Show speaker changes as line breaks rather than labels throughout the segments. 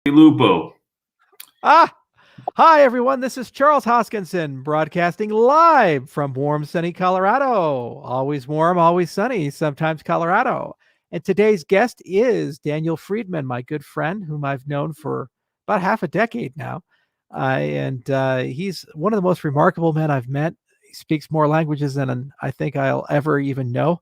Lupo.
Hi everyone, this is Charles Hoskinson broadcasting live from warm, sunny Colorado. Always warm, always sunny, sometimes Colorado. And today's guest is Daniel Friedman, my good friend, whom I've known for about half a decade now. And he's one of the most remarkable men I've met. He speaks more languages than I think I'll ever even know.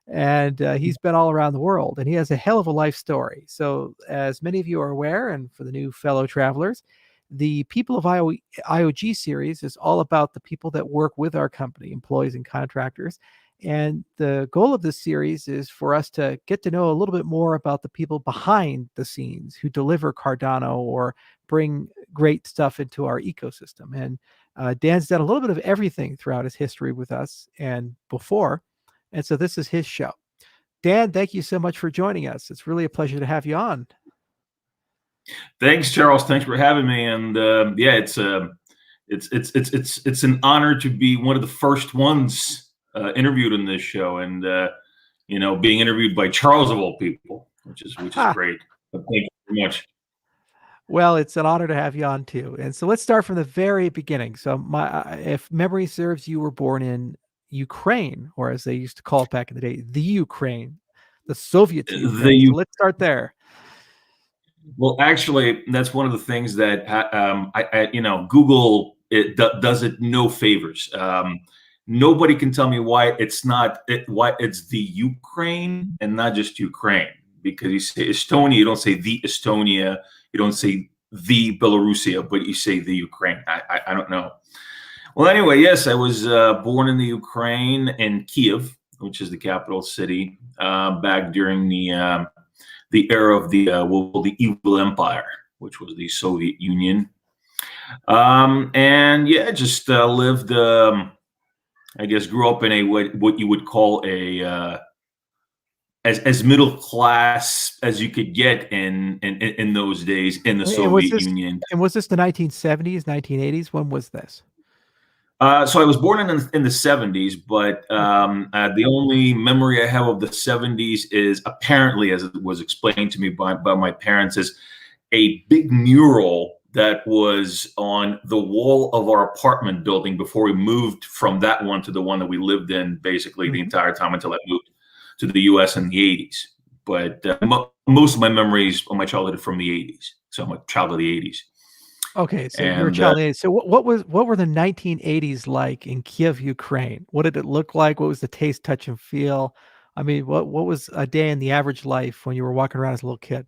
And he's been all around the world, and he has a hell of a life story. So, as many of you are aware, and for the new fellow travelers, the People of IOG series is all about the people that work with our company, employees and contractors. And the goal of this series is for us to get to know a little bit more about the people behind the scenes who deliver Cardano or bring great stuff into our ecosystem. And Dan's done a little bit of everything throughout his history with us and before. And so this is his show. Dan, thank you so much for joining us. It's really a pleasure to have you on.
Thanks, Charles. Thanks for having me. And yeah, it's an honor to be one of the first ones interviewed in this show, and being interviewed by Charles of all people, which is great. But thank you very much.
Well, it's an honor to have you on too. And so let's start from the very beginning. So if memory serves, you were born in Ukraine, or as they used to call it back in the day, the Ukraine, the Soviet Ukraine. So let's start there.
Well, actually, that's one of the things that Google does it no favors. Nobody can tell me why it's the Ukraine and not just Ukraine, because you say Estonia, you don't say the Estonia, you don't say the Belarusia, but you say the Ukraine. I don't know. Well, anyway, yes, I was born in the Ukraine, in Kiev, which is the capital city, back during the era of the evil empire, which was the Soviet Union. And yeah, just lived, I guess, grew up in what you would call as middle class as you could get in those days in the Soviet Union.
And was this the 1970s, 1980s? When was this?
So I was born in the 70s, but the only memory I have of the 70s is, apparently, as it was explained to me by my parents, is a big mural that was on the wall of our apartment building before we moved from that one to the one that we lived in basically the entire time until I moved to the U.S. in the 80s. But most of my memories of my childhood are from the 80s. So I'm a child of the 80s.
Okay, so you're a child of the 80s. So what were the 1980s like in Kiev, Ukraine? What did it look like? What was the taste, touch, and feel? I mean, what was a day in the average life when you were walking around as a little kid?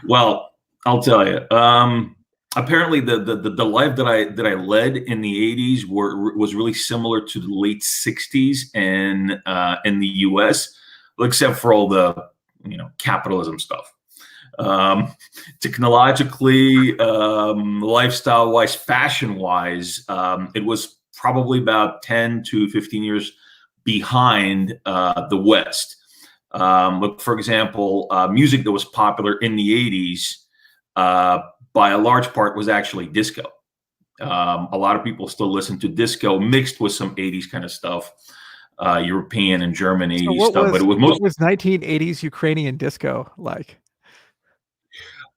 Well, I'll tell you. Apparently, the life that I led in the 80s was really similar to the late 60s in the U.S., except for all the capitalism stuff. Technologically, lifestyle-wise, fashion-wise, it was probably about 10 to 15 years behind the West. Look, for example, music that was popular in the 80s, by a large part, was actually disco. A lot of people still listen to disco mixed with some 80s kind of stuff, European and German 80s stuff.
But what was 1980s Ukrainian disco like?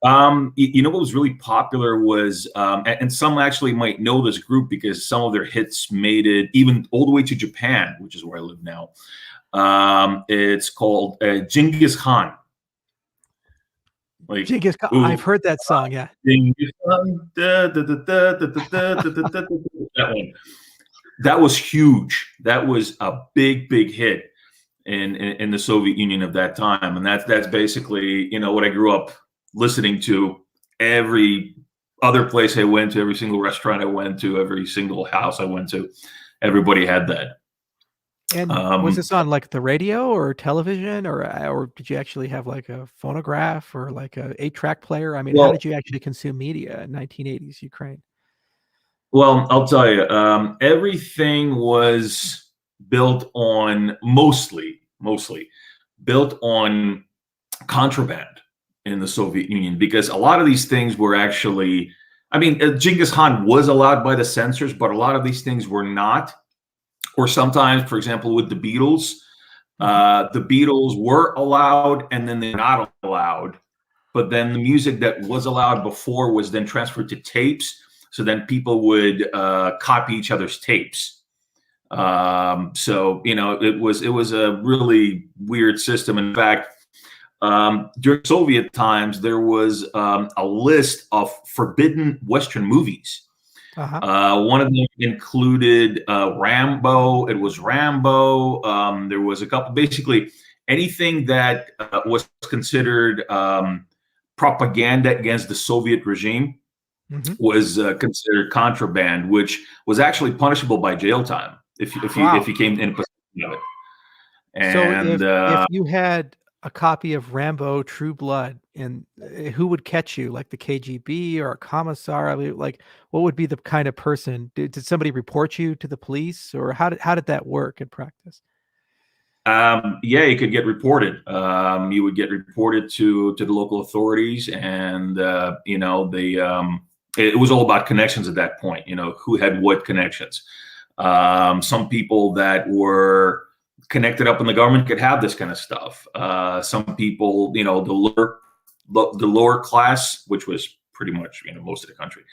What was really popular was, and some actually might know this group because some of their hits made it even all the way to Japan, which is where I live now. It's called Genghis Khan.
Like, Genghis Khan. I've heard that song, yeah. Genghis Khan,
that one. That was huge. That was a big hit in the Soviet Union of that time, and that's basically what I grew up listening to. Every other place I went to, every single restaurant I went to, every single house I went to, everybody had that.
And was this on like the radio or television, or did you actually have like a phonograph or like a 8-track player? I mean, how did you actually consume media in 1980s Ukraine?
Well, I'll tell you, everything was built on mostly built on contraband in the Soviet Union, because a lot of these things were actually, Genghis Khan was allowed by the censors, but a lot of these things were not. Or sometimes, for example, with the Beatles were allowed and then they're not allowed. but then the music that was allowed before was then transferred to tapes. So then people would copy each other's tapes. So it was a really weird system. In fact, during Soviet times, there was a list of forbidden Western movies. One of them included Rambo. It was Rambo. There was a couple, basically anything that was considered propaganda against the Soviet regime was considered contraband, which was actually punishable by jail time if you came in possession of it. And
so if you had a copy of Rambo True Blood, and who would catch you, like the KGB or a commissar? I mean, like, what would be the kind of person? Did somebody report you to the police, or how did that work in practice?
Yeah, you could get reported. You would get reported to the local authorities, and it was all about connections at that point. Who had what connections. Some people that were connected up in the government could have this kind of stuff. Some people, the lower class, which was pretty much most of the country,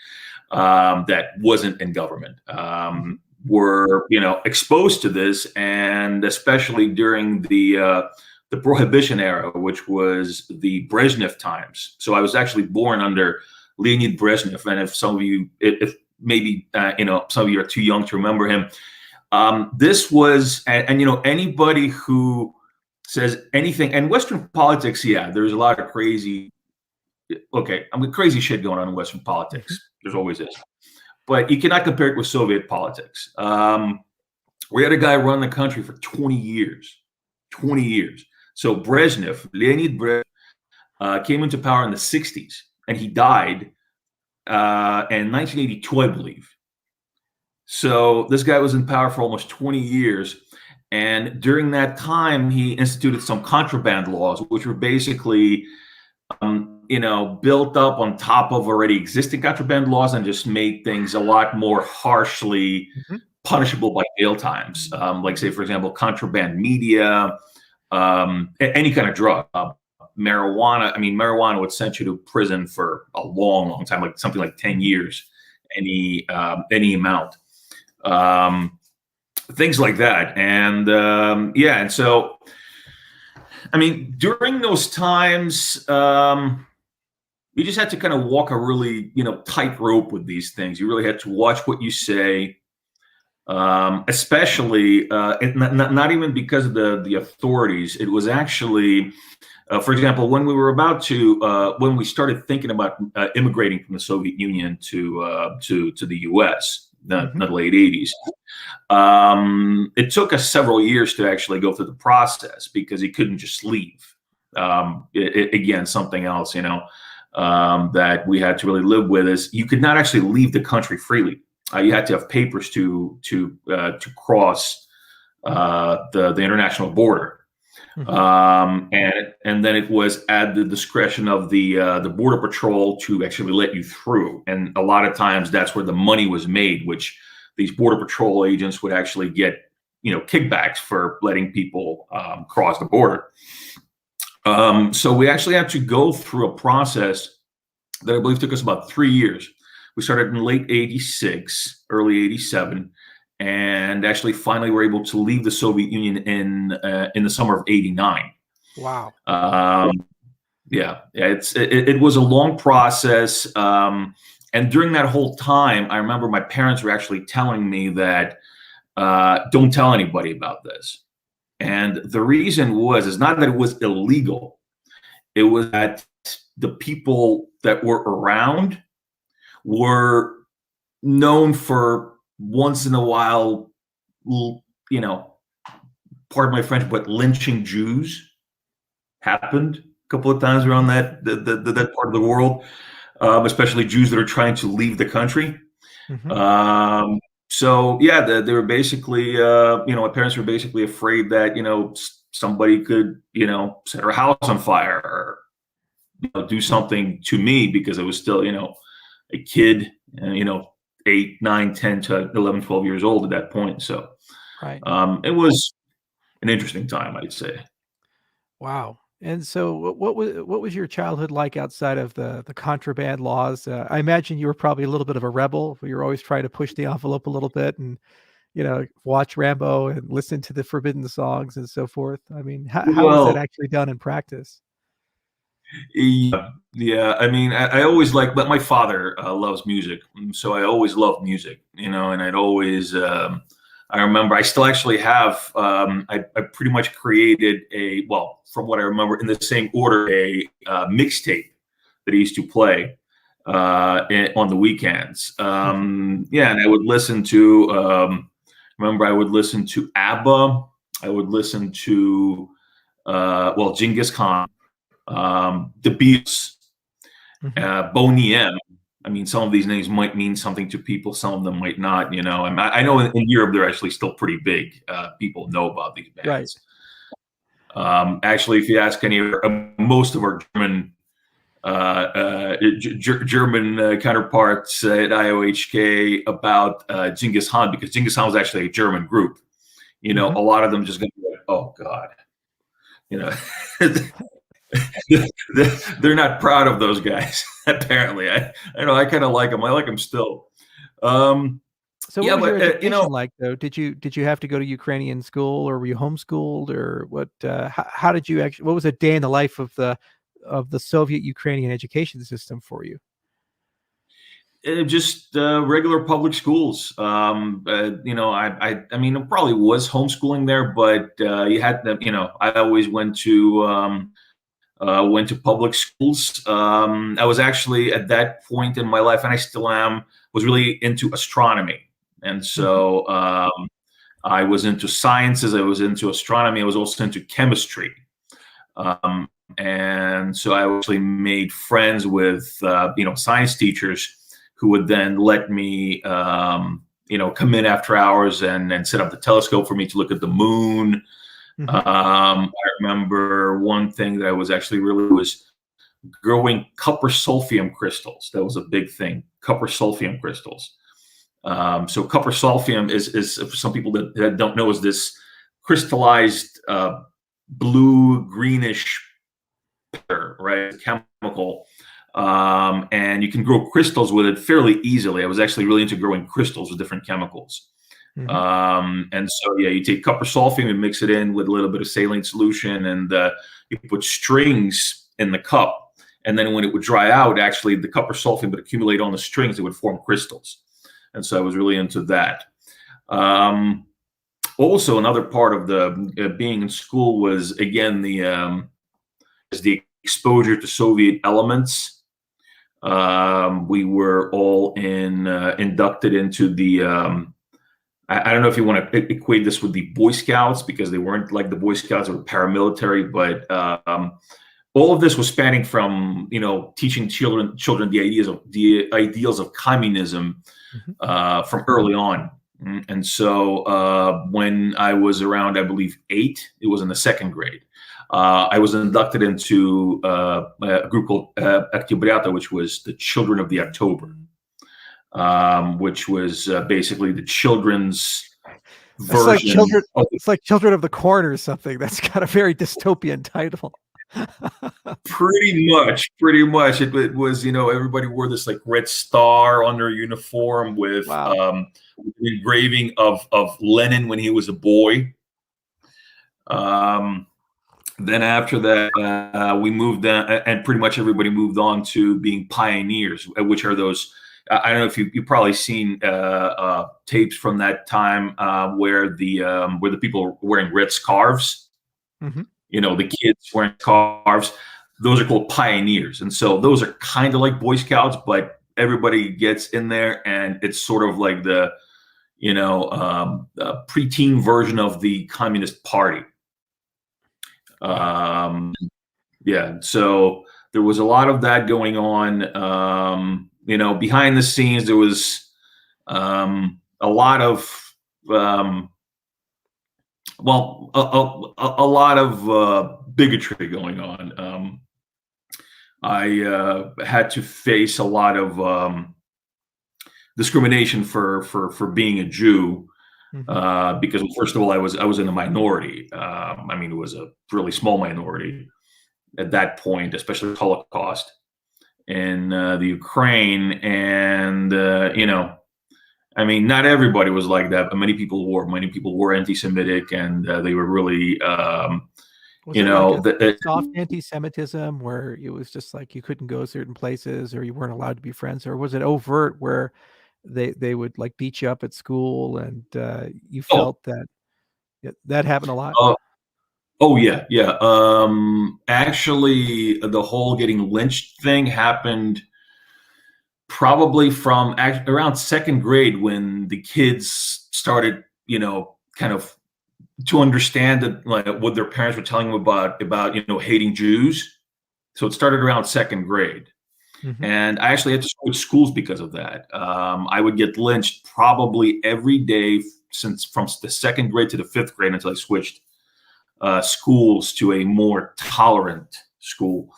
that wasn't in government, were exposed to this, and especially during the Prohibition era, which was the Brezhnev times. So I was actually born under Leonid Brezhnev, and if some of you, if maybe some of you are too young to remember him, this was, and anybody who says anything, and Western politics, there's a lot of crazy shit going on in Western politics. There's always is. But you cannot compare it with Soviet politics. We had a guy run the country for 20 years. 20 years. So Leonid Brezhnev, came into power in the 60s, and he died in 1982, I believe. So this guy was in power for almost 20 years. And during that time, he instituted some contraband laws, which were basically built up on top of already existing contraband laws, and just made things a lot more harshly punishable by jail times. Like, say, for example, contraband media, any kind of drug, marijuana. I mean, marijuana would send you to prison for a long, long time, like something like 10 years, any amount. Things like that. And and so, I mean, during those times, you just had to kind of walk a really, tightrope with these things. You really had to watch what you say, especially not even because of the authorities. It was actually, for example, when we started thinking about immigrating from the Soviet Union to the U.S. in the late 80s. It took us several years to actually go through the process, because you couldn't just leave. Again, something else, that we had to really live with is you could not actually leave the country freely. You had to have papers to cross the international border. And then it was at the discretion of the Border Patrol to actually let you through. And a lot of times that's where the money was made, which these Border Patrol agents would actually get, kickbacks for letting people cross the border. So we actually had to go through a process that I believe took us about 3 years. We started in late 86, early 87. And actually, finally, were able to leave the Soviet Union in the summer of '89.
Wow.
It was a long process. And during that whole time, I remember my parents were actually telling me that don't tell anybody about this. And the reason is not that it was illegal. It was that the people that were around were known for once in a while, pardon my French, but lynching Jews happened a couple of times around that part of the world, especially Jews that are trying to leave the country. So they were basically, my parents were basically afraid that somebody could set our house on fire, or do something to me, because I was still a kid, and 8, 9, 10 to 11, 12 years old at that point. So it was an interesting time, I'd say.
Wow. And so, what was your childhood like outside of the contraband laws? I imagine you were probably a little bit of a rebel. You were always trying to push the envelope a little bit, and watch Rambo and listen to the forbidden songs and so forth. I mean, how is that
Well,
actually done in practice?
yeah, yeah. I mean, I always like, but my father loves music, so I always loved music, and I'd always. I remember I still actually have. I pretty much created well, from what I remember, in the same order, a mixtape that I used to play on the weekends. Yeah, and I would listen to. Remember, I would listen to ABBA. I would listen to well, Genghis Khan, the Beatles,
Mhm.
Boney M. I mean, some of these names might mean something to people, some of them might not. And I know in Europe they're actually still pretty big. People know about these
Right.
bands. Actually, if you ask most of our German counterparts at IOHK about Genghis Khan, because Genghis Khan was actually a German group.
Mhm.
A lot of them just going to be like, "Oh God," you know. They're not proud of those guys. Apparently, I know I kind of like them. I like them still. Um,
So what
yeah,
was your
but
education like, though? Did you have to go to Ukrainian school, or were you homeschooled, or what? How did you actually? What was a day in the life of the Soviet Ukrainian education system for you?
just regular public schools. I mean, it probably was homeschooling there, but you had to. I always went to public schools. I was actually at that point in my life, and I still am, was really into astronomy. And
Mhm.
so I was into sciences, I was into astronomy, I was also into chemistry. Um, and so I actually made friends with, science teachers who would then let me, come in after hours and set up the telescope for me to look at the moon.
Mhm.
I remember one thing that I was actually really was growing copper sulfium crystals. That was a big thing. Copper sulfium crystals. So copper sulfium is for some people that don't know, is this crystallized blue greenish powder, right? Chemical. And you can grow crystals with it fairly easily. I was actually really into growing crystals with different chemicals.
Mhm.
And so, yeah, you take copper sulfate and mix it in with a little bit of saline solution, and you put strings in the cup. And then when it would dry out, actually, the copper sulfate would accumulate on the strings. It would form crystals. And so I was really into that. Um, Also, another part of the being in school was, again, the exposure to Soviet elements. We were all inducted into the I don't know if you want to equate this with the Boy Scouts, because they weren't like the Boy Scouts, they were paramilitary, but all of this was spanning from teaching children the ideals of communism
Mhm.
from early on. And so when I was around, I believe 8, it was in the second grade. I was inducted into a group called Oktyabrята, which was the Children of the October, which was basically the children's
That's like
version
children.
of
It's like Children of the Corn or something. That's got a very dystopian title.
pretty much it was, everybody wore this like red star on their uniform with
Wow.
engraving of Lenin when he was a boy. Um, then after that, we moved on, and pretty much everybody moved on to being pioneers, which are those. I don't know if you've probably seen tapes from that time where the people are wearing red scarves.
Mhm.
The kids wearing scarves. Those are called pioneers, and so those are kind of like Boy Scouts, but everybody gets in there, and it's sort of like the preteen version of the Communist Party.
Wow.
Um, yeah, so there was a lot of that going on. Behind the scenes, there was a lot of a lot of bigotry going on. I had to face a lot of discrimination for being a Jew,
Mhm.
because, first of all, I was in a minority. I mean, it was a really small minority. at that point, especially Holocaust in the Ukraine. And I mean, not everybody was like that, but many people were. Many people were anti-Semitic, and they were really,
Was it like a soft anti-Semitism where it was just like you couldn't go certain places or you weren't allowed to be friends, or was it overt where they would like beat you up at school and you felt that happened a lot?
Oh yeah, yeah. Actually, the whole getting lynched thing happened probably from around second grade, when the kids started, kind of to understand that, like, what their parents were telling them about hating Jews. So it started around second grade.
Mm-hmm.
And I actually had to switch schools because of that. I would get lynched probably every day since from the second grade to the fifth grade until I switched schools to a more tolerant school.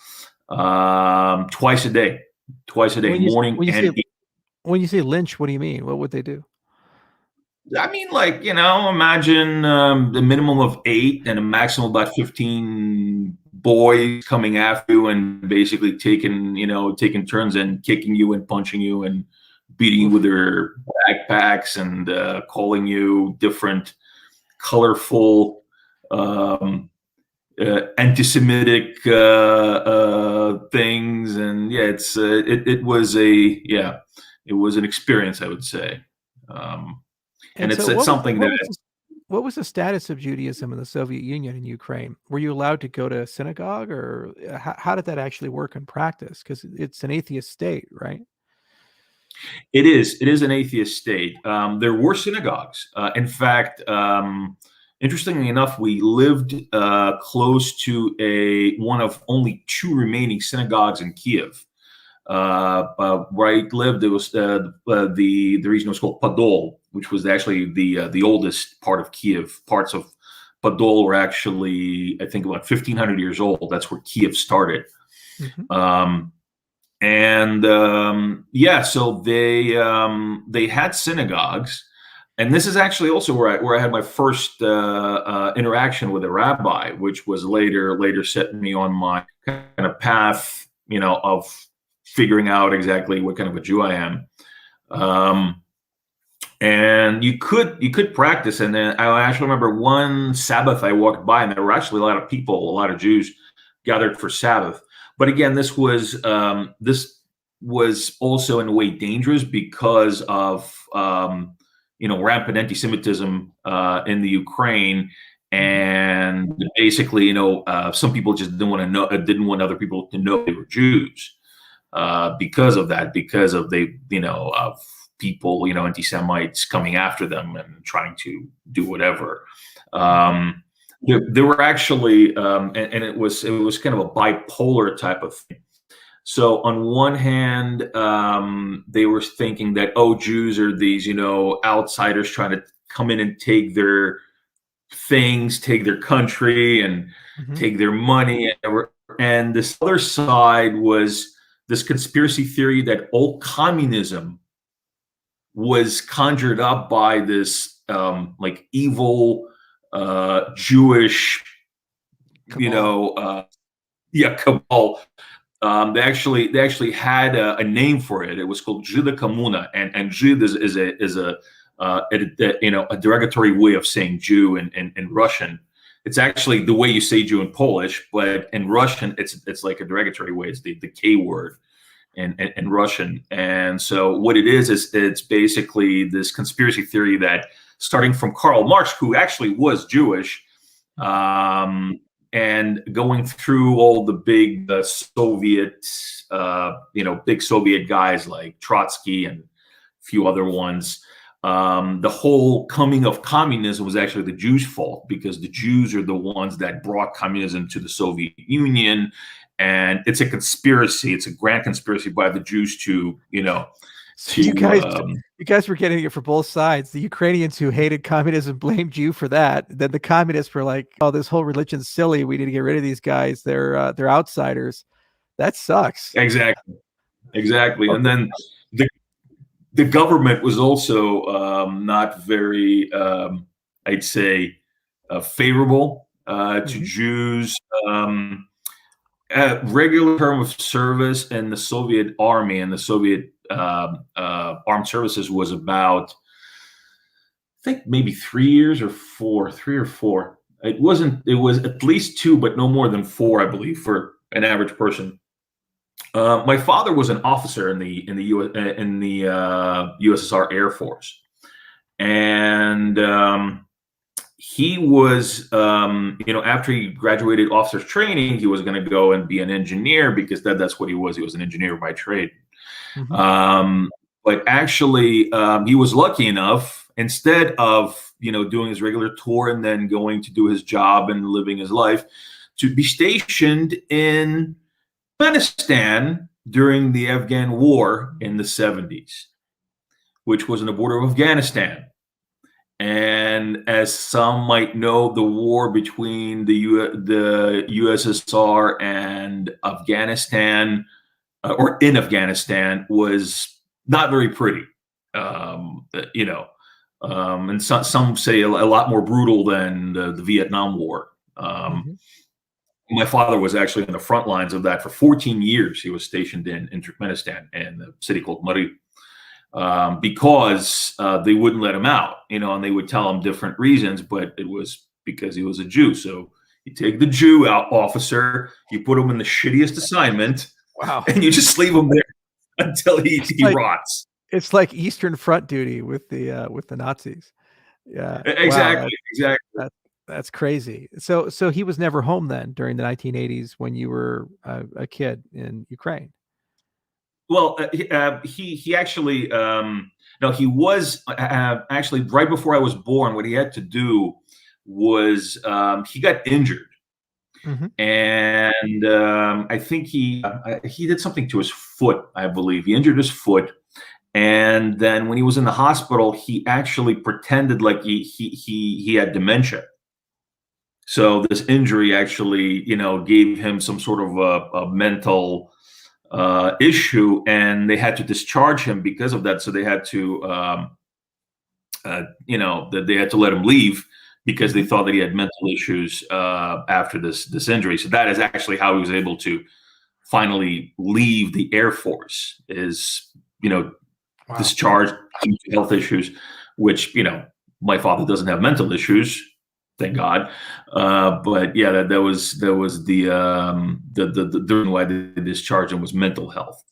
Twice a day, morning and evening.
When you say lynch, what do you mean? What would they do?
I mean, like, imagine the minimum of 8 and a maximum of about 15 boys coming after you and basically taking turns and kicking you and punching you and beating you with their backpacks and calling you different colorful anti-Semitic things. And yeah, it was an experience, I would say. And
so
it's something
what was the status of Judaism in the Soviet Union and Ukraine? Were you allowed to go to synagogue, or how did that actually work in practice? Because it's an atheist state, right?
It is an atheist state. There were synagogues. In fact, interestingly enough, we lived close to one of only 2 remaining synagogues in Kiev. Where I lived, there was the region was called Podol, which was actually the oldest part of Kiev. Parts of Podol were actually, I think, about 1,500 years old. That's where Kiev started. Mm-hmm. So they had synagogues, and this is actually also where I had my first interaction with a rabbi, which was later set me on my kind of path, of figuring out exactly what kind of a Jew I am. And you could practice. And then I actually remember one Sabbath I walked by, and there were actually a lot of people, a lot of Jews gathered for Sabbath. But again, this was also in a way dangerous because of rampant anti-Semitism in the Ukraine. And basically, some people just didn't want other people to know they were Jews. Because of that, because of of people, anti-Semites coming after them and trying to do whatever. There were actually, and it was kind of a bipolar type of thing. So on one hand, they were thinking that, Jews are these, outsiders trying to come in and take their things, take their country, and take their money. And this other side was this conspiracy theory that all communism was conjured up by this like evil Jewish,
cabal.
Cabal. They actually had a name for it. It was called Żyda Komuna, and Żyd is a derogatory way of saying Jew in Russian. It's actually the way you say Jew in Polish, but in Russian, it's like a derogatory way. It's the K word in Russian. And so what it is it's basically this conspiracy theory that, starting from Karl Marx, who actually was Jewish, and going through all the big Soviet, big Soviet guys like Trotsky and a few other ones. The whole coming of communism was actually the Jews' fault, because the Jews are the ones that brought communism to the Soviet Union. And it's a conspiracy. It's a grand conspiracy by the Jews to,
So you guys were getting it for both sides. The Ukrainians who hated communism blamed you for that. Then the communists were like, "Oh, this whole religion's silly. We need to get rid of these guys. They're outsiders." That sucks.
Exactly. Okay. And then the government was also not very, I'd say, favorable to Jews. regular term of service in the Soviet Army and the Soviet armed services was about, I think, maybe 3 years or 4, 3 or 4. It wasn't. It was at least 2, but no more than 4, I believe, for an average person. My father was an officer in the USSR Air Force, and he was, after he graduated officer's training, he was going to go and be an engineer because that's what he was. He was an engineer by trade.
Mm-hmm.
But actually, he was lucky enough, instead of doing his regular tour and then going to do his job and living his life, to be stationed in Afghanistan during the Afghan War in the 70s, which was on the border of Afghanistan. And as some might know, the war between the USSR and Afghanistan, or in Afghanistan, was not very pretty. And some say a lot more brutal than the Vietnam War.
Mm-hmm.
My father was actually on the front lines of that for 14 years. He was stationed in Turkmenistan in a city called Mari. Because they wouldn't let him out, and they would tell him different reasons, but it was because he was a Jew. So you take the Jew out officer, you put him in the shittiest assignment,
Wow,
and you just leave him there until he rots.
It's like Eastern Front duty with the Nazis. Yeah,
Exactly,
wow,
exactly.
that's crazy. So he was never home then during the 1980s when you were a kid in Ukraine.
Well, he actually no, he was actually right before I was born. What he had to do was he got injured,
Mm-hmm.
and I think he did something to his foot. I believe he injured his foot, and then when he was in the hospital, he actually pretended like he had dementia. So this injury actually, gave him some sort of a mental issue, and they had to discharge him because of that. So they had to, they had to let him leave because they thought that he had mental issues after this injury. So that is actually how he was able to finally leave the Air Force. Is
Wow.
discharged due to health issues, which my father doesn't have mental issues. Thank God, but yeah, that was the reason why they discharged him was mental health.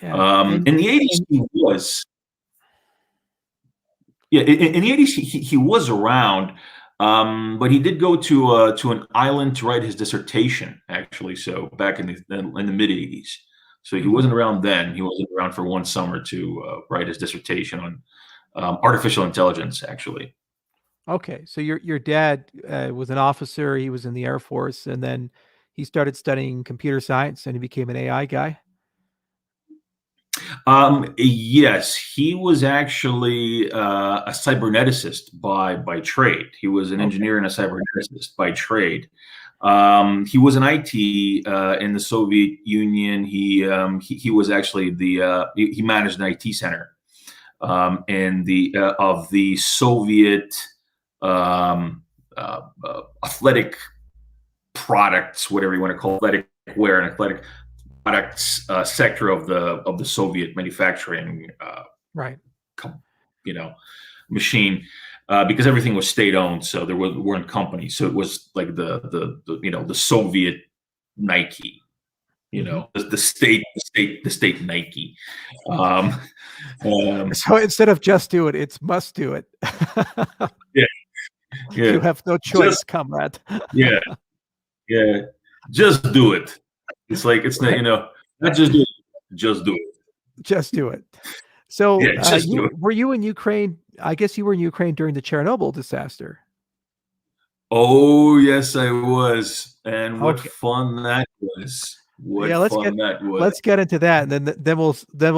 Yeah.
In the 80s, he was in the 80s he was around, but he did go to an island to write his dissertation. Actually, so back in the mid 80s, so he wasn't around then. He wasn't around for one summer to write his dissertation on artificial intelligence. Actually.
Okay, so your dad was an officer. He was in the Air Force, and then he started studying computer science, and he became an AI guy.
Yes, he was actually a cyberneticist by trade. He was an engineer and a cyberneticist by trade. He was an IT in the Soviet Union. He was actually he managed an IT center in of the Soviet athletic products, whatever you want to call it, athletic wear and athletic products sector of the Soviet manufacturing
Right.
Machine, because everything was state owned, so there weren't companies. So it was like the Soviet Nike, the state Nike.
So instead of just do it, it's must do it.
Yeah.
You have no choice, comrade.
Yeah. Just do it. It's like it's not, not just do it, just do it.
Just do it. So
do it.
Were you in Ukraine? I guess you were in Ukraine during the Chernobyl disaster.
Oh yes, I was, and what fun that was! Let's
get into that, and then we'll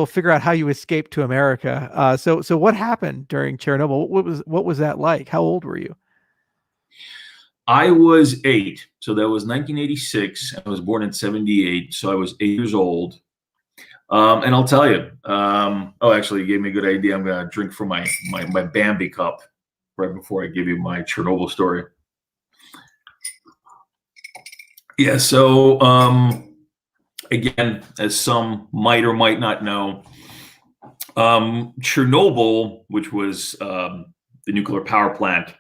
figure out how you escaped to America. So what happened during Chernobyl? What was that like? How old were you?
I was 8, so that was 1986. I was born in 78, so I was 8 years old. And I'll tell you, actually, you gave me a good idea. I'm gonna drink from my Bambi cup right before I give you my Chernobyl story. Yeah, so again, as some might or might not know, Chernobyl, which was the nuclear power plant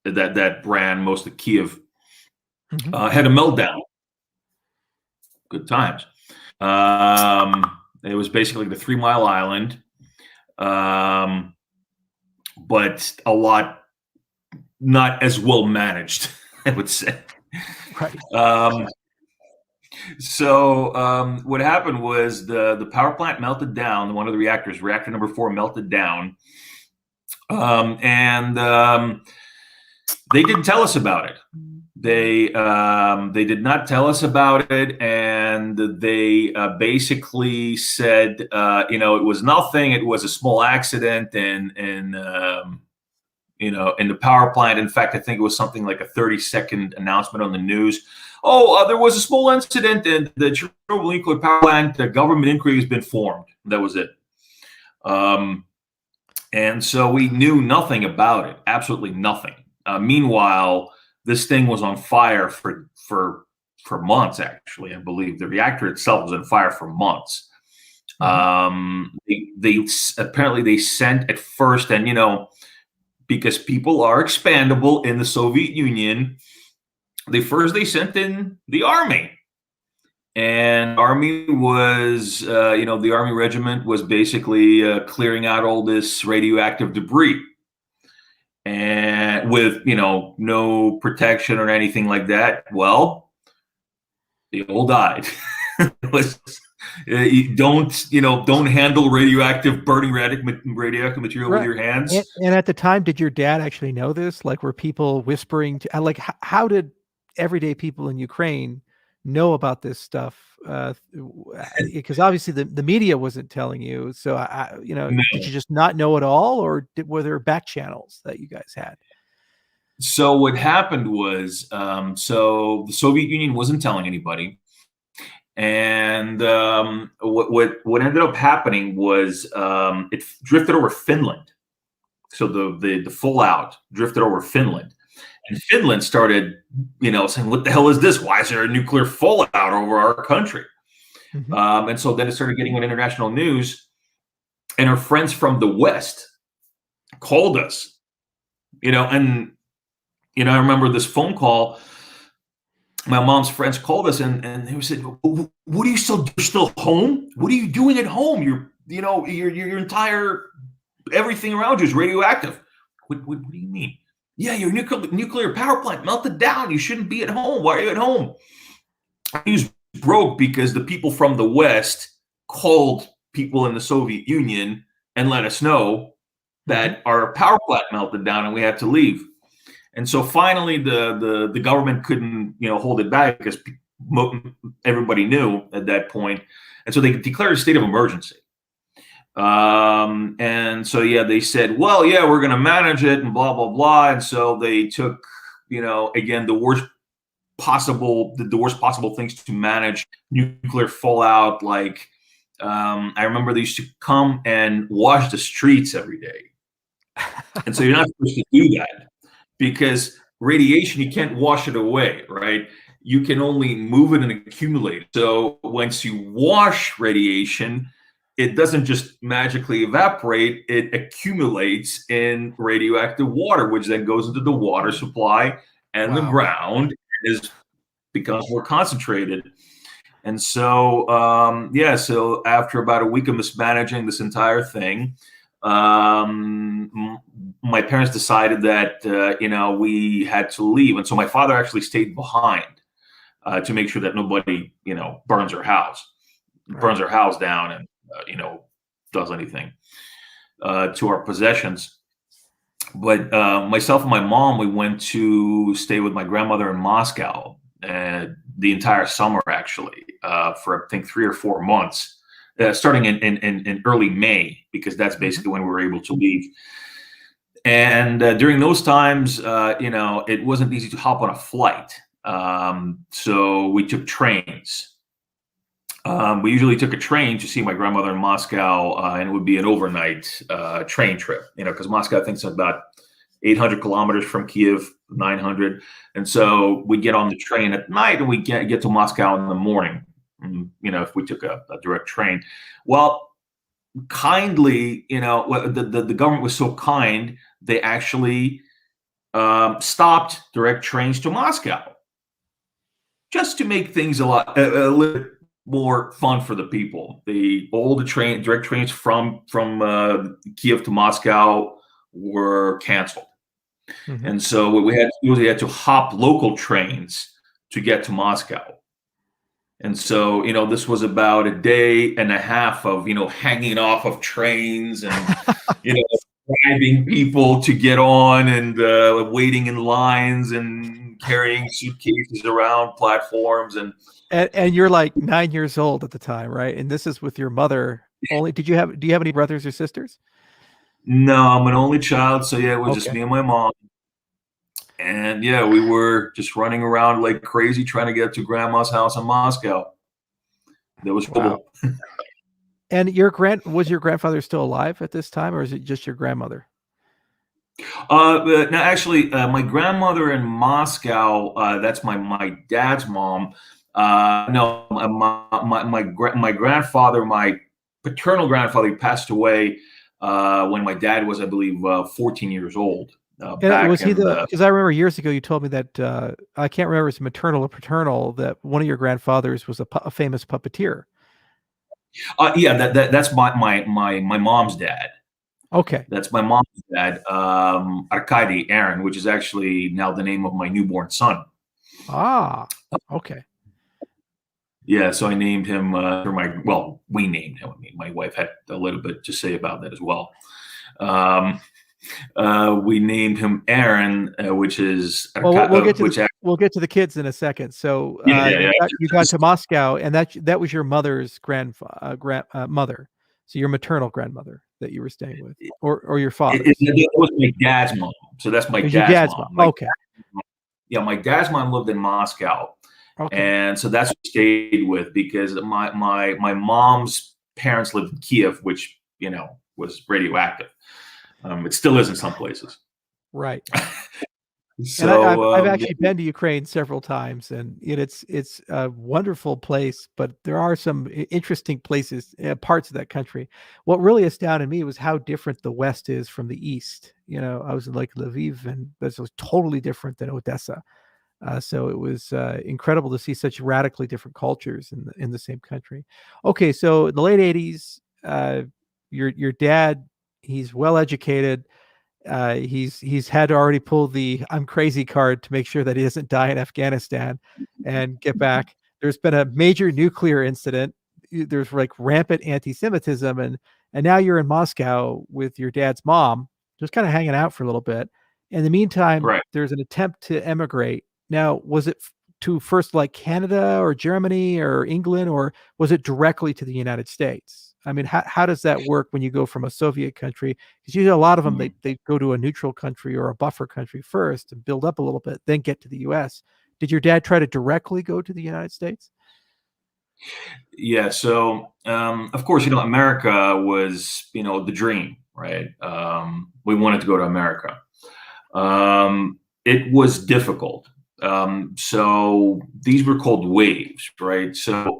that ran most of Kiev, had a meltdown. Good times. It was basically the 3 Mile Island, but a lot not as well managed, I would say.
Right.
So what happened was the power plant melted down. One of the reactors, reactor number 4, melted down, and they didn't tell us about it. They did not tell us about it, and they basically said, it was nothing. It was a small accident, and in the power plant. In fact, I think it was something like a 30-second announcement on the news. Oh, there was a small incident in the Chernobyl nuclear power plant. The government inquiry has been formed. That was it. And so we knew nothing about it, absolutely nothing. Meanwhile, this thing was on fire for months. Actually, I believe the reactor itself was on fire for months. They apparently sent at first, and because people are expandable in the Soviet Union, they sent in the army, and army was, the army regiment was basically clearing out all this radioactive debris, and with no protection or anything like that. Well, they all died. Don't handle burning radioactive material with your hands.
And at the time, did your dad actually know this? Like, were people whispering to, like, how did everyday people in Ukraine know about this stuff? Because obviously the media wasn't telling you. So
No.
did you just not know at all, or were there back channels that you guys had?
So what happened was, so the Soviet Union wasn't telling anybody. And what ended up happening was it drifted over Finland. So the fallout drifted over Finland, and Finland started, saying, "What the hell is this? Why is there a nuclear fallout over our country?" And so then it started getting on international news, and our friends from the West called us, and I remember this phone call. My mom's friends called us, and they said, "What are you still home? What are you doing at home? Your entire everything around you is radioactive." What do you mean? Yeah, your nuclear power plant melted down. You shouldn't be at home. Why are you at home? He was broke because the people from the West called people in the Soviet Union and let us know that our power plant melted down and we had to leave. And so finally, the government couldn't, hold it back because everybody knew at that point, and so they declared a state of emergency. And so they said, "Well, yeah, we're going to manage it," and blah blah blah. And so they took, again, the worst possible things to manage nuclear fallout. Like, I remember they used to come and wash the streets every day, and so you're not supposed to do that. Because radiation, you can't wash it away, right? You can only move it and accumulate it. So once you wash radiation, it doesn't just magically evaporate, it accumulates in radioactive water, which then goes into the water supply and the ground, becomes more concentrated. And so, so after about a week of mismanaging this entire thing, my parents decided that we had to leave, and so my father actually stayed behind to make sure that nobody burns our house down, and does anything to our possessions. But myself and my mom, we went to stay with my grandmother in Moscow the entire summer, actually, for I think 3 or 4 months. Starting in early May, because that's basically when we were able to leave. And during those times, it wasn't easy to hop on a flight. So we took trains. We usually took a train to see my grandmother in Moscow, and it would be an overnight train trip, because Moscow, I think, is about 800 kilometers from Kiev, 900. And so we get on the train at night and we get to Moscow in the morning. if we took a direct train. Well, kindly, the government was so kind, they actually stopped direct trains to Moscow just to make things a little bit more fun for the people. All the direct trains from Kiev to Moscow were canceled.
Mhm.
And so what we had to do was we had to hop local trains to get to Moscow. And so, this was about a day and a half of, hanging off of trains and, driving people to get on and waiting in lines and carrying suitcases around platforms.
And you're like 9 years old at the time, right? And this is with your mother only. Do you have any brothers or sisters?
No, I'm an only child. So, yeah, it was just
Okay.
me and my mom. And yeah, we were just running around like crazy trying to get to grandma's house in Moscow. That was
Wow.
trouble.
And was your grandfather still alive at this time, or is it just your grandmother?
No, actually, my grandmother in Moscow, that's my dad's mom. No, my grandfather, my paternal grandfather, he passed away when my dad was, I believe, 14 years old.
And was
Back
he
in
because I remember years ago you told me that I can't remember if it's maternal or paternal, that one of your grandfathers was a famous puppeteer.
yeah, that's my mom's dad.
Okay.
That's my mom's dad, Arkady Aaron, which is actually now the name of my newborn son.
Ah, okay.
Yeah, so I named him we named him. I mean, my wife had a little bit to say about that as well. We named him Aaron, which is
Well, we'll get to the kids in a second. So
yeah.
you got to Moscow, and that was your mother's mother, so your maternal grandmother that you were staying with, or your father's.
It was my dad's mom. So that's my
It was your
dad's
dad's
mom.
mom. Okay.
My dad's mom lived in Moscow.
Okay.
And so that's what I stayed with, because my mom's parents lived in Kiev, which, was radioactive. It still is in some places.
Right.
So
and I've actually been to Ukraine several times, and it's a wonderful place, but there are some interesting places, parts of that country. What really astounded me was how different the West is from the East. I was in like Lviv, and this was totally different than Odessa. So it was incredible to see such radically different cultures in the same country. Okay, so in the late 80s, your dad, he's well educated. He's had to already pull the "I'm crazy" card to make sure that he doesn't die in Afghanistan and get back. There's been a major nuclear incident. There's like rampant anti-Semitism, and now you're in Moscow with your dad's mom, just kind of hanging out for a little bit. In the meantime,
right.
there's an attempt to emigrate. Now, was it to first like Canada or Germany or England, or was it directly to the United States? I mean, how does that work when you go from a Soviet country? Because usually a lot of them, they go to a neutral country or a buffer country first and build up a little bit, then get to the U.S. Did your dad try to directly go to the United States?
Yeah. So, of course, America was, the dream, right? We wanted to go to America. It was difficult. So these were called waves, right? So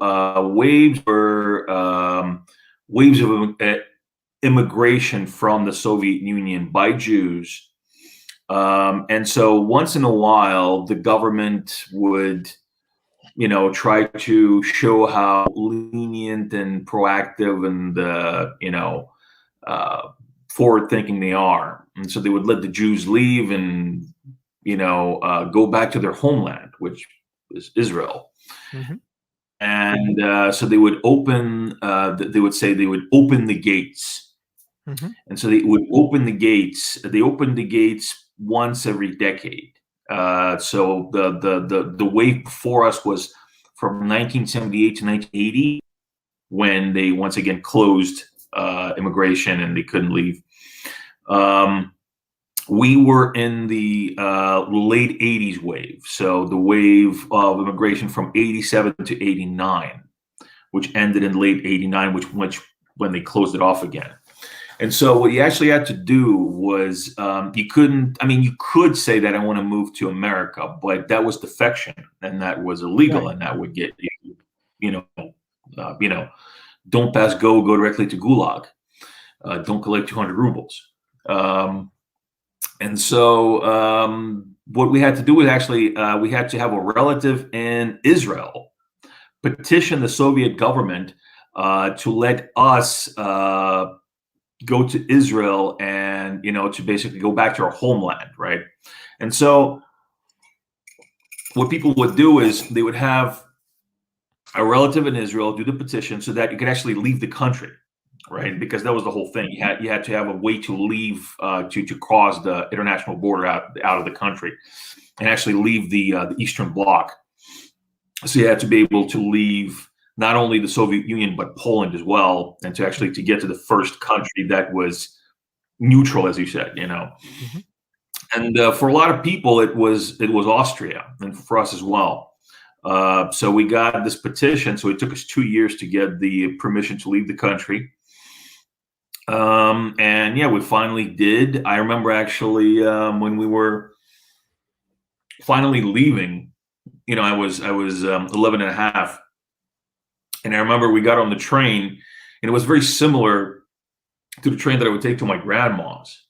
waves were waves of immigration from the Soviet Union by Jews. And so once in a while, the government would, try to show how lenient and proactive and, forward thinking they are. And so they would let the Jews leave and, go back to their homeland, which is Israel.
Mm-hmm.
And so they would open, they would say they would open the gates.
Mm-hmm.
And so they would open the gates. They opened the gates once every decade. So the wave before us was from 1978 to 1980, when they once again closed immigration and they couldn't leave. We were in the late 80s wave. So the wave of immigration from 87 to 89, which ended in late 89, which when they closed it off again. And so what you actually had to do was you could say that I want to move to America, but that was defection, and that was illegal,
Right.
and that would get you, Don't pass go directly to Gulag. Don't collect 200 rubles. And so what we had to do was actually we had to have a relative in Israel petition the Soviet government to let us go to Israel and, to basically go back to our homeland, right? And so what people would do is they would have a relative in Israel do the petition so that you could actually leave the country, right? Because that was the whole thing. You had to have a way to leave, to cross the international border out of the country and actually leave the Eastern Bloc. So you had to be able to leave not only the Soviet Union, but Poland as well, and to get to the first country that was neutral, as you said,
Mm-hmm.
And for a lot of people, it was Austria, and for us as well. So we got this petition. So it took us 2 years to get the permission to leave the country. And yeah, we finally did. I remember actually when we were finally leaving, I was 11 and a half. And I remember we got on the train, and it was very similar to the train that I would take to my grandma's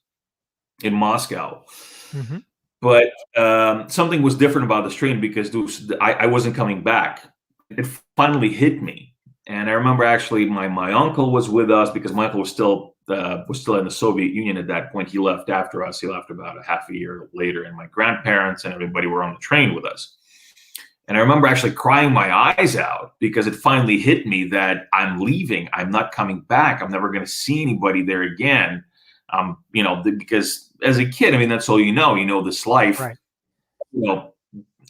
in Moscow.
Mm-hmm.
But something was different about this train because I wasn't coming back. It finally hit me. And I remember actually my uncle was with us because my uncle was still in the Soviet Union at that point. He left after us. He left about a half a year later. And my grandparents and everybody were on the train with us. And I remember actually crying my eyes out because it finally hit me that I'm leaving. I'm not coming back. I'm never going to see anybody there again. Because as a kid, that's all you know this life,
right.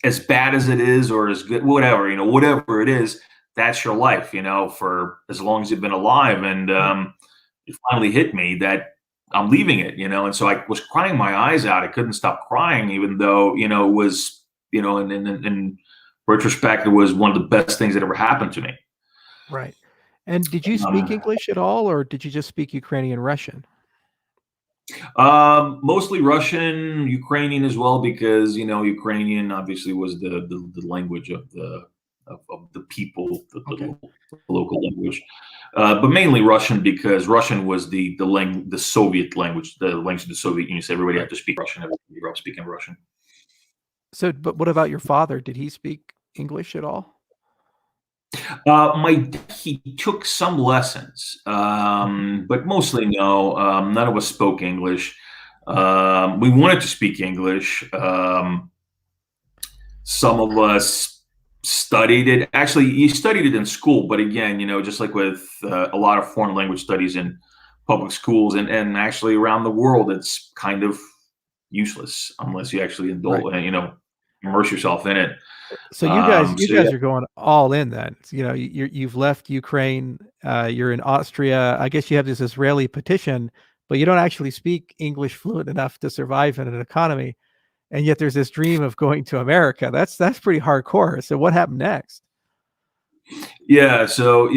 As bad as it is or as good, whatever it is, that's your life, for as long as you've been alive. And it finally hit me that I'm leaving it, and so I was crying my eyes out. I couldn't stop crying, even though, it was, in retrospect, it was one of the best things that ever happened to me.
Right. And did you speak English at all, or did you just speak Ukrainian Russian?
Mostly Russian, Ukrainian as well, because Ukrainian obviously was the language of the people, the local language, but mainly Russian because Russian was the Soviet language, the language of the Soviet Union. So everybody had to speak Russian. Everybody grew up speaking Russian.
So, but what about your father? Did he speak English at all?
He took some lessons, but mostly no. None of us spoke English. We wanted to speak English. Some of us studied it. Actually, you studied it in school, but again, just like with a lot of foreign language studies in public schools and actually around the world, it's kind of useless unless you actually immerse yourself in it.
So you guys are going all in then. You've left Ukraine. You're in Austria. I guess you have this Israeli petition, but you don't actually speak English fluent enough to survive in an economy. And yet there's this dream of going to America. That's pretty hardcore. So what happened next?
Yeah. So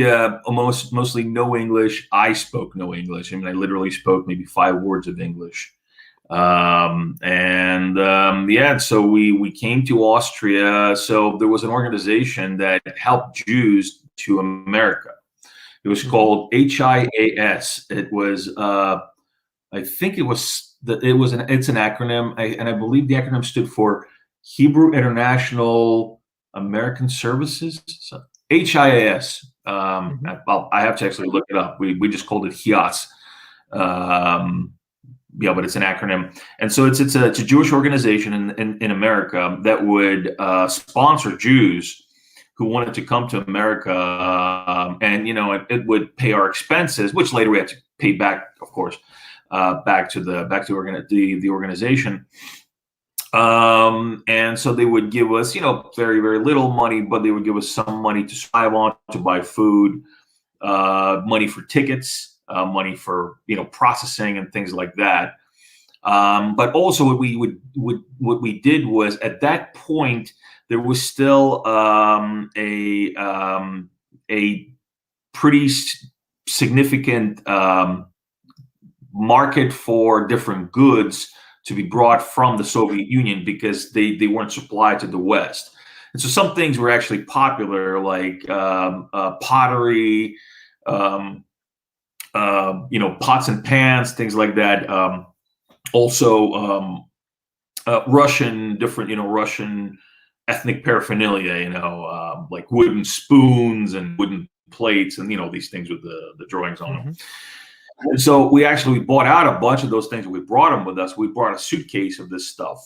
mostly no English. I spoke no English. I literally spoke maybe 5 words of English. So we came to Austria. So there was an organization that helped Jews to America. It was called HIAS. It was, I think it's an acronym, and I believe the acronym stood for Hebrew International American Services. So HIAS. I have to actually look it up. We just called it HIAS. But it's an acronym, and so it's a Jewish organization in America that would sponsor Jews who wanted to come to America, and it would pay our expenses, which later we had to pay back, of course, back to the organization. And so they would give us, very, very little money, but they would give us some money to survive on, to buy food, money for tickets. Money for processing and things like that, but also what we did was at that point there was still a pretty significant market for different goods to be brought from the Soviet Union because they weren't supplied to the West. And so some things were actually popular, like pottery, pots and pans, things like that. Also, Russian ethnic paraphernalia, like wooden spoons and wooden plates, and these things with the drawings on them.
Mm-hmm.
And so we actually bought out a bunch of those things. We brought them with us. We brought a suitcase of this stuff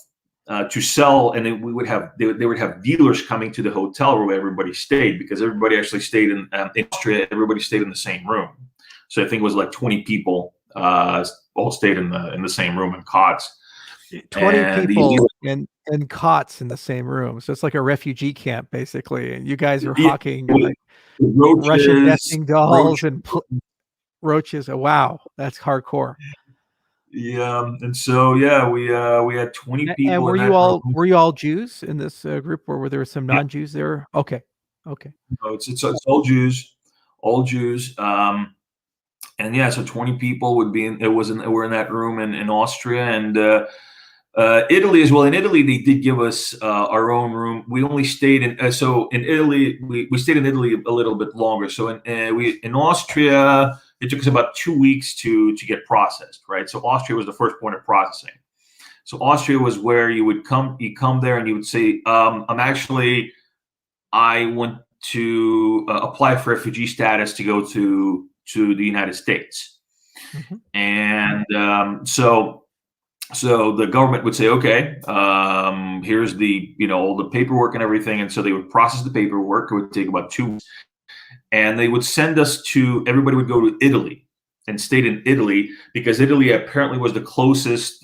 to sell, and then they would have dealers coming to the hotel where everybody stayed, because everybody actually stayed in Austria. Everybody stayed in the same room. So I think it was like 20 people all stayed in the same room in cots.
20 people in cots in the same room. So it's like a refugee camp, basically. And you guys are hawking like
roaches,
Russian nesting dolls and roaches. Oh, wow, that's hardcore.
Yeah, and so we had 20 people.
And were you all Jews in this group, or were there some non-Jews there? Okay.
No, it's all Jews, and so 20 people would be we're in that room in Austria, and Italy as well. In Italy, they did give us our own room. We only stayed in Italy. We stayed in Italy a little bit longer. So in Austria, it took us about 2 weeks to get processed, right? So Austria was the first point of processing. So Austria was where you come there and you would say, I want to apply for refugee status to go to the United States.
Mm-hmm.
And so the government would say, okay, here's all the paperwork and everything. And so they would process the paperwork. It would take about 2 weeks. And they would send us everybody would go to Italy and stayed in Italy, because Italy apparently was the closest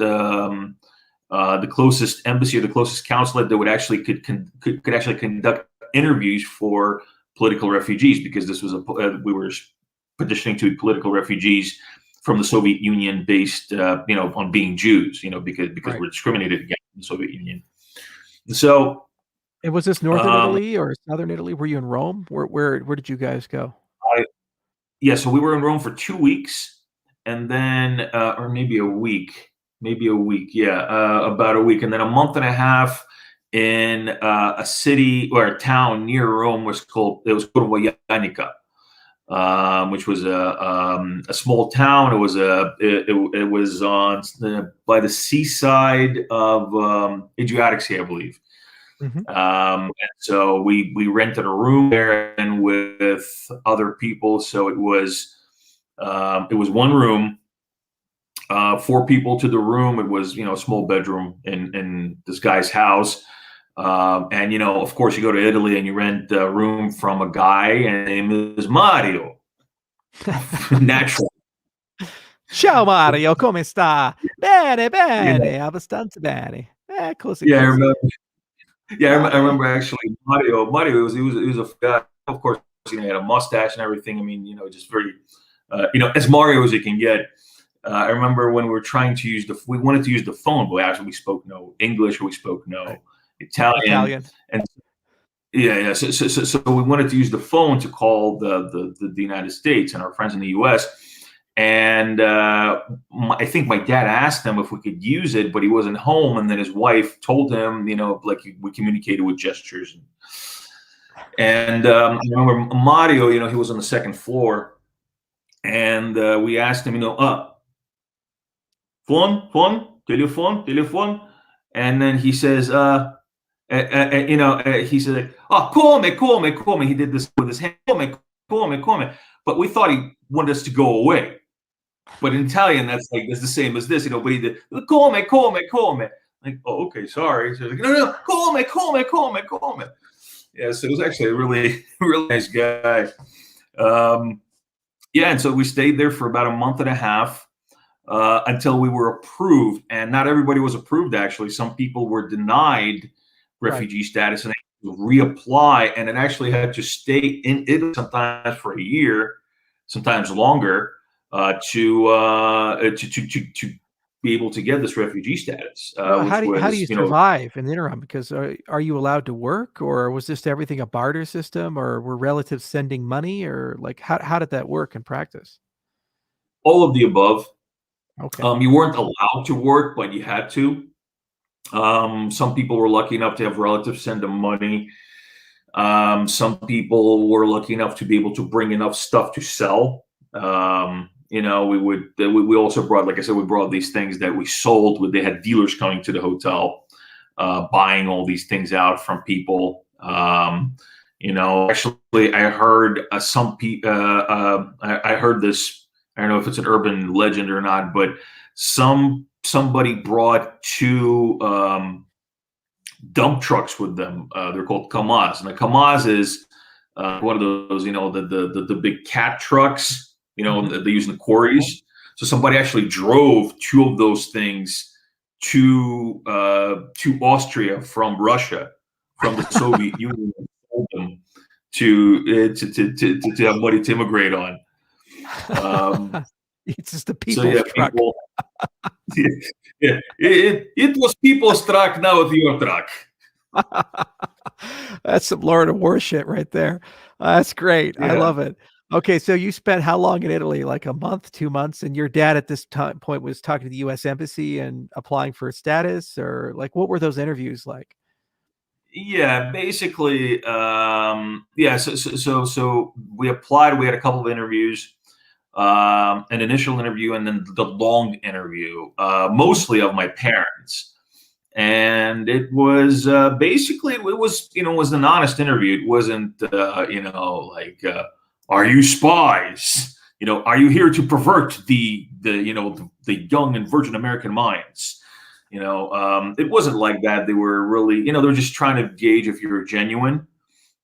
embassy or the closest consulate that would actually could actually conduct interviews for political refugees, because this was we were petitioning to political refugees from the Soviet Union based, on being Jews, because
right.
we're discriminated against in the Soviet Union. So,
and was this northern Italy or southern Italy? Were you in Rome? Where did you guys go?
So we were in Rome for 2 weeks, and then, or maybe a week, about a week, and then a month and a half in a city or a town near Rome was called Iohk. Which was a small town. It was it was on by the seaside of Adriatic Sea, I believe.
Mm-hmm.
And so we rented a room there and with other people. So it was one room, 4 people to the room. It was a small bedroom in this guy's house. And of course, you go to Italy and you rent a room from a guy, and his name is Mario. Natural.
Ciao Mario, come sta? Bene, abbastanza bene. Così.
I remember actually Mario. He was a guy. Of course, he had a mustache and everything. I mean, just very, as Mario as you can get. I remember when we were trying to we wanted to use the phone, but actually we spoke no English, or we spoke no Italian. And so we wanted to use the phone to call the United States and our friends in the U.S. And I think my dad asked him if we could use it, but he wasn't home. And then his wife told him, like we communicated with gestures. And I remember Mario, he was on the second floor, and we asked him, phone, telephone, and then he says, he said, "Oh, come." He did this with his hand, come. But we thought he wanted us to go away. But in Italian, that's the same as this, but he did come. Like, oh, okay, sorry. So like, no, come. Yeah, so it was actually a really, really nice guy. And so we stayed there for about a month and a half until we were approved, and not everybody was approved. Actually, some people were denied refugee status, and they reapply, and it actually had to stay in Italy sometimes for a year, sometimes longer, to be able to get this refugee status.
How do you survive in the interim? Because are you allowed to work, or was this everything a barter system, or were relatives sending money, or like how did that work in practice?
All of the above.
Okay.
You weren't allowed to work, but you had to. Some people were lucky enough to have relatives send them money. Some people were lucky enough to be able to bring enough stuff to sell. We also brought, like I said, we brought these things that we sold. They had dealers coming to the hotel, buying all these things out from people. Actually, I heard I heard this. I don't know if it's an urban legend or not, but somebody brought two dump trucks with them. They're called Kamaz, and a Kamaz is one of those, the big cat trucks, that they use in the quarries. So somebody actually drove two of those things to Austria from Russia, from the Soviet Union, and sold them to have money to immigrate on.
It's just a people's truck.
People, it was people's truck. Now it's your truck.
That's some Lord of War shit right there. That's great. Yeah. I love it. Okay, so you spent how long in Italy? Like a month, 2 months, and your dad at this point was talking to the U.S. Embassy and applying for status, or like what were those interviews like?
Yeah, basically, So we applied. We had a couple of interviews, an initial interview, and then the long interview, mostly of my parents. And it was basically, it was an honest interview. It wasn't are you spies? Are you here to pervert the young and virgin American minds? It wasn't like that. They were really, they were just trying to gauge if you were genuine.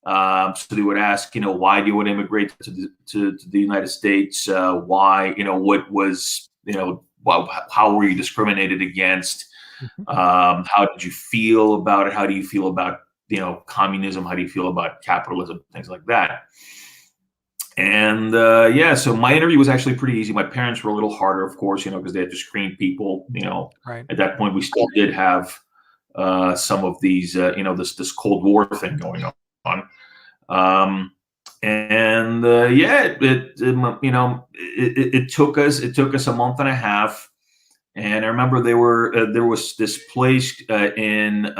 So they would ask, why do you want to immigrate to the United States? Why, what was, how were you discriminated against? How did you feel about it? How do you feel about, communism? How do you feel about capitalism? Things like that. And so my interview was actually pretty easy. My parents were a little harder, of course, because they had to screen people.
Right.
At that point, we still did have some of these, this Cold War thing going on. It took us a month and a half. And I remember there was this place in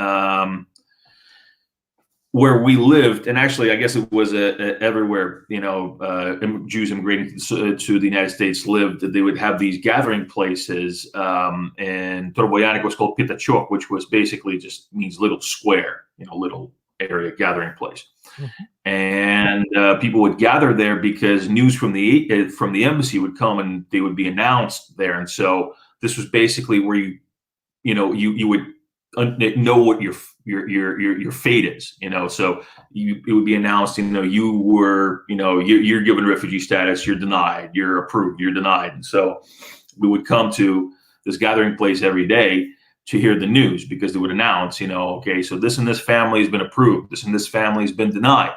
where we lived, and actually, I guess it was everywhere. Jews immigrating to the United States lived. They would have these gathering places, and Torboyanic was called Pitachok, which was basically just means little square, little area gathering place. Mm-hmm. And people would gather there because news from the embassy would come, and they would be announced there, and so. This was basically where you would know what your fate is. So it would be announced. You were you're given refugee status. You're denied. You're approved. You're denied. And so we would come to this gathering place every day to hear the news because they would announce. Okay, so this and this family has been approved. This and this family has been denied.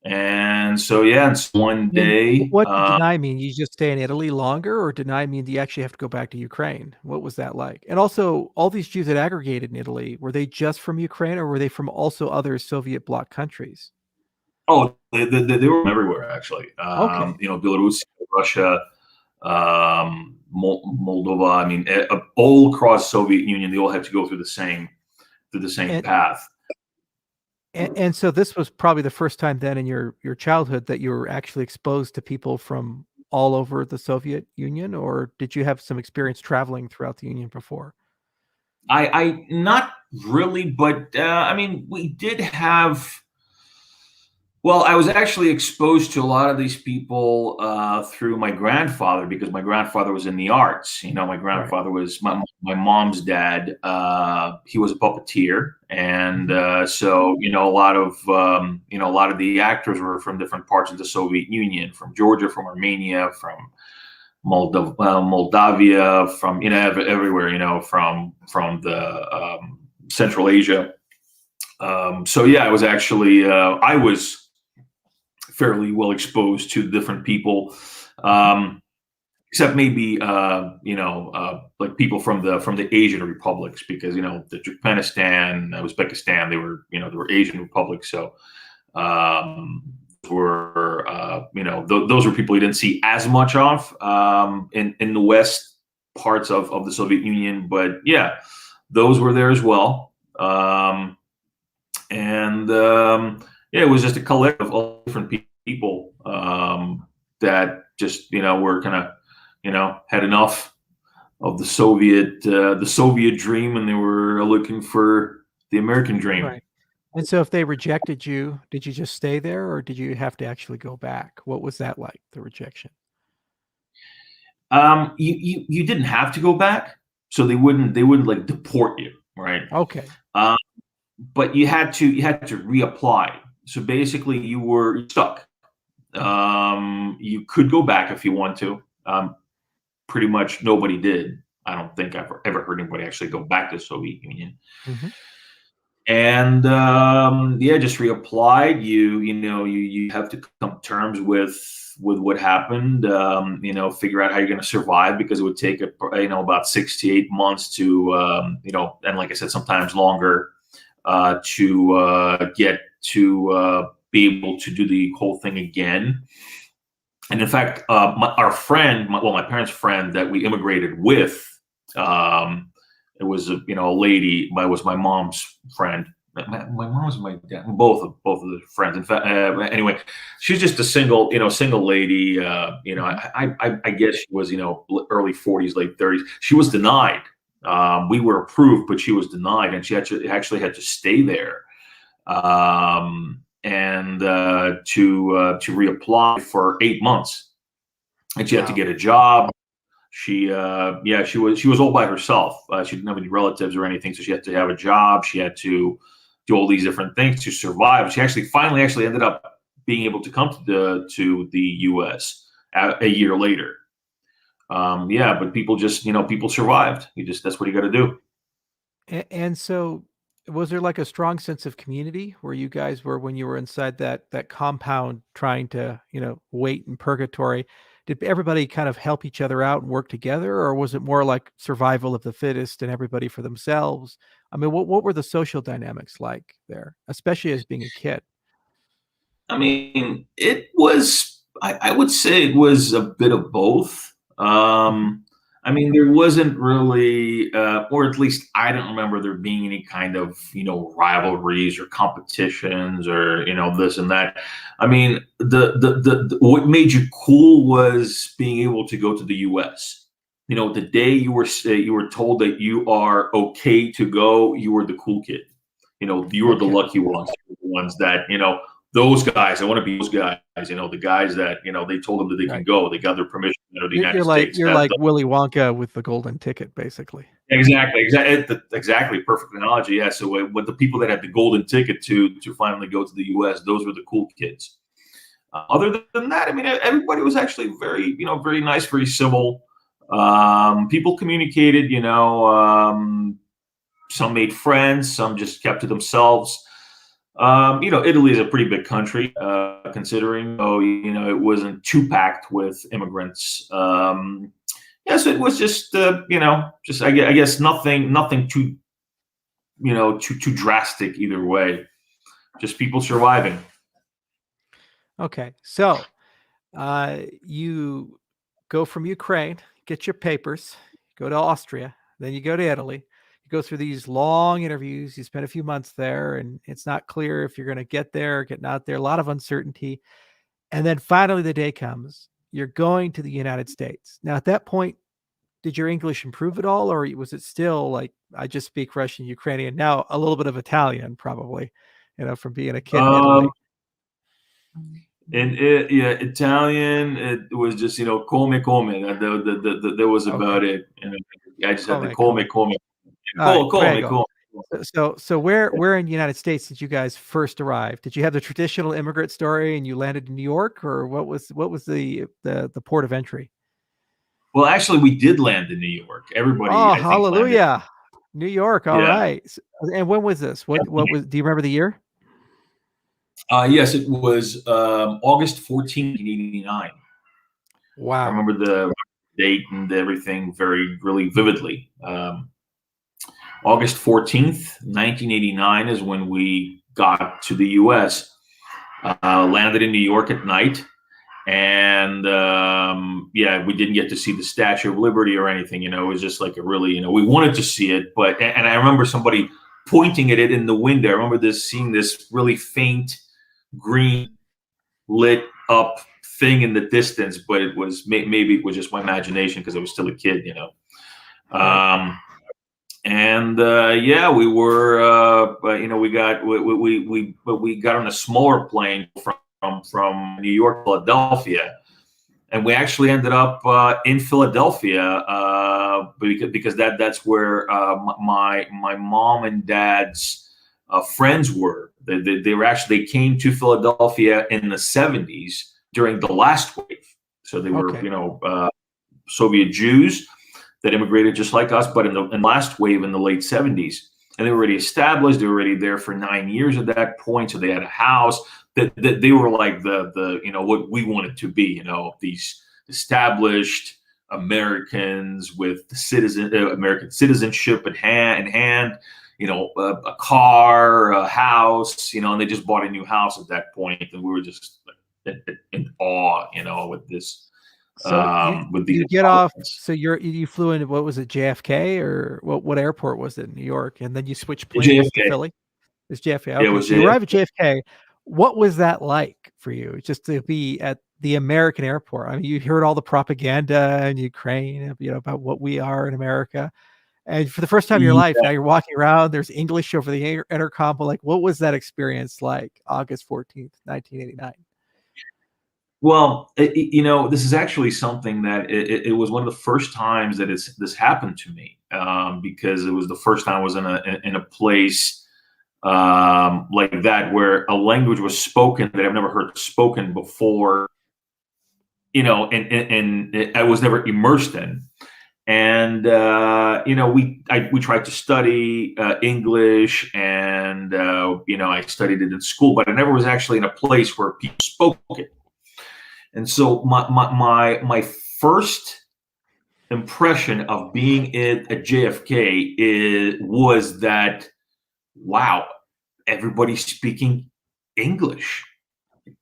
And so, it's one day.
What did deny mean? You just stay in Italy longer, or deny mean do you actually have to go back to Ukraine? What was that like? And also, all these Jews that aggregated in Italy, were they just from Ukraine, or were they from also other Soviet bloc countries?
Oh, they were from everywhere, actually. Okay. Belarus, Russia, Moldova. I mean, all across Soviet Union, they all had to go through the same path.
And so this was probably the first time then in your childhood that you were actually exposed to people from all over the Soviet Union, or did you have some experience traveling throughout the Union before?
I not really, but we did have. Well, I was actually exposed to a lot of these people through my grandfather because my grandfather was in the arts. My grandfather was my mom's dad. He was a puppeteer, and so a lot of the actors were from different parts of the Soviet Union, from Georgia, from Armenia, from Moldavia, from everywhere. From the Central Asia. I was actually I was fairly well exposed to different people, except maybe like people from the Asian republics, because the Turkmenistan, Uzbekistan, they were Asian republics, so those were people you didn't see as much of in the west parts of the Soviet Union, but those were there as well. yeah, it was just a collective of all different people that just were kind of had enough of the Soviet dream, and they were looking for the American dream.
Right. And so if they rejected you, did you just stay there or did you have to actually go back? What was that like, the rejection?
You didn't have to go back, so they wouldn't like deport you, right?
Okay.
Um, but you had to reapply. So basically, you were stuck. You could go back if you want to. Pretty much nobody did. I don't think I've ever heard anybody actually go back to the Soviet Union.
Hmm.
And yeah, just reapplied. You have to come to terms with what happened. Figure out how you're going to survive, because it would take about 6 to 8 months to and like I said, sometimes longer to get to be able to do the whole thing again. And in fact, my parents' friend that we immigrated with, um, it was a lady. Was my mom's friend. My mom was my dad. Both of the friends. In fact, anyway, she's just a single lady. I guess she was early 40s, late 30s. She was denied. We were approved, but she was denied, and she actually had to stay there. And to reapply for 8 months, and she had to get a job. She was all by herself. She didn't have any relatives or anything, so she had to have a job. She had to do all these different things to survive. She finally ended up being able to come to the U.S. a year later. But people people survived. That's what you got to do.
And so was there like a strong sense of community where you guys were when you were inside that compound trying to, wait in purgatory? Did everybody kind of help each other out and work together, or was it more like survival of the fittest and everybody for themselves? I mean, what were the social dynamics like there, especially as being a kid?
I mean, it was, I would say it was a bit of both.
Mhm.
I mean, there wasn't really, or at least I don't remember there being any kind of, rivalries or competitions or, this and that. I mean, what made you cool was being able to go to the US. The day you were told that you are okay to go, you were the cool kid. You were the
Okay.
lucky ones, the ones that, those guys, I want to be those guys, the guys that, they told them that they can
Right.
go. They got their permission to go to the
You're
United
like
States.
you're like Willy Wonka with the golden ticket, basically.
Exactly. Perfect analogy. Yeah. So with the people that had the golden ticket to finally go to the U.S., those were the cool kids. Other than that, I mean, everybody was actually very nice, very civil. People communicated, some made friends, some just kept to themselves. Italy is a pretty big country, considering, it wasn't too packed with immigrants. Yes, it was just, I guess nothing too, too drastic either way. Just people surviving.
Okay. So, you go from Ukraine, get your papers, go to Austria, then you go to Italy. You go through these long interviews. You spend a few months there, and it's not clear if you're going to get there or get not there. A lot of uncertainty. And then finally, the day comes. You're going to the United States. Now, at that point, did your English improve at all, or was it still like, I just speak Russian, Ukrainian, now a little bit of Italian, probably, from being a kid in
Um,
Italy?
and yeah, Italian. It was just come come. That was
Okay.
about it. I just had to
Come, come.
come
All right,
come
prego.
come.
So where in the United States did you guys first arrive? Did you have the traditional immigrant story and you landed in New York, or what was the port of entry?
Well, actually, we did land in New York. Everybody,
Oh,
I think, landed.
hallelujah. New York. All
Yeah.
right. And when was this? What was, do you remember the year?
Yes, it was August 14th, 1989. I
Wow.
remember the date and everything really vividly. August 14th, 1989 is when we got to the U.S. Landed in New York at night, and yeah, we didn't get to see the Statue of Liberty or anything. It was just like a really, we wanted to see it, but and I remember somebody pointing at it in the window. I remember seeing this really faint green lit up thing in the distance, but it was maybe it was just my imagination because I was still a kid, you know.
Right.
And yeah, we were, but you know, we got on a smaller plane from New York, Philadelphia, and we actually ended up in Philadelphia because that's where my mom and dad's friends were. They were actually, they came to Philadelphia in the 70s during the last wave. So they were,
Okay.
you know, Soviet Jews that immigrated just like us, but in the last wave in the late 70s. And they were already established. They were already there for 9 years at that point. So they had a house. That they were like the you know, what we wanted to be, you know, these established Americans with the American citizenship in hand, you know, a car, a house, you know, and they just bought a new house at that point, and we were just in awe, you know, with this.
So
With
you
these
get off.
apartments.
So you flew into, what was it, JFK, or what airport was it in New York? And then you switched planes to
JFK.
Philly. It's JFK.
Yeah, it
Okay,
was
so you arrive at
JFK.
JFK. What was that like for you, just to be at the American airport? I mean, you heard all the propaganda in Ukraine, you know, about what we are in America, and for the first time in your life, now you're walking around. There's English over the intercom. But like, what was that experience like? August 14th, 1989.
Well, you know, this is actually something that it was one of the first times that this happened to me, because it was the first time I was in a place like that, where a language was spoken that I've never heard spoken before, you know, and I was never immersed in. And you know, we tried to study English, and you know, I studied it in school, but I never was actually in a place where people spoke it. And so my first impression of being at JFK was that, wow, everybody's speaking English.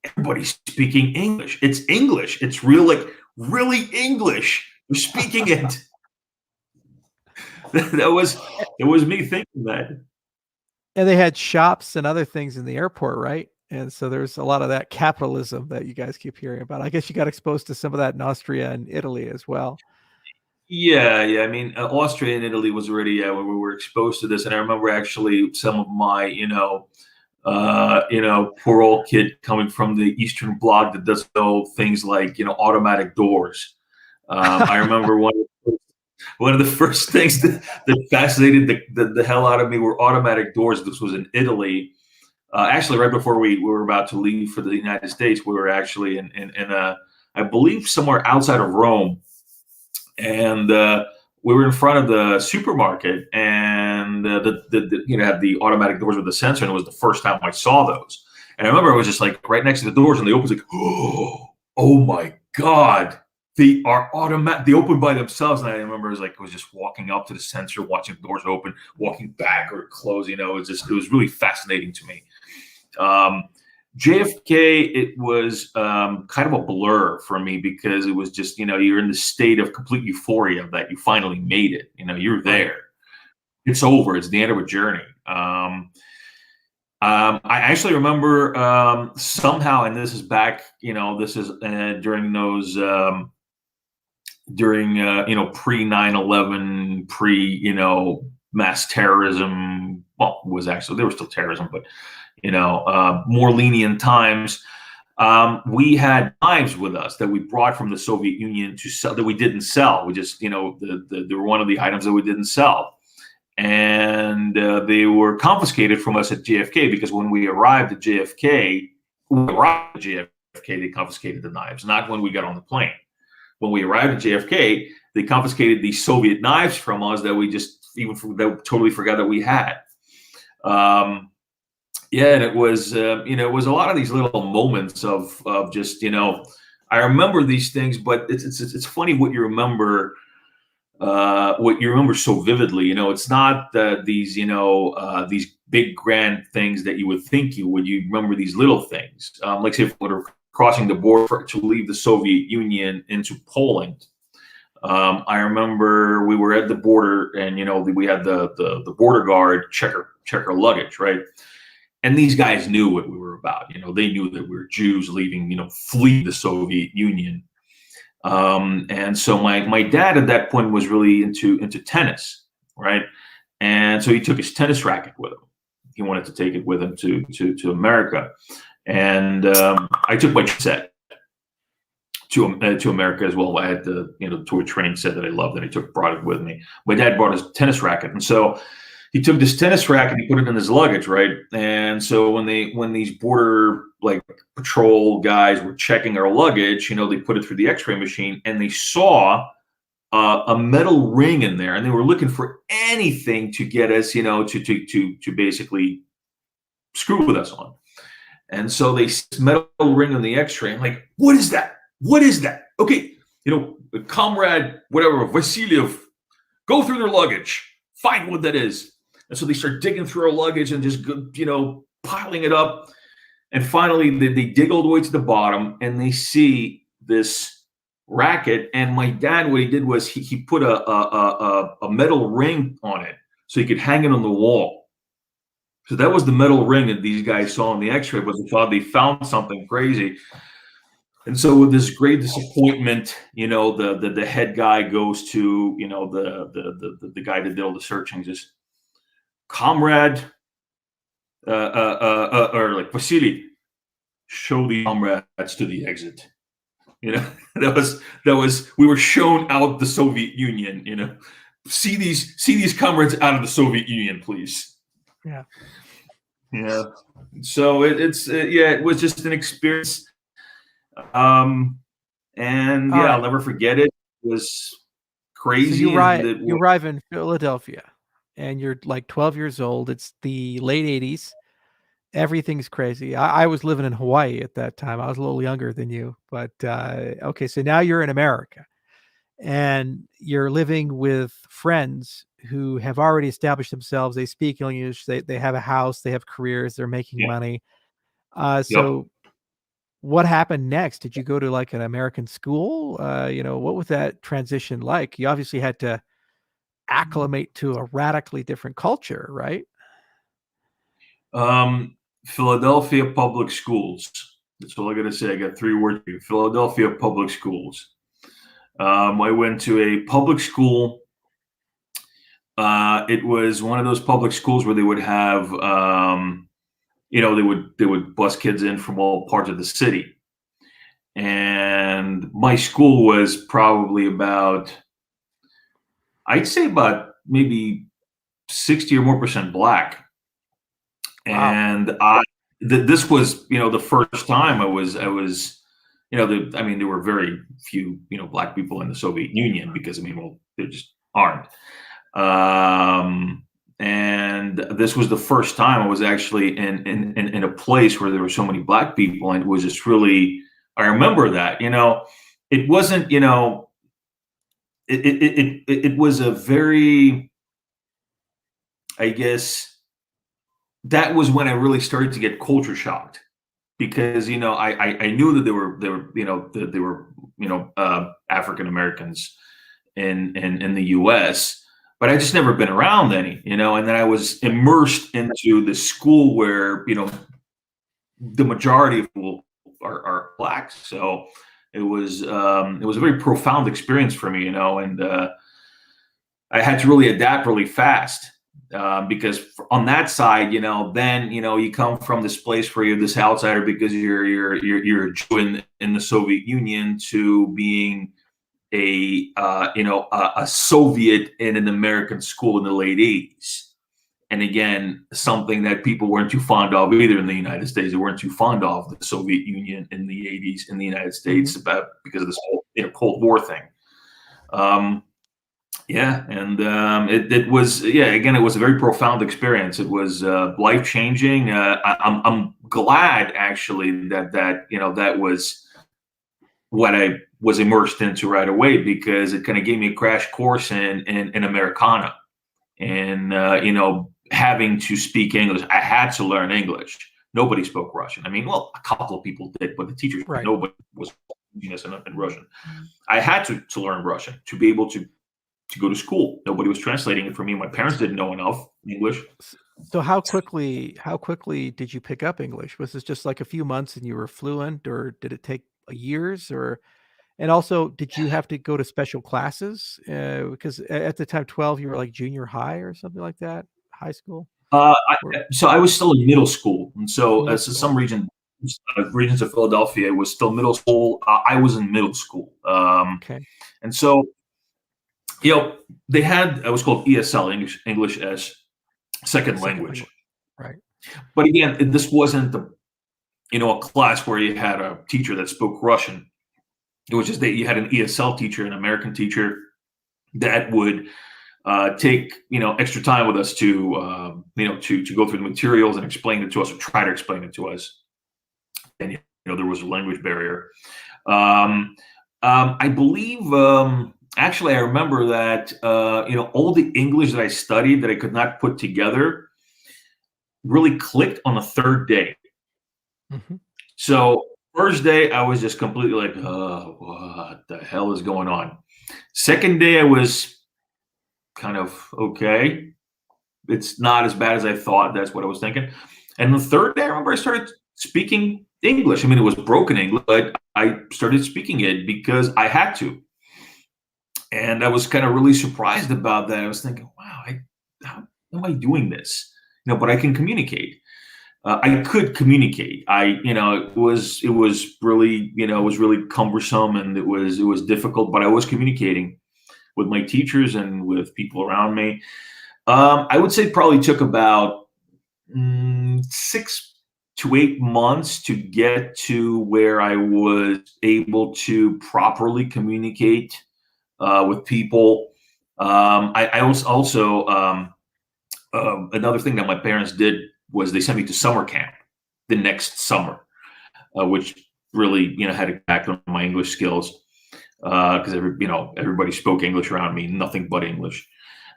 Everybody's speaking English. It's English. It's real, like really English. We're speaking it. That was it was me thinking that.
And they had shops and other things in the airport, right? And so there's a lot of that capitalism that you guys keep hearing about. I guess you got exposed to some of that in Austria and Italy as well.
Yeah, yeah. I mean, Austria and Italy was already, when we were exposed to this, and I remember actually some of my, you know, poor old kid coming from the Eastern Bloc that doesn't know things like, you know, automatic doors. I remember one of the first things that fascinated the hell out of me were automatic doors. This was in Italy. Actually, right before we were about to leave for the United States, we were actually in a, I believe, somewhere outside of Rome, and we were in front of the supermarket, and the you know, had the automatic doors with the sensor, and it was the first time I saw those. And I remember I was just like right next to the doors, and they opened, like, oh my god, they are automatic. They open by themselves, and I remember I was just walking up to the sensor, watching the doors open, walking back or close. You know, it was really fascinating to me. JFK, it was kind of a blur for me, because it was just, you know, you're in the state of complete euphoria that you finally made it. You know, you're there.
Right.
It's over. It's the end of a journey. I actually remember somehow, and this is back, you know, this is during those, you know, pre 9/11, pre, you know, mass terrorism. Well, it was actually, there was still terrorism, but you know, more lenient times. We had knives with us that we brought from the Soviet Union to sell, that we didn't sell. We just, you know, they were one of the items that we didn't sell, and they were confiscated from us at JFK, because when we arrived at JFK, they confiscated the knives. Not when we got on the plane. When we arrived at JFK, they confiscated the Soviet knives from us that we just that totally forgot that we had. Yeah, and it was, you know, it was a lot of these little moments of just, you know, I remember these things, but it's funny what you remember so vividly. You know, it's not these, you know, these big grand things that you would think you would. You remember these little things, like say if we were crossing the border to leave the Soviet Union into Poland. I remember we were at the border, and you know, we had the border guard check our luggage, right? And these guys knew what we were were about. They knew that we were Jews leaving, flee the Soviet Union. And so my dad at that point was really into tennis, right? And so he took his tennis racket with him. He wanted to take it with him to America. And I took my set to America as well. I had the tour train set that I loved, and I brought it with me. My dad brought his tennis racket, and so he took this tennis racket, he put it in his luggage, right? And so when these border patrol guys were checking our luggage, they put it through the X-ray machine, and they saw a metal ring in there, and they were looking for anything to get us, to basically screw with us on. And so they see this metal ring on the X-ray. I'm like, what is that? What is that? Okay, comrade, whatever, Vasiliev, go through their luggage, find what that is. And so they start digging through our luggage and just, piling it up. And finally, they dig all the way to the bottom, and they see this racket. And my dad, what he did was he put a metal ring on it so he could hang it on the wall. So that was the metal ring that these guys saw on the X-ray, but they found something crazy. And so with this great disappointment, the head guy goes to, the guy that did all the searching, just, comrade, or Vasily, show the comrades to the exit. That was we were shown out the Soviet Union. See these comrades out of the Soviet Union, please.
Yeah.
So it was just an experience. And I'll never forget it. It was crazy.
So you arrive in Philadelphia, and you're like 12 years old. It's the late 80s. Everything's crazy. I was living in Hawaii at that time. I was a little younger than you, but okay. So now you're in America, and you're living with friends who have already established themselves. They speak English. They have a house. They have careers. They're making money. So what happened next? Did you go to an American school? What was that transition like? You obviously had to acclimate to a radically different culture, right?
Philadelphia public schools. That's all I got to say. I got 3 words for you. Philadelphia public schools. I went to a public school. It was one of those public schools where they would have, they would bus kids in from all parts of the city. And my school was probably I'd say about maybe 60 or more % black. Wow. And this was, the first time I was, there were very few, black people in the Soviet Union because, there just aren't. And this was the first time I was actually in a place where there were so many black people, and it was just really, I remember that, it wasn't, it was a very, I guess, that was when I really started to get culture shocked, because I knew that there were African Americans in the U.S., but I just never been around any, and then I was immersed into the school where the majority of people are black. So it was a very profound experience for me, and I had to really adapt really fast. Because on that side, then you come from this place where you're this outsider because you're a Jew in the Soviet Union, to being a Soviet in an American school in the late 80s. And again, something that people weren't too fond of either in the United States. They weren't too fond of the Soviet Union in the 80s in the United States, because of this whole Cold War thing. It was, again, it was a very profound experience. It was life-changing. I'm glad, actually, that was what I was immersed into right away, because it kind of gave me a crash course in Americana, and having to speak English. I had to learn English. Nobody spoke Russian. A couple of people did, but the teachers, nobody was in Russian. I had to learn Russian to be able to to go to school. Nobody was translating it for me. My parents didn't know enough English.
So how quickly did you pick up English? Was this just like a few months and you were fluent, or did it take years? Or and also, did you have to go to special classes? Because at the time, 12, you were like junior high or something like that, high school or
So I was still in middle school, and so
middle
as some
school.
regions of Philadelphia, it was still middle school. I was in middle school,
Okay,
and so they had it was called ESL, English as second
second
language.
language, right?
But again, this wasn't a class where you had a teacher that spoke Russian. It was just that you had an ESL teacher, an American teacher, that would take extra time with us to go through the materials and explain it to us, or try to explain it to us. And there was a language barrier. I believe actually I remember that all the English that I studied that I could not put together really clicked on the third day.
Hmm.
So first day I was just completely like, oh, what the hell is going on? Second day I was kind of okay. It's not as bad as I thought. That's what I was thinking. And the third day, I remember I started speaking English. I mean, it was broken English, but I started speaking it because I had to. And I was kind of really surprised about that. I was thinking, wow, how am I doing this? But I can communicate. I could communicate. It was really, it was really cumbersome, and it was difficult, but I was communicating with my teachers and with people around me. I would say probably took about 6 to 8 months to get to where I was able to properly communicate with people. I was also another thing that my parents did was they sent me to summer camp the next summer, which really had an impact on my English skills because everybody spoke English around me, nothing but English.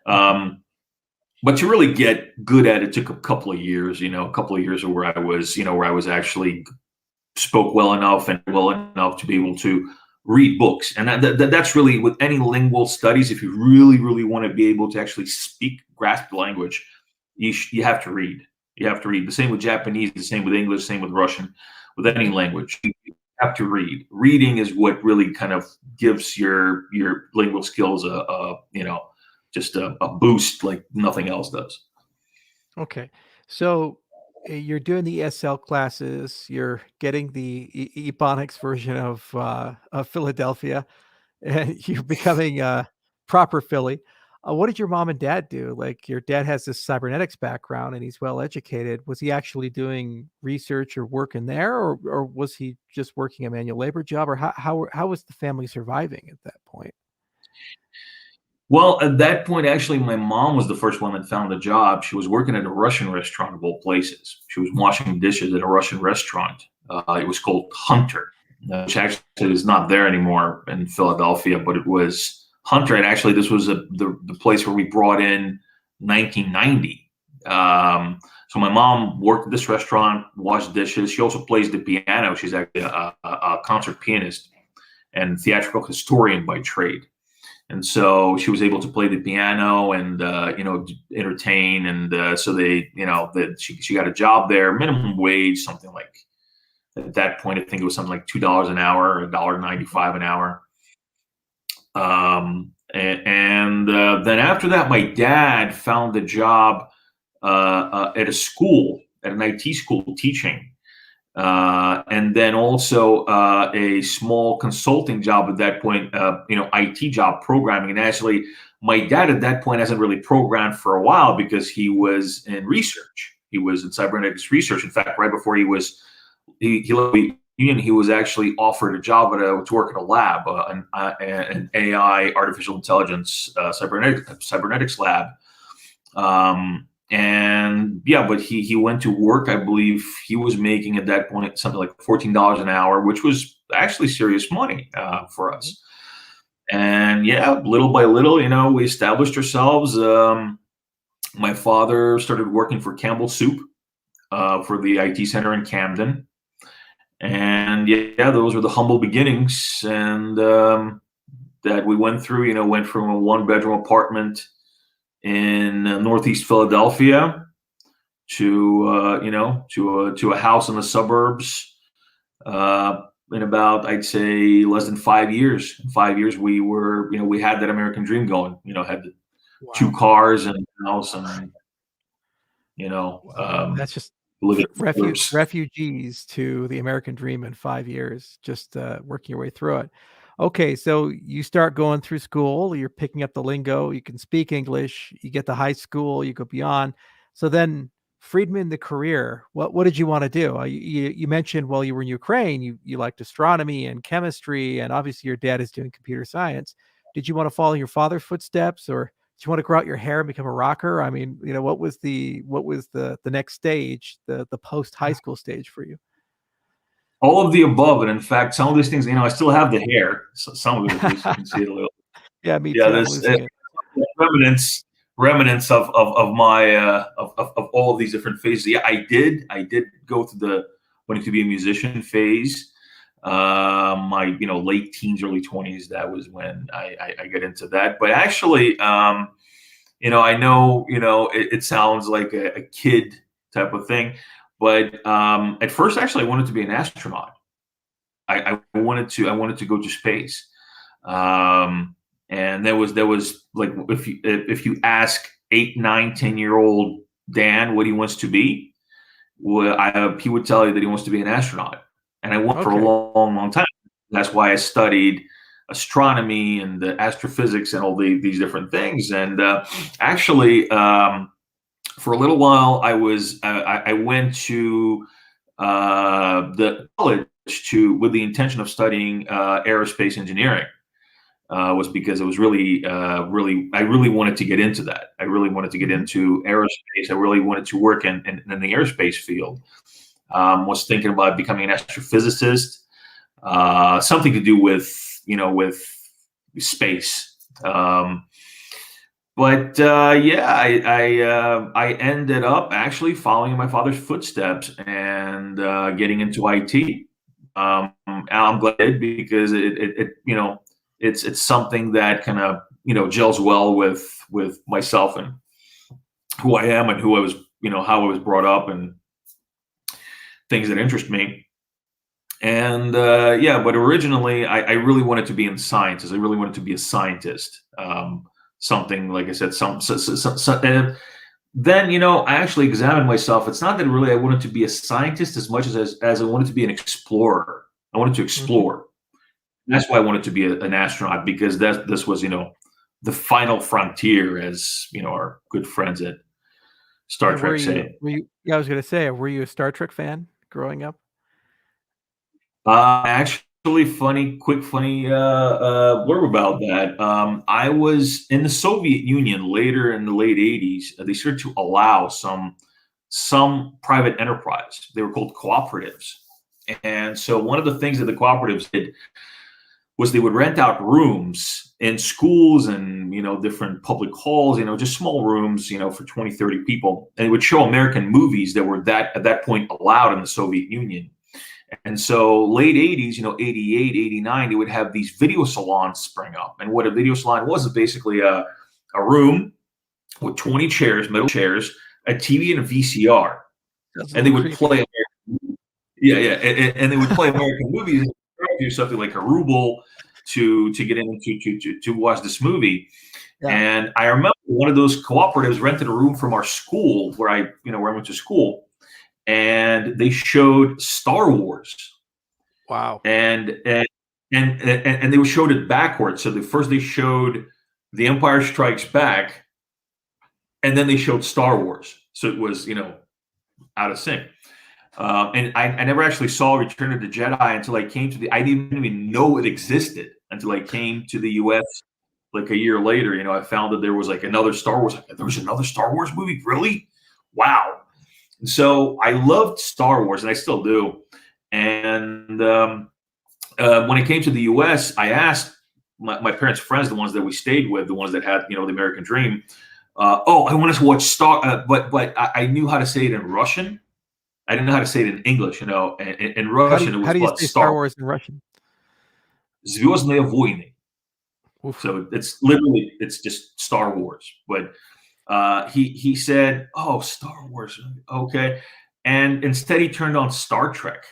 But to really get good at it took a couple of years, of where I was actually spoke well enough to be able to read books. And that's really with any lingual studies. If you really, really want to be able to actually grasp the language, you have to read. You have to read. The same with Japanese, the same with English, same with Russian, with any language. You have to read. Reading is what really kind of gives your lingual skills just a boost like nothing else does.
Okay. So you're doing the ESL classes, you're getting the Ebonics version of Philadelphia, and you're becoming proper Philly. What did your mom and dad do? Like, your dad has this cybernetics background and he's well educated. Was he actually doing research or work in there, or was he just working a manual labor job, or how was the family surviving at that point?
Well, at that point, actually, my mom was the first one that found a job. She was working at a Russian restaurant of all places. She was washing dishes at a Russian restaurant. It was called Hunter, which actually is not there anymore in Philadelphia, but it was Hunter. And actually, this was the place where we brought in 1990. So my mom worked at this restaurant, washed dishes. She also plays the piano. She's actually a concert pianist and theatrical historian by trade. And so she was able to play the piano and entertain, and so that she got a job there, minimum wage, something like at that point I think it was something like $2 an hour, $1.95 an hour. And then after that, my dad found a job at a school, at an IT school, teaching. And then also a small consulting job at that point, IT job, programming. And actually, my dad at that point hasn't really programmed for a while because he was in research. He was in cybernetics research. In fact, right before he left the union, he was actually offered a job to work at a lab, an AI, artificial intelligence, cybernetics lab. And yeah, but he went to work. I believe he was making at that point something like $14 an hour, which was actually serious money for us. And yeah, little by little, we established ourselves. My father started working for Campbell Soup for the IT center in Camden. And yeah, those were the humble beginnings. And that we went through. Went from a 1-bedroom apartment in Northeast Philadelphia to a house in the suburbs in about, I'd say, less than 5 years. In 5 years, we had that American dream going. Had the two cars and a house, and
That's just
living in the suburbs.
refugees to the American dream in 5 years, just working your way through it. Okay, so you start going through school, you're picking up the lingo, you can speak English, you get to high school, you go beyond. So then Friedman, the career, what did you want to do? You mentioned while you were in Ukraine, you liked astronomy and chemistry, and obviously your dad is doing computer science. Did you want to follow your father's footsteps, or do you want to grow out your hair and become a rocker? I mean, what was the next stage, the post high school stage for you?
All of the above, and in fact, some of these things, I still have the hair. So some of it, at least you can see it a little.
Yeah, me too.
Yeah, there's remnants of my of all of these different phases. Yeah, I did go through the wanting to be a musician phase. My late teens, early 20s. That was when I got into that. But actually, I know it sounds like a kid type of thing, but at first, actually, I wanted to be an astronaut. I wanted to go to space. And there was like, if you ask 8, 9, 10-year-old Dan what he wants to be, he would tell you that he wants to be an astronaut. And I went for a long, long time. That's why I studied astronomy and the astrophysics and all these different things. And actually, for a little while, I went to the college with the intention of studying aerospace engineering. Was because it was really, I really wanted to get into that. I really wanted to get into aerospace. I really wanted to work in the aerospace field. Was thinking about becoming an astrophysicist, something to do with space. But I ended up actually following my father's footsteps and getting into IT. I'm glad, because it's something that kind of gels well with myself and who I am and who I was, how I was brought up and things that interest me. And but originally I really wanted to be in sciences. I really wanted to be a scientist. Something, like I said, then I actually examined myself. It's not that really I wanted to be a scientist as much as I wanted to be an explorer. I wanted to explore. That's why I wanted to be an astronaut, because this was, the final frontier, as our good friends at Star Trek say.
I was going to say, were you a Star Trek fan growing up?
Actually, quick funny blurb about that. I was in the Soviet Union later in the late 80s. They started to allow some private enterprise. They were called cooperatives. And so one of the things that the cooperatives did was they would rent out rooms in schools and, different public halls, just small rooms, for 20, 30 people. And they would show American movies that were at that point allowed in the Soviet Union. And so late 80s, 88, 89, they would have these video salons spring up. And what a video salon was is basically a room with 20 chairs, metal chairs, a TV, and a VCR. And they would play and they would play American movies and do something like a ruble to get in to watch this movie. Yeah. And I remember one of those cooperatives rented a room from our school where I went to school, and they showed Star Wars.
Wow.
And they showed it backwards. So first they showed The Empire Strikes Back, and then they showed Star Wars. So it was, out of sync. And I never actually saw Return of the Jedi until I came to I didn't even know it existed until I came to the US like a year later. I found that there was like another Star Wars. There was another Star Wars movie? Really? Wow. And so I loved Star Wars, and I still do. And when it came to the US, I asked my parents' friends, the ones that we stayed with, the ones that had, the American dream. I wanted to watch but I knew how to say it in Russian. I didn't know how to say it in English, in Russian.
How do you say Star Wars in Russian?
Звездные войны.
Oof.
So it's just Star Wars. But he said, "Oh, Star Wars, okay," and instead he turned on Star Trek.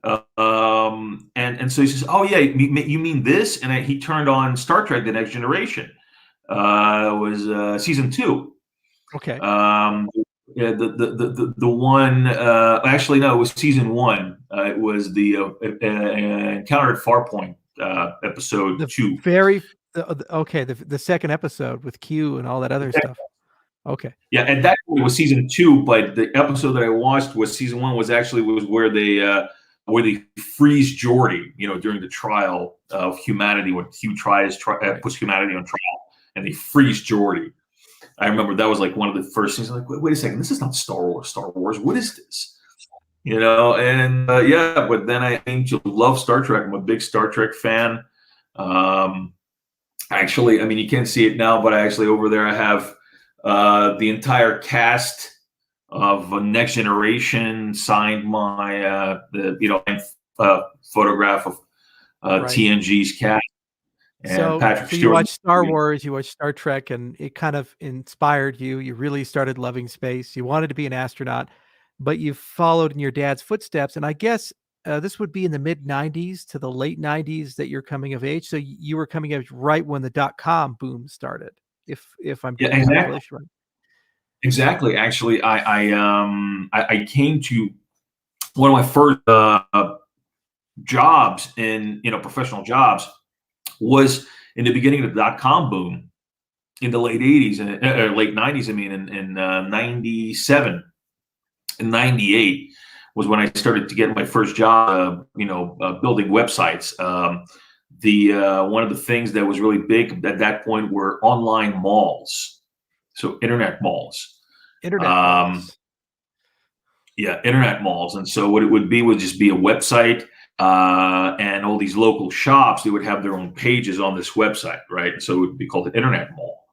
And so he says, "Oh yeah, you mean this?" And he turned on Star Trek: The Next Generation. It was season 2.
Okay.
Yeah, the one. Actually, no, it was season 1. It was the Encounter at Farpoint, episode
The
2.
very okay, the second episode with Q and all that other stuff. Okay.
Yeah, at that point it was season 2, but the episode that I watched was season 1. Was where they freeze Geordi, during the trial of humanity when Q puts humanity on trial, and they freeze Geordi. I remember that was like one of the first things. Like, wait a second, this is not Star Wars. Star Wars, what is this? And yeah, but then I think you'll love Star Trek. I'm a big Star Trek fan. Actually, I mean, you can't see it now, but over there I have the entire cast of Next Generation signed my photograph of
Right.
TNG's cast. And
So,
Patrick Stewart.
you watched Star Wars, you watched Star Trek, and it kind of inspired you. You really started loving space. You wanted to be an astronaut, but you followed in your dad's footsteps. And I guess this would be in the mid 90s to the late 90s that you're coming of age. So you were coming of age right when the .com boom started, if I'm getting the calculation right.
Exactly. Actually, I came to one of my first jobs in professional jobs was in the beginning of the .com boom in the late 80s and late 90s. I mean, in 97 and 98 was when I started to get my first job, building websites. One of the things that was really big at that point were online malls. So internet malls.
Malls.
Yeah, internet malls. And so what it would just be a website, and all these local shops, they would have their own pages on this website, right? And so it would be called an internet mall.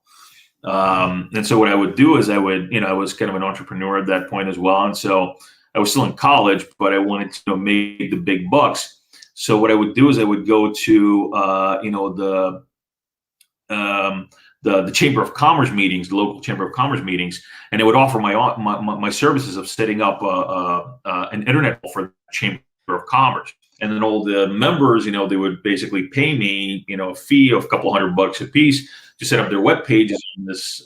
And so what I would do is I was kind of an entrepreneur at that point as well. And so I was still in college, but I wanted to make the big bucks. So what I would do is I would go to, the Chamber of Commerce meetings, the local Chamber of Commerce meetings, and it would offer my services of setting up an internet for the Chamber of Commerce. And then all the members, they would basically pay me, a fee of a couple $100 a piece to set up their web pages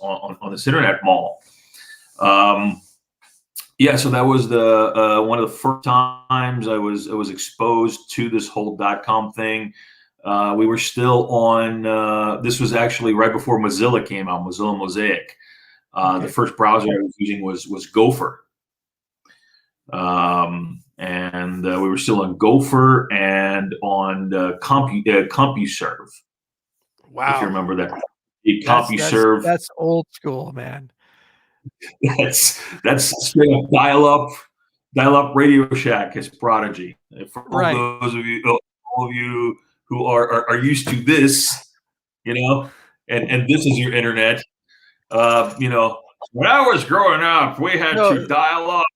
on this internet mall. Yeah, so that was the one of the first times I was exposed to this whole .com thing. We were still on. This was actually right before Mozilla came out, Mozilla Mosaic. The first browser I was using was Gopher, and we were still on Gopher and on CompuServe.
Wow,
if you remember that. CompuServe.
That's old school, man.
That's straight up dial-up Radio Shack is Prodigy. For all of you who are used to this, and this is your internet. When I was growing up, we had to dial up.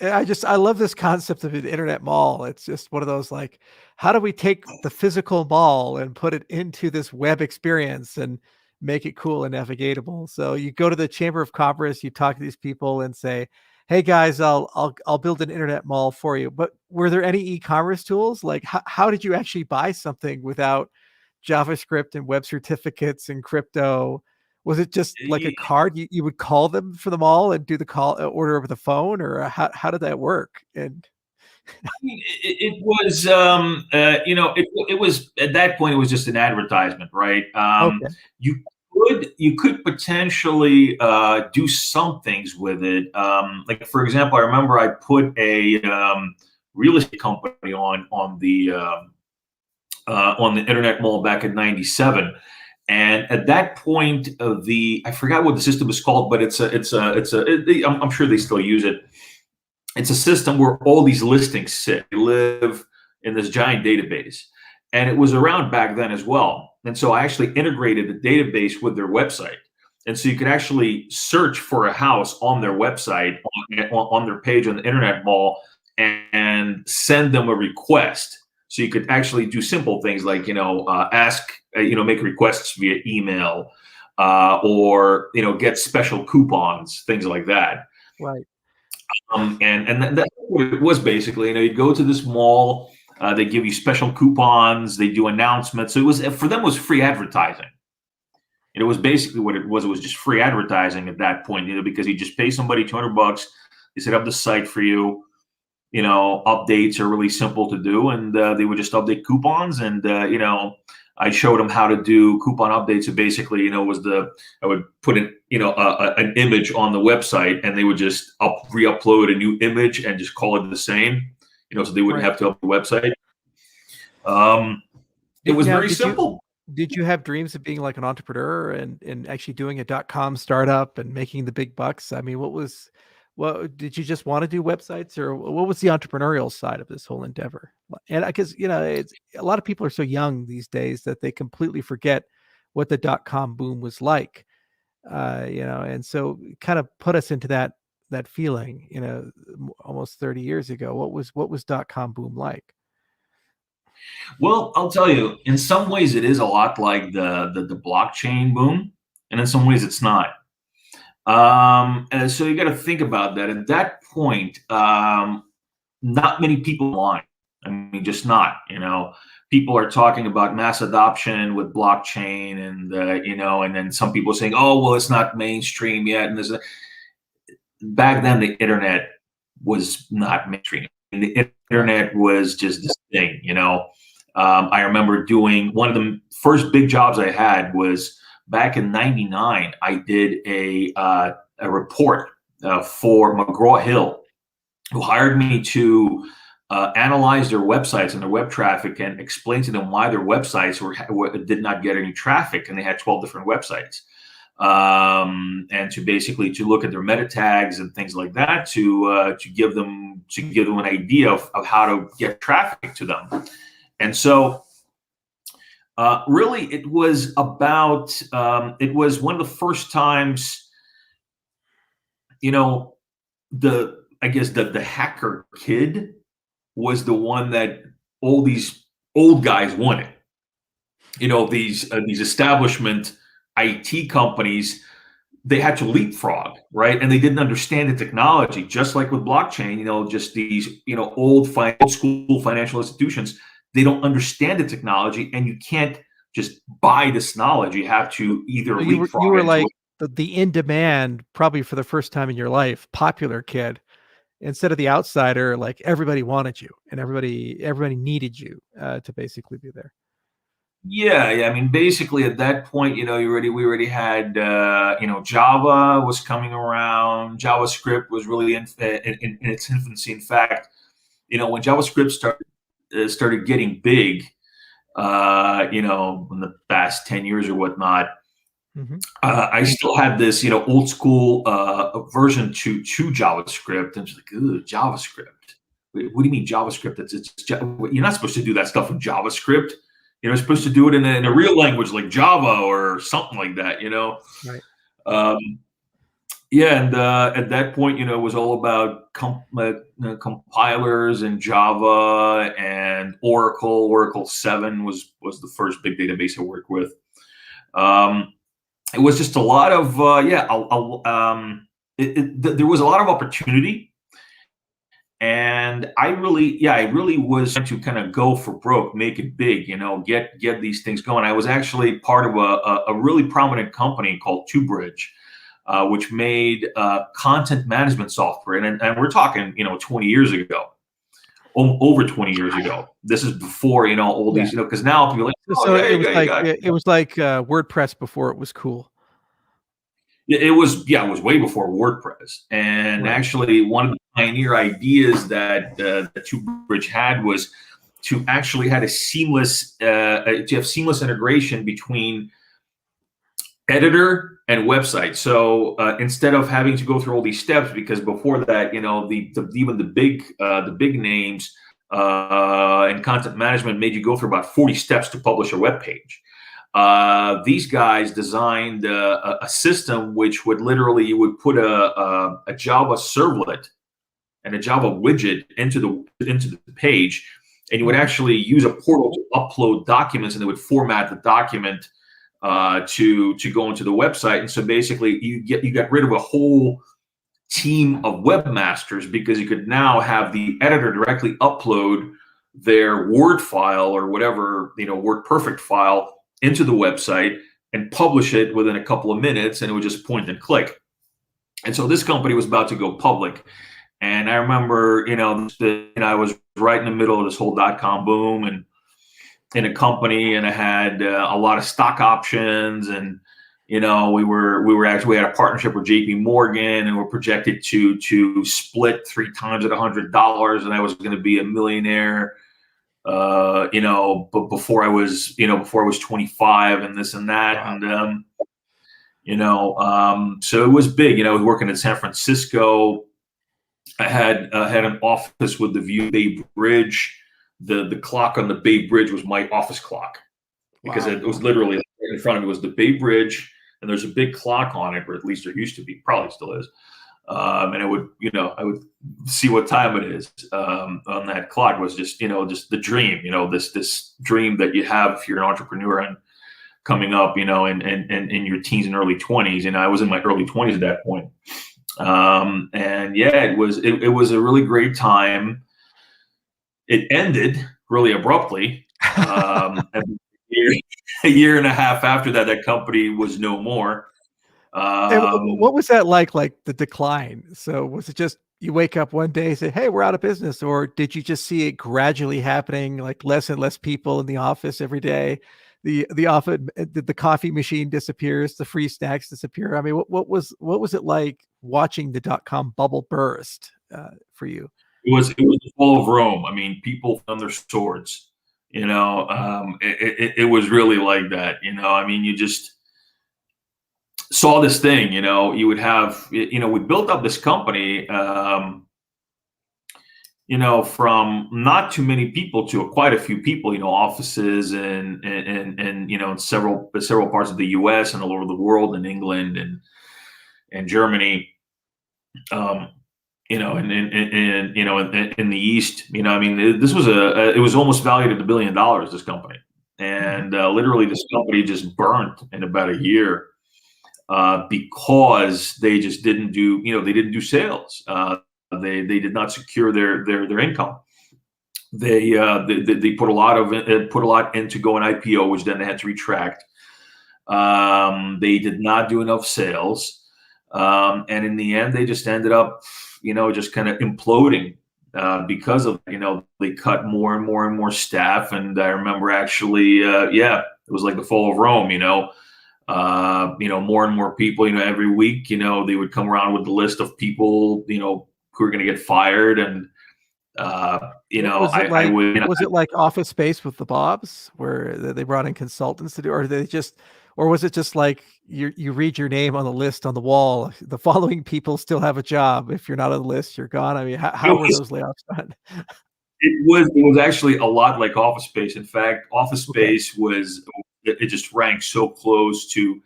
I love this concept of an internet mall. It's just one of those, like, how do we take the physical mall and put it into this web experience and make it cool and navigatable? So you go to the Chamber of Commerce, you talk to these people and say, "Hey guys, I'll build an internet mall for you." But were there any e-commerce tools? Like, how did you actually buy something without JavaScript and web certificates and crypto? Was it just like a card? You would call them for the mall and do the order over the phone, or how did that work? And
it was, it was at that point, it was just an advertisement, right?
okay.
You could potentially do some things with it. Like, for example, I remember I put a real estate company on the internet mall back in '97. And at that point, I forgot what the system is called, but I'm sure they still use it. It's a system where all these listings sit. They live in this giant database, and it was around back then as well. And so I actually integrated the database with their website, and so you could actually search for a house on their website, on their page on the internet mall, and send them a request. So you could actually do simple things like, ask, make requests via email, or, get special coupons, things like that.
Right.
And that's what it was basically. You go to this mall, they give you special coupons, they do announcements. So it was, for them, it was free advertising. It was basically what it was. It was just free advertising at that point, because you just pay somebody $200, they set up the site for you. Updates are really simple to do, and they would just update coupons. And I showed them how to do coupon updates. So basically, I would put an image on the website, and they would just re-upload a new image and just call it the same. So they wouldn't have to update the website. It was very simple.
Did you have dreams of being like an entrepreneur and actually doing a .com startup and making the big bucks? I mean, what did you just want to do websites, or what was the entrepreneurial side of this whole endeavor? And because, it's a lot of people are so young these days that they completely forget what the .com boom was like, and so kind of put us into that feeling, almost 30 years ago. What was .com boom like?
Well, I'll tell you, in some ways it is a lot like the blockchain boom, and in some ways it's not. And so you got to think about that. At that point, not many people online. I mean, just not. People are talking about mass adoption with blockchain, and and then some people saying, "Oh, well, it's not mainstream yet." And back then, the internet was not mainstream. The internet was just this thing. I remember doing one of the first big jobs I had was back in '99. I did a report for McGraw-Hill, who hired me to analyze their websites and their web traffic and explain to them why their websites did not get any traffic, and they had 12 different websites. And to look at their meta tags and things like that to give them an idea of how to get traffic to them. And so really it was about it was one of the first times, the hacker kid was the one that all these old guys wanted. These establishment IT companies, they had to leapfrog, right? And they didn't understand the technology, just like with blockchain. Just these old school financial institutions, they don't understand the technology, and you can't just buy this knowledge. You have to either leapfrog.
You were like the in demand, probably for the first time in your life, popular kid, instead of the outsider. Like everybody wanted you, and everybody needed you to basically be there.
Yeah. I mean, basically at that point, we already had, Java was coming around. JavaScript was really in its infancy. In fact, when JavaScript started getting big, in the past 10 years or whatnot, I still had this, old school version to JavaScript, and it's like, ooh, JavaScript. What do you mean JavaScript? You're not supposed to do that stuff in JavaScript. You're supposed to do it in a real language like Java or something like that.
Right.
And at that point, it was all about compilers and Java and Oracle. Oracle 7 was the first big database I worked with. It was just a lot of there was a lot of opportunity. And I really was trying to kind of go for broke, make it big, get these things going. I was actually part of a really prominent company called TwoBridge, which made content management software. And we're talking, 20 years ago, over 20 years ago. This is before, all these, because now people are like,
so it was like WordPress before it was cool.
It was way before WordPress. And actually, one of the pioneer ideas that TwoBridge had was to actually have seamless integration between editor and website. So instead of having to go through all these steps, because before that, even the big names in content management made you go through about 40 steps to publish a web page. These guys designed a system which would literally, you would put a Java servlet and a Java widget into the page, and you would actually use a portal to upload documents, and they would format the document to go into the website. And so basically, you got rid of a whole team of webmasters, because you could now have the editor directly upload their Word file or whatever, WordPerfect file into the website and publish it within a couple of minutes, and it would just point and click. And so this company was about to go public. And I remember, I was right in the middle of this whole .com boom, and in a company, and I had a lot of stock options, and we had a partnership with JP Morgan, and we're projected to split 3 times at $100, and I was going to be a millionaire, but before I was 25, and this and that. Wow. And so it was big. I was working in San Francisco. I had an office with the view of Bay Bridge. The clock on the Bay Bridge was my office clock, because it was literally in front of me was the Bay Bridge, and there's a big clock on it, or at least there used to be, probably still is. And I would see what time it is on that clock. Was just the dream, this dream that you have if you're an entrepreneur and coming up, in your teens and early 20s. I was in my early 20s at that point. And yeah, it was a really great time. It ended really abruptly. A year and a half after that, that company was no more.
What was that like the decline? So was it just you wake up one day and say, hey, we're out of business? Or did you just see it gradually happening, like less and less people in the office every day? The office, the coffee machine disappears, the free snacks disappear. I mean, what was it like watching the .com bubble burst for you?
It was the fall of Rome. I mean, people found their swords. It was really like that. I mean, you just saw this thing. You would have. We built up this company. From not too many people to quite a few people. Offices and in several parts of the U.S. and all over the world, in England and Germany. In the East, I mean, this was it was almost valued at $1 billion, this company. And literally this company just burnt in about a year because they just didn't do, they didn't do sales. They did not secure their income. They put a lot into going IPO, which then they had to retract. They did not do enough sales. And in the end, they just ended up, just kind of imploding because of, they cut more and more and more staff. And I remember actually, it was like the fall of Rome, more and more people, every week, they would come around with the list of people, who are going to get fired. And,
was it like Office Space with the Bobs, where they brought in consultants to do, or was it just like you read your name on the list on the wall, the following people still have a job. If you're not on the list, you're gone. I mean, how were those layoffs done?
It was actually a lot like Office Space. In fact, Office Space it just ranked so close to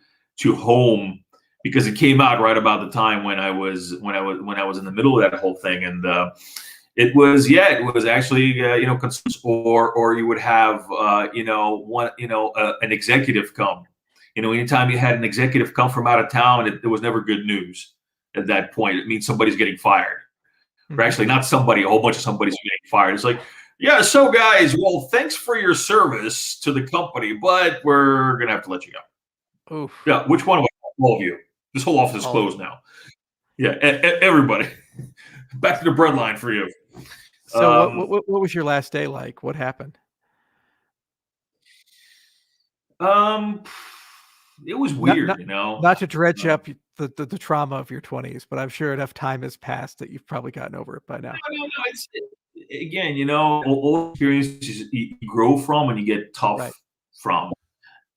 home, because it came out right about the time when I was in the middle of that whole thing. And it was actually or you would have an executive come. Anytime you had an executive come from out of town, it was never good news at that point. It means somebody's getting fired. Or actually, not somebody, a whole bunch of somebody's getting fired. It's like, yeah, so guys, well, thanks for your service to the company, but we're going to have to let you go.
Oof.
Yeah, which one of us? All of you. This whole office is closed now. Yeah, everybody. Back to the breadline for you.
So what was your last day like? What happened?
It was weird,
Not to dredge up the trauma of your 20s, but I'm sure enough time has passed that you've probably gotten over it by now.
No. Again, all experiences you grow from and you get tough from,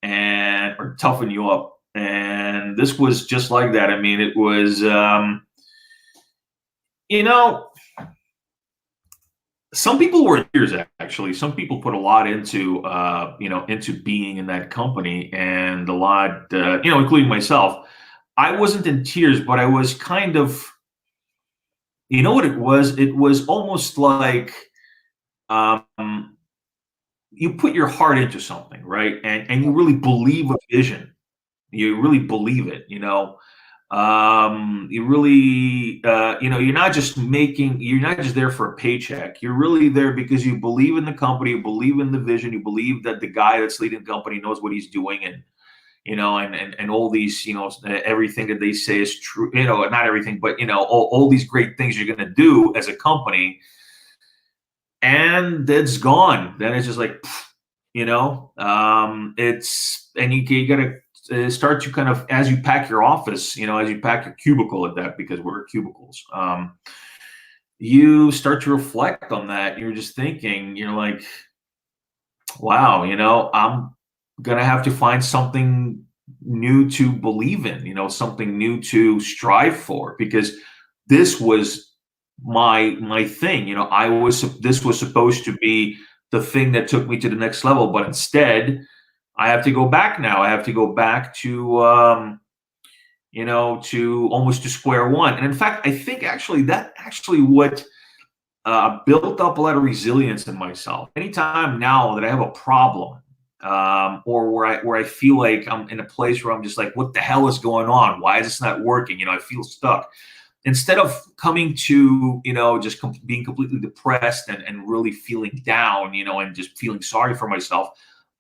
or toughen you up. And this was just like that. I mean, it was, some people were in tears, actually. Some people put a lot into, into being in that company, and a lot, including myself. I wasn't in tears, but I was kind of, what it was? It was almost like you put your heart into something, right? And you really believe a vision. You really believe it, you really, you're not just there for a paycheck. You're really there because you believe in the company, you believe in the vision, you believe that the guy that's leading the company knows what he's doing, and and all these, everything that they say is true, not everything, but all these great things you're going to do as a company, and it's gone. Then it's just like, it's, and you gotta start to kind of, as you pack your office, as you pack your cubicle at that, because we're cubicles, you start to reflect on that. You're just thinking, you're like, wow, I'm gonna have to find something new to believe in, something new to strive for, because this was my thing. This was supposed to be the thing that took me to the next level, but instead I have to go back now. I have to go back to to almost to square one. And in fact, I think that what built up a lot of resilience in myself. Anytime now that I have a problem, or where I feel like I'm in a place where I'm just like, what the hell is going on? Why is this not working? I feel stuck. Instead of coming to, just being completely depressed and really feeling down, and just feeling sorry for myself,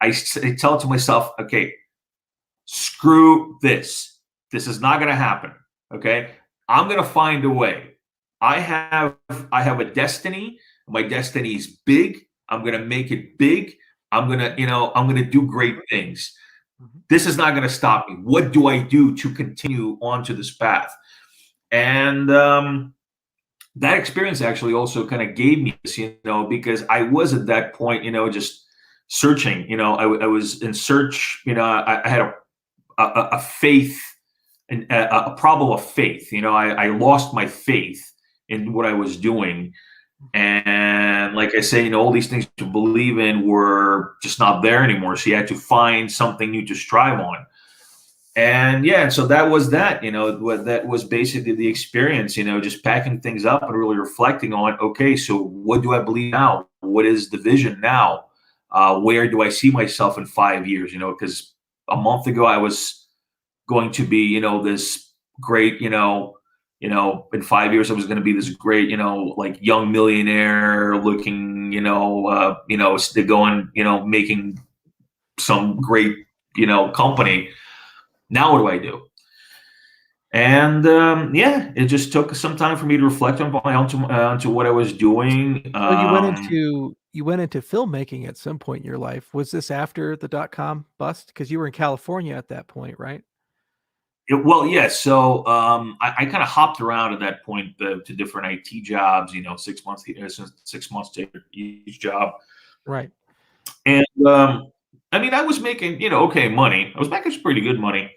I tell it to myself, okay, screw this. This is not going to happen. Okay. I'm going to find a way. I have a destiny. My destiny is big. I'm going to make it big. I'm going to do great things. This is not going to stop me. What do I do to continue onto this path? And that experience actually also kind of gave me this, because I was at that point, just searching. I was in search. I had a faith, and a problem of faith. I lost my faith in what I was doing, and like I say, all these things to believe in were just not there anymore. So you had to find something new to strive on. And yeah, so that was that. That was basically the experience. Just packing things up and really reflecting on, okay, so what do I believe now? What is the vision now? Where do I see myself in 5 years? Because a month ago I was going to be, this great, in 5 years I was going to be this great, like young millionaire looking, still going, making some great, company. Now what do I do? And yeah, it just took some time for me to reflect onto what I was doing.
Well, you went into filmmaking at some point in your life. Was this after the .com bust? Because you were in California at that point, right?
Well, yeah. So I kind of hopped around at that point to different IT jobs. 6 months, 6 months to each job.
Right.
And I was making okay money. I was making some pretty good money.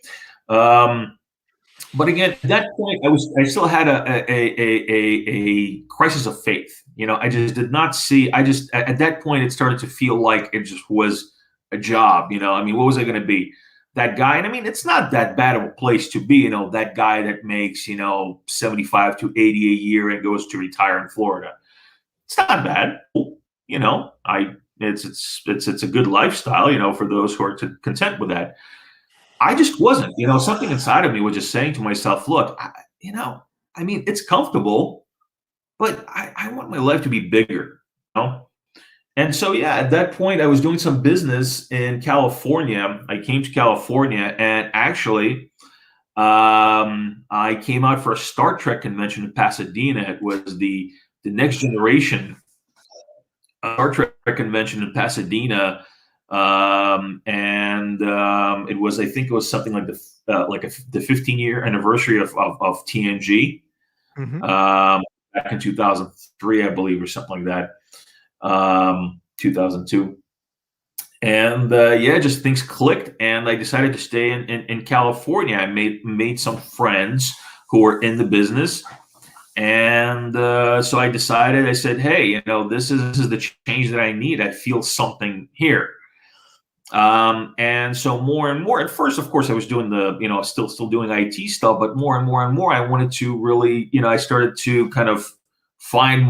But again, at that point, I still had a crisis of faith. I just did not see. At that point, it started to feel like it just was a job. What was I going to be? That guy, and it's not that bad of a place to be, that guy that makes, 75 to 80 a year and goes to retire in Florida. It's not bad. It's a good lifestyle, for those who are content with that. I just wasn't, something inside of me was just saying to myself, look, it's comfortable, but I want my life to be bigger, And so, yeah, at that point, I was doing some business in California. I came to California, and actually, I came out for a Star Trek convention in Pasadena. It was the Next Generation Star Trek convention in Pasadena, and it was, I think, it was something like the 15-year anniversary of TNG, back in 2003, I believe, or something like that. 2002, and yeah, just things clicked, and I decided to stay in California. I made some friends who were in the business, and so I decided. I said, "Hey, this is the change that I need. I feel something here." And so more and more. At first, of course, I was doing still doing IT stuff, but more and more, I wanted to really, I started to kind of find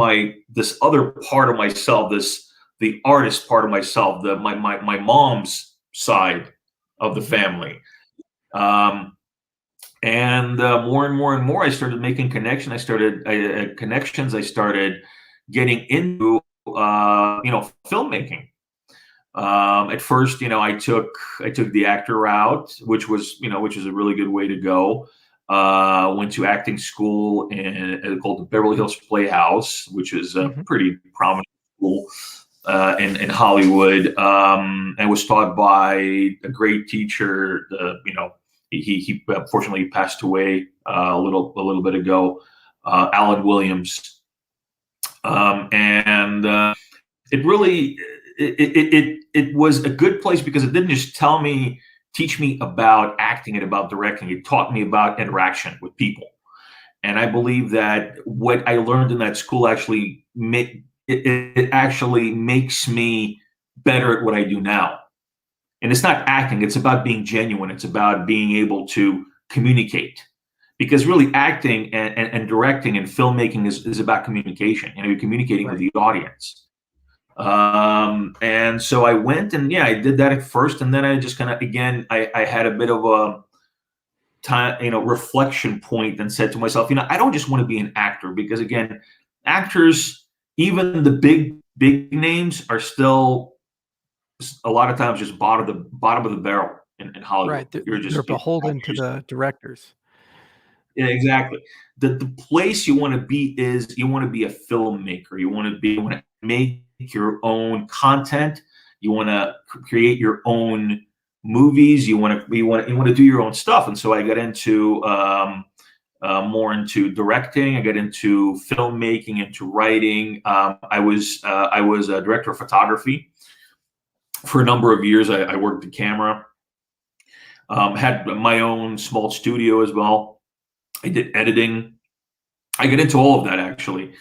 this other part of myself, this the artist part of myself, my mom's side of the family. And more and more and more, I started making connections. Connections. I started getting into filmmaking. At first, I took the actor route, which was a really good way to go. Went to acting school called the Beverly Hills Playhouse, which is a pretty prominent school in Hollywood, and was taught by a great teacher. He fortunately passed away a little bit ago, Alan Williams, and it really it was a good place because it didn't just teach me about acting and about directing. It taught me about interaction with people, and I believe that what I learned in that school actually actually makes me better at what I do now. And it's not acting, it's about being genuine. It's about being able to communicate. Because really acting and directing and filmmaking is about communication. You're communicating with the audience. And so I went and I did that at first. And then I just kind of, again, I had a bit of a time, reflection point and said to myself, I don't just want to be an actor, because again, actors, even the big names, are still a lot of times just bottom of the barrel in Hollywood.
Right. You're beholden to the directors.
Yeah, exactly. The place you want to be is you want to be a filmmaker. You want to make your own content. You want to create your own movies. You want to do your own stuff. And so I got into more into directing. I got into filmmaking, into writing. I was a director of photography. For a number of years, I worked the camera, had my own small studio as well. I did editing. I get into all of that, actually.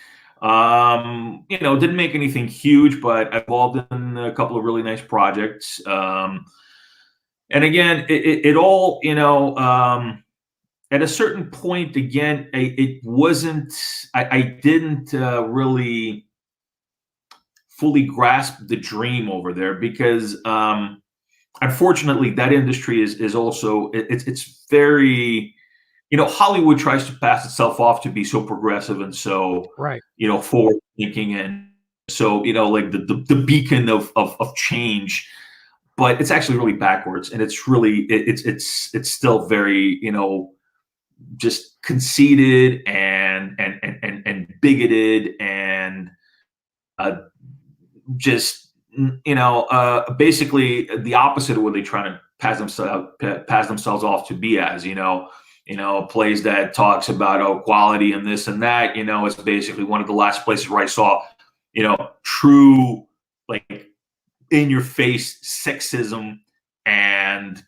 Didn't make anything huge, but involved in a couple of really nice projects. And again, it all, at a certain point, again, it wasn't, I didn't really fully grasp the dream over there, because unfortunately that industry is also it's very, Hollywood tries to pass itself off to be so progressive and so forward thinking, and so like the beacon of change, but it's actually really backwards, and it's really it's still very just conceited and bigoted and just basically the opposite of what they try to pass themselves off to be as. Plays that talks about equality and this and that. It's basically one of the last places where I saw true, like, in your face sexism and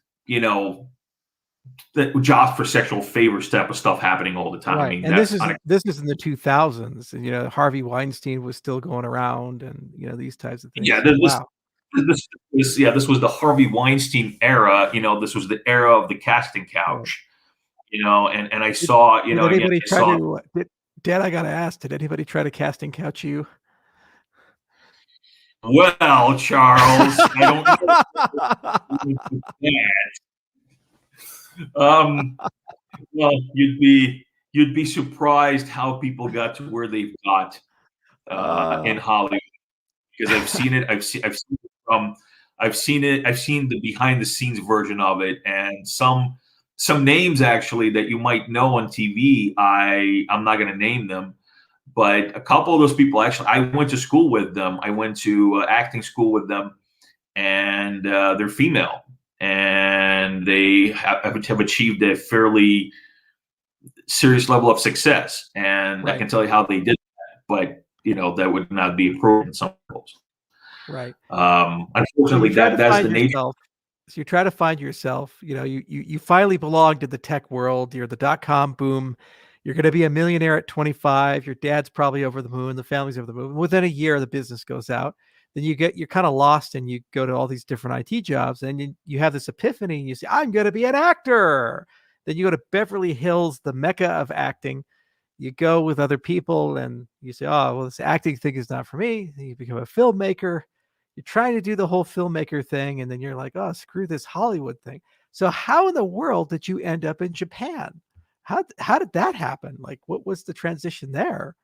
the jobs for sexual favors type of stuff happening all the time.
Right.
I mean,
and this is in the 2000s, and Harvey Weinstein was still going around, and these types of things.
Yeah,
Wow.
This was the Harvey Weinstein era. This was the era of the casting couch. Right. And I saw,
did anybody try to Dad, I gotta ask, did anybody try to casting couch you?
Well, Charles, I don't know. Well, you'd be surprised how people got to where they've got in Hollywood, because I've seen it. I've seen the behind the scenes version of it, and some names actually that you might know on TV. I'm not going to name them, but a couple of those people, actually, I went to school with them. I went to acting school with them, and they're female, and they have achieved a fairly serious level of success. And I can tell you how they did that, but that would not be appropriate in some roles.
Right.
Unfortunately, that's the nature.
So you try to find yourself. You finally belong to the tech world. You're the .com boom. You're going to be a millionaire at 25. Your dad's probably over the moon. The family's over the moon. Within a year, the business goes out. Then you're kind of lost, and you go to all these different IT jobs, and you have this epiphany, and you say, I'm going to be an actor. Then you go to Beverly Hills, the mecca of acting. You go with other people, and you say, oh, well, this acting thing is not for me. Then you become a filmmaker. you're trying to do the whole filmmaker thing, and then you're like, oh, screw this Hollywood thing. So how in the world did you end up in Japan? How did that happen? Like, what was the transition there?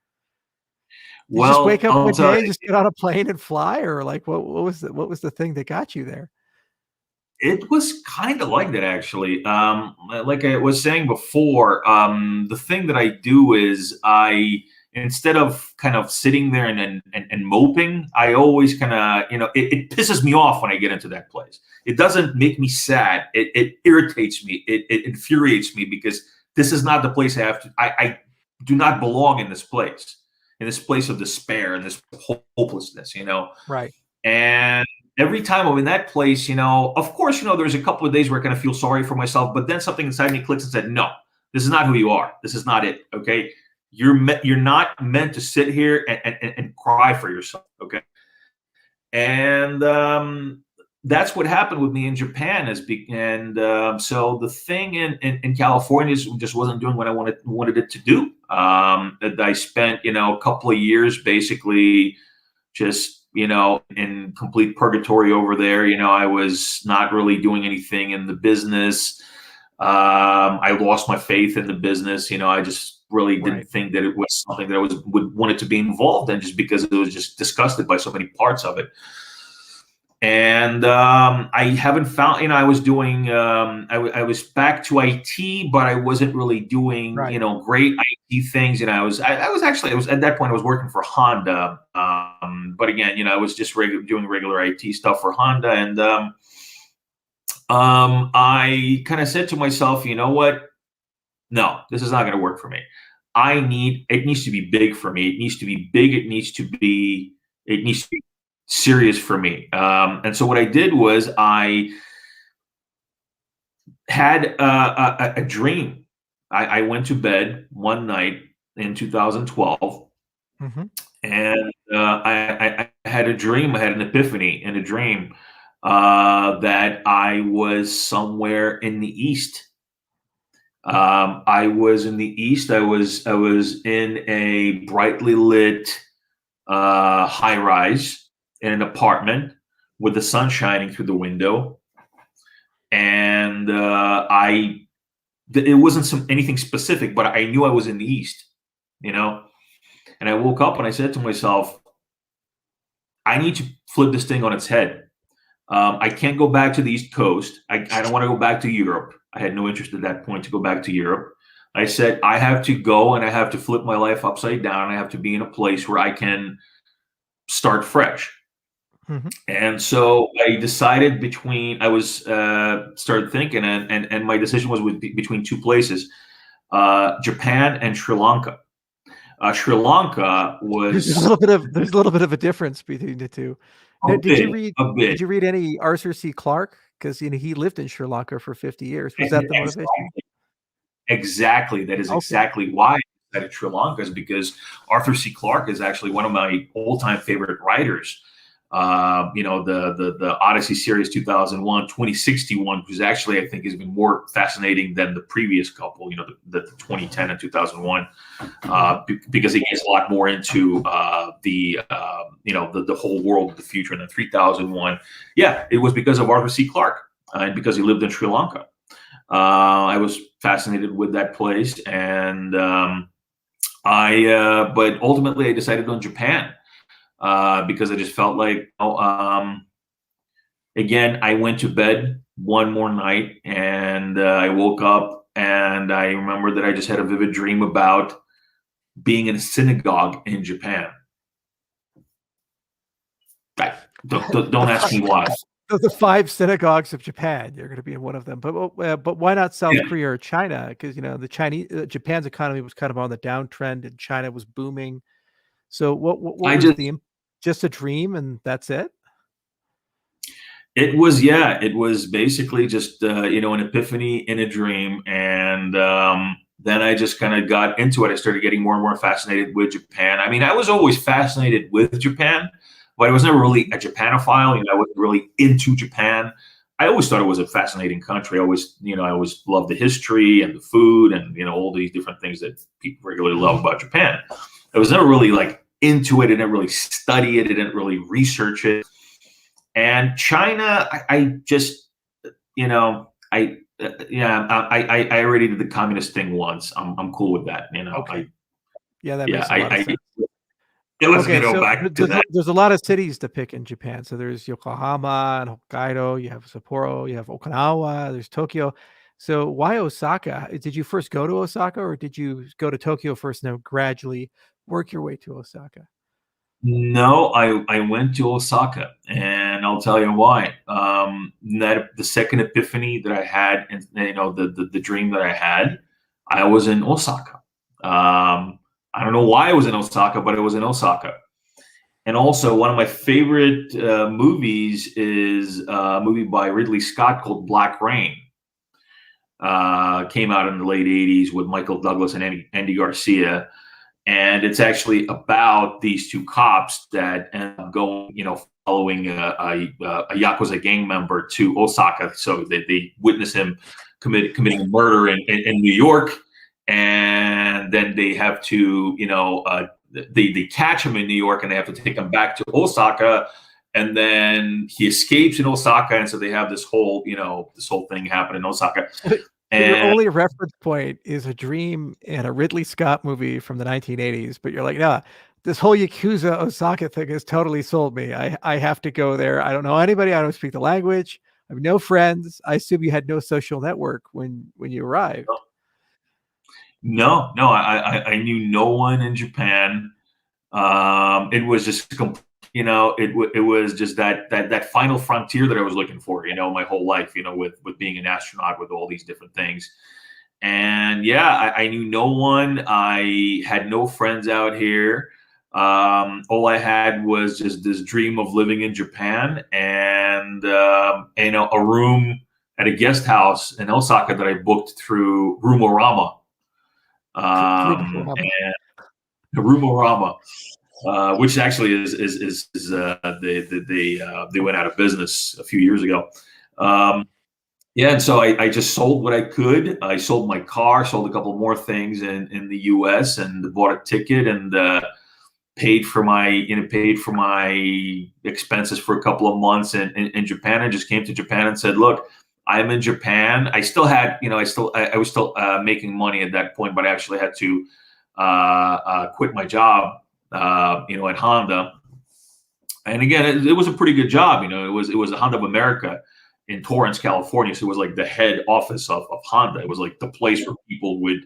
Did you just wake
Well,
up
I'll
one
tell
day and
you,
just get on a plane and fly, or like what was the thing that got you there?
it was kind of like that, actually. Like I was saying before, the thing that I do is instead of kind of sitting there and moping, I always kind of, it pisses me off when I get into that place. It doesn't make me sad. It irritates me. It infuriates me because this is not the place I have to. I do not belong in this place of despair and this hopelessness.
Right.
And every time I'm in that place, of course, there's a couple of days where I kind of feel sorry for myself, but then something inside me clicks and said, no, this is not who you are. This is not it. Okay. You're not meant to sit here and cry for yourself. Okay. And that's what happened with me in Japan. So the thing in California just wasn't doing what I wanted it to do. I spent, a couple of years basically just in complete purgatory over there. I was not really doing anything in the business. I lost my faith in the business. I just really didn't think that it was something that I would want it to be involved in, just because it was just disgusted by so many parts of it. And I haven't found, I was doing, I was back to IT, but I wasn't really doing, great IT things. And I was at that point, I was working for Honda. But again, I was just doing regular IT stuff for Honda. And I kind of said to myself, you know what? No, this is not going to work for me. It needs to be big for me. It needs to be big. It needs to be serious for me. And so what I did was I had a dream. I went to bed one night in 2012, and I had a dream. I had an epiphany in a dream that I was somewhere in the East. I was in the East. I was in a brightly lit high rise in an apartment with the sun shining through the window. And it wasn't anything specific, but I knew I was in the East, and I woke up and I said to myself, I need to flip this thing on its head. I can't go back to the East Coast. I don't want to go back to Europe. I had no interest at that point to go back to Europe. I said, I have to go and I have to flip my life upside down. I have to be in a place where I can start fresh. And so I decided started thinking, and my decision was between two places, Japan and Sri Lanka. Sri Lanka was
there's a little bit of a difference between the two. Now, did you read any Arthur C. Clarke? Because he lived in Sri Lanka for 50 years. Was that the motivation?
Exactly. That is exactly why I decided Sri Lanka, is because Arthur C. Clarke is actually one of my all-time favorite writers. The Odyssey series 2001, 2061, which is actually, I think, has been more fascinating than the previous couple, the 2010 and 2001, because it gets a lot more into the whole world of the future. And then 3001, it was because of Arthur C. Clarke and because he lived in Sri Lanka. I was fascinated with that place, and but ultimately I decided on Japan. Because I just felt like, again, I went to bed one more night and I woke up and I remember that I just had a vivid dream about being in a synagogue in Japan. Don't ask me why.
The 5 synagogues of Japan, you're going to be in one of them. But why not South Korea or China? Because Japan's economy was kind of on the downtrend and China was booming. So what was just a dream and that's it?
It was basically just an epiphany in a dream, and then I just kind of got into it. I started getting more and more fascinated with Japan. I mean, I was always fascinated with Japan, but I was never really a Japanophile. I wasn't really into Japan. I always thought it was a fascinating country. I always loved the history and the food and all these different things that people regularly love about Japan. I was never really into it. I didn't really study it. I didn't really research it. And China, I just, I already did the communist thing once. I'm cool with that.
Okay. Yeah, that makes a lot of sense.
Let's
Okay,
go
so
back to that.
there's a lot of cities to pick in Japan. So there's Yokohama and Hokkaido, you have Sapporo, you have Okinawa, there's Tokyo. So why Osaka? Did you first go to Osaka, or did you go to Tokyo first and then gradually work your way to Osaka?
No, I went to Osaka, and I'll tell you why. The second epiphany that I had, and the dream that I had, I was in Osaka. I don't know why I was in Osaka, but it was in Osaka. And also, one of my favorite movies is a movie by Ridley Scott called Black Rain. Came out in the late '80s with Michael Douglas and Andy Garcia. And it's actually about these two cops that end up going, following a Yakuza gang member to Osaka. So they witness him committing a murder in New York. And then they have to, they catch him in New York, and they have to take him back to Osaka. And then he escapes in Osaka. And so they have this whole thing happen in Osaka.
And your only reference point is a dream in a Ridley Scott movie from the 1980s, but you're like, nah, this whole Yakuza Osaka thing has totally sold me. I have to go there. I don't know anybody. I don't speak the language. I have no friends. I assume you had no social network when you arrived.
No, I knew no one in Japan. It was just it was just that final frontier that I was looking for, my whole life, with being an astronaut, with all these different things. And yeah, I knew no one. I had no friends out here. All I had was just this dream of living in Japan, and a room at a guest house in Osaka that I booked through Roomorama. And Roomorama. Which actually is they went out of business a few years ago. And so I just sold what I could. I sold my car, sold a couple more things in the U.S., and bought a ticket, and paid for my expenses for a couple of months in Japan. I just came to Japan and said, "Look, I'm in Japan." I still had, I was still making money at that point, but I actually had to quit my job. At Honda. And again, it was a pretty good job. It was a Honda of America in Torrance, California. So it was like the head office of Honda. It was like the place where people would,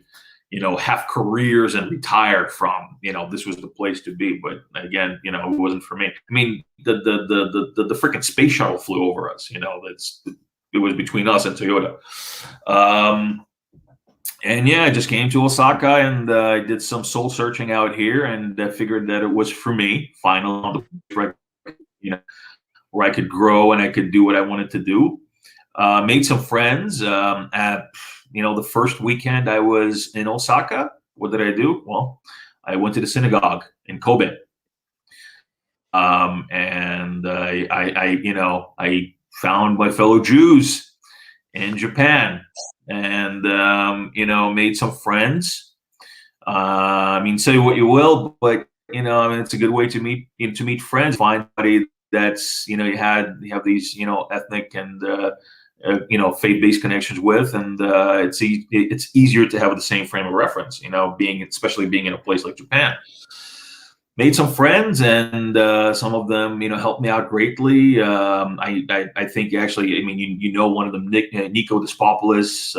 have careers and retire from. This was the place to be. But again, it wasn't for me. I mean, the freaking space shuttle flew over us. It was between us and Toyota. And yeah, I just came to Osaka, and I did some soul searching out here, and I figured that it was for me. Finally, where I could grow and I could do what I wanted to do. Made some friends. At the first weekend I was in Osaka, what did I do? Well, I went to the synagogue in Kobe, and I found my fellow Jews in Japan. And made some friends. Say what you will, but it's a good way to meet friends. Find somebody that's you have these ethnic and faith-based connections with, and it's easier to have the same frame of reference. Especially being in a place like Japan. Made some friends, and some of them, helped me out greatly. I think actually, one of them, Nico Despopoulos,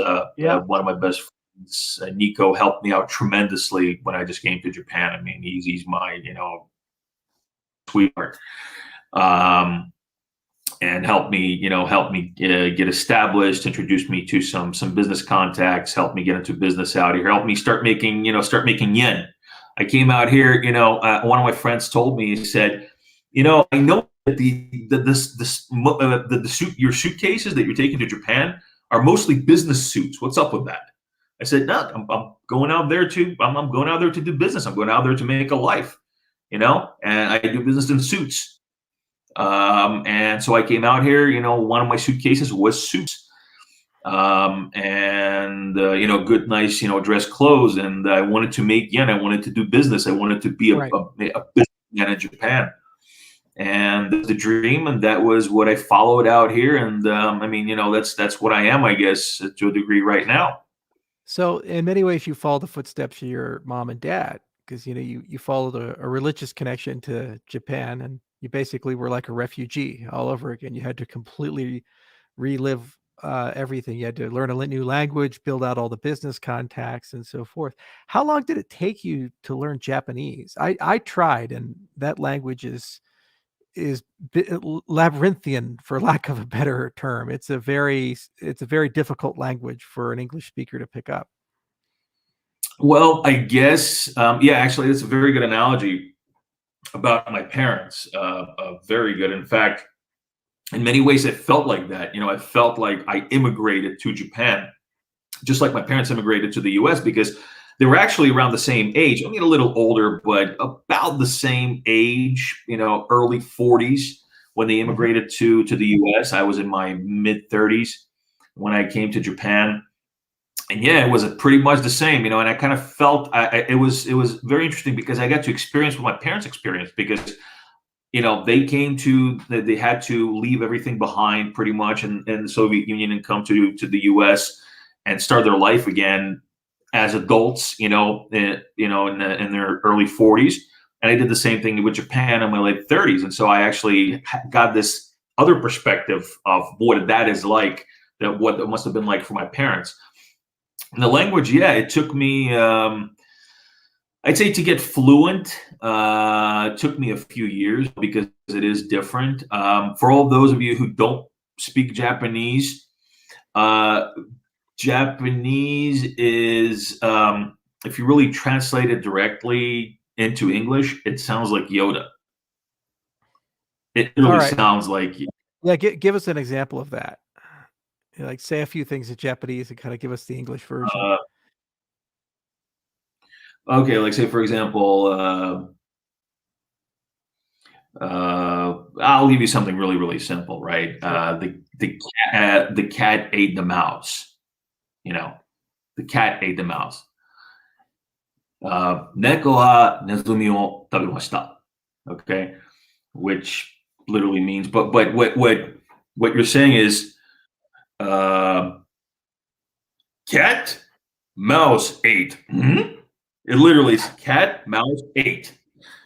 one of my best friends. Nico helped me out tremendously when I just came to Japan. He's my, sweetheart, and helped me get established, introduced me to some business contacts, helped me get into business out here, helped me start making yen. I came out here, one of my friends told me, he said, I know that your suitcases that you're taking to Japan are mostly business suits. What's up with that? I said, no, I'm going out there I'm going out there to do business. I'm going out there to make a life, and I do business in suits. And so I came out here, one of my suitcases was suits. Good, nice, dress clothes. And I wanted to make yen. I wanted to do business. I wanted to be a businessman in Japan. and the dream, and that was what I followed out here. And I mean, that's what I am, I guess, to a degree right now.
So in many ways, you follow the footsteps of your mom and dad because you followed a religious connection to Japan, and you basically were like a refugee all over again. You had to completely relive everything. You had to learn a new language, build out all the business contacts, and so forth. How long did it take you to learn Japanese? I tried, and that language is labyrinthian, for lack of a better term. It's a very difficult language for an English speaker to pick up.
Well, I guess, yeah, actually, that's a very good analogy about my parents. Very good. In fact, in many ways, it felt like that. I felt like I immigrated to Japan, just like my parents immigrated to the US, because they were actually around the same age. I mean, a little older, but about the same age, early 40s when they
Mhm.
immigrated to the US. I was in my mid 30s when I came to Japan. And yeah, it was pretty much the same, and I kind of felt it was very interesting because I got to experience what my parents experienced, because they had to leave everything behind pretty much in the Soviet Union and come to the US and start their life again as adults, in their early 40s. And I did the same thing with Japan in my late 30s. And so I actually got this other perspective of what that is like, that what it must have been like for my parents. And the language, yeah, it took me, I'd say, to get fluent. It took me a few years because it is different. For all those of you who don't speak Japanese, uh, Japanese is, if you really translate it directly into English, it sounds like Yoda. It
All
literally
right.
sounds like,
Yeah, give us an example of that. Like say a few things in Japanese and kind of give us the English version.
uh, okay, like say, for example, I'll give you something really, really simple, right?
Sure.
The cat ate the mouse. You know, the cat ate the mouse. 猫はネズミを食べました. Okay, which literally means, but what you're saying is, uh, cat, mouse ate. Mhm. It literally is cat, mouse ate.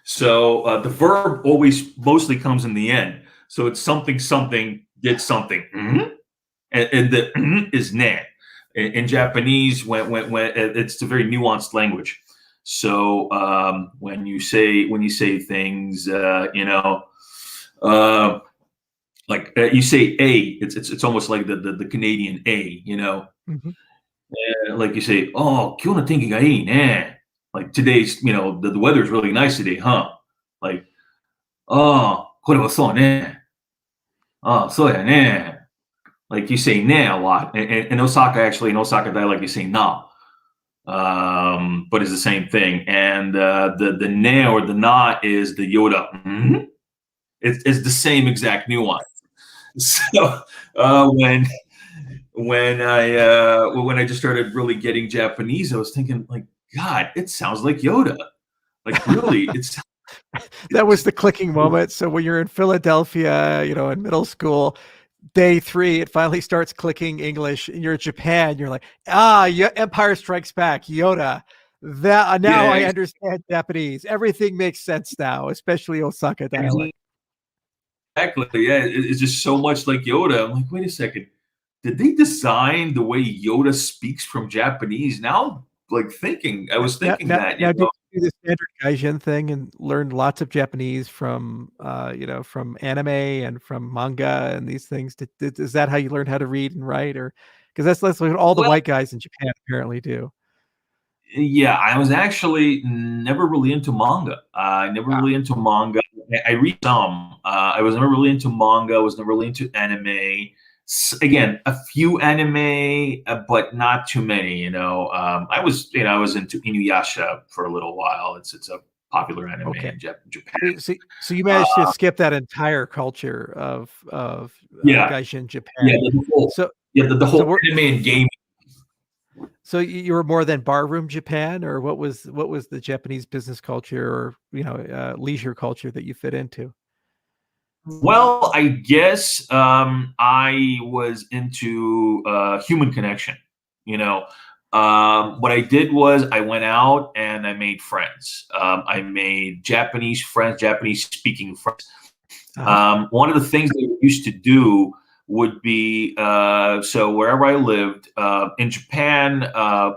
So the verb always mostly comes in the end. So it's something, something, did something. Mhm. And the is ne. In Japanese, when it's a very nuanced language. So when you say things, uh, like you say a, it's almost like the Canadian a,
Mhm.
like you say, oh, 今日の天気がいいね. Like today's, the weather is really nice today, huh? Like, oh, これはそうね. Oh, そうやね. Like you say ne a lot. In Osaka, actually, in Osaka dialect, you say na. But it's the same thing. And the ne or the na is the Yoda. Mhm. It's the same exact nuance. So when I just started really getting Japanese, I was thinking, like, God, it sounds like Yoda. Like, really,
That was
it's
the clicking moment. So when you're in Philadelphia, in middle school, day 3, it finally starts clicking English. And you're in Japan, you're like, Empire Strikes Back, Yoda. That now
yeah,
I understand Japanese. Everything makes sense now, especially Osaka dialect.
exactly. Yeah, it's just so much like Yoda. I'm like, wait a second. Did they design the way Yoda speaks from Japanese? Now, like I was
Now,
thinking
now,
that,
now, did you do the standard Gaijin thing and learn lots of Japanese from, from anime and from manga and these things? Is that how you learned how to read and write, or because that's what all the
well,
white guys in Japan apparently do?
yeah, I was actually never really into manga. Never
Wow.
really into manga. I read some. I was never really into manga. I was never really into anime. Again, a few anime, but not too many. I was into Inuyasha for a little while. It's a popular anime
Okay.
in Japan.
So you managed to
Uh,
skip that entire culture of
yeah,
Gaijin
yeah,
Japan.
the whole,
So
yeah, the
so
whole
we're
anime and game.
so you were more than barroom Japan, or what was the Japanese business culture or leisure culture that you fit into?
Well, I guess I was into human connection. You know, what I did was I went out and I made friends. I made Japanese friends, Japanese speaking friends. One of the things that we used to do would be so wherever I lived in Japan,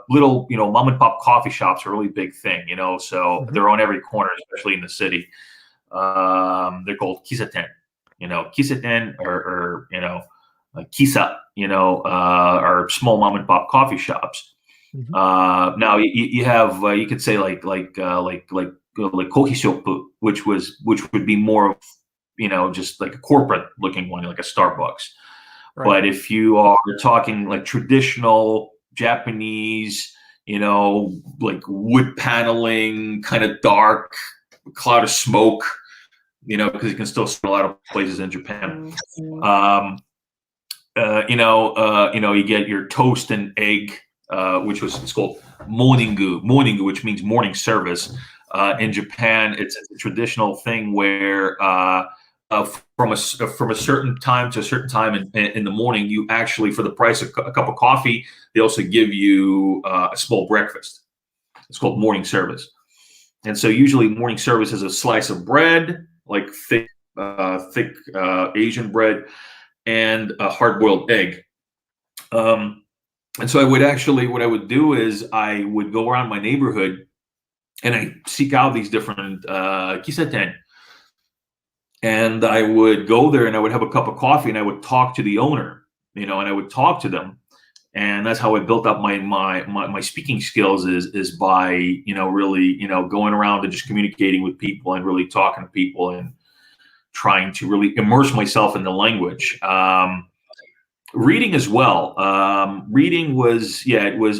little mom and pop coffee shops are a really big thing. So they're on every corner, especially in the city. They're called kisaten. Kisaten or kisa. Are small mom and pop coffee shops. Now you have you could say like kohi shop, which would be more of just like a corporate looking one, like a Starbucks. Right. But if you are talking like traditional Japanese, like wood paneling, kind of dark, cloud of smoke, because you can still see a lot of places in Japan. You get your toast and egg, it's called moningu, which means morning service. In Japan, it's a traditional thing where from a certain time to a certain time in the morning, you actually, for the price of a cup of coffee, they also give you a small breakfast. It's called morning service. And so usually morning service is a slice of bread, like thick Asian bread, and a hard-boiled egg. And so what I would do is I would go around my neighborhood and I seek out these different kisaten. And I would go there and I would have a cup of coffee and I would talk to the owner, and I would talk to them. And that's how I built up my speaking skills is by, really, going around and just communicating with people and really talking to people and trying to really immerse myself in the language. Reading as well. Reading was,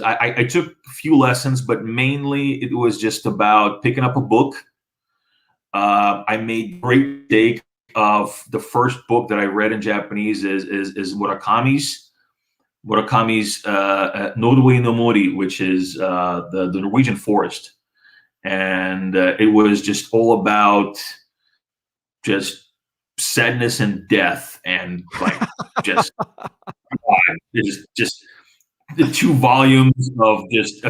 I took a few lessons, but mainly it was just about picking up a book. I made great mistake of the first book that I read in Japanese is Murakami's Norway no Mori, which is the Norwegian forest. And it was just all about just sadness and death and like just the 2 volumes of just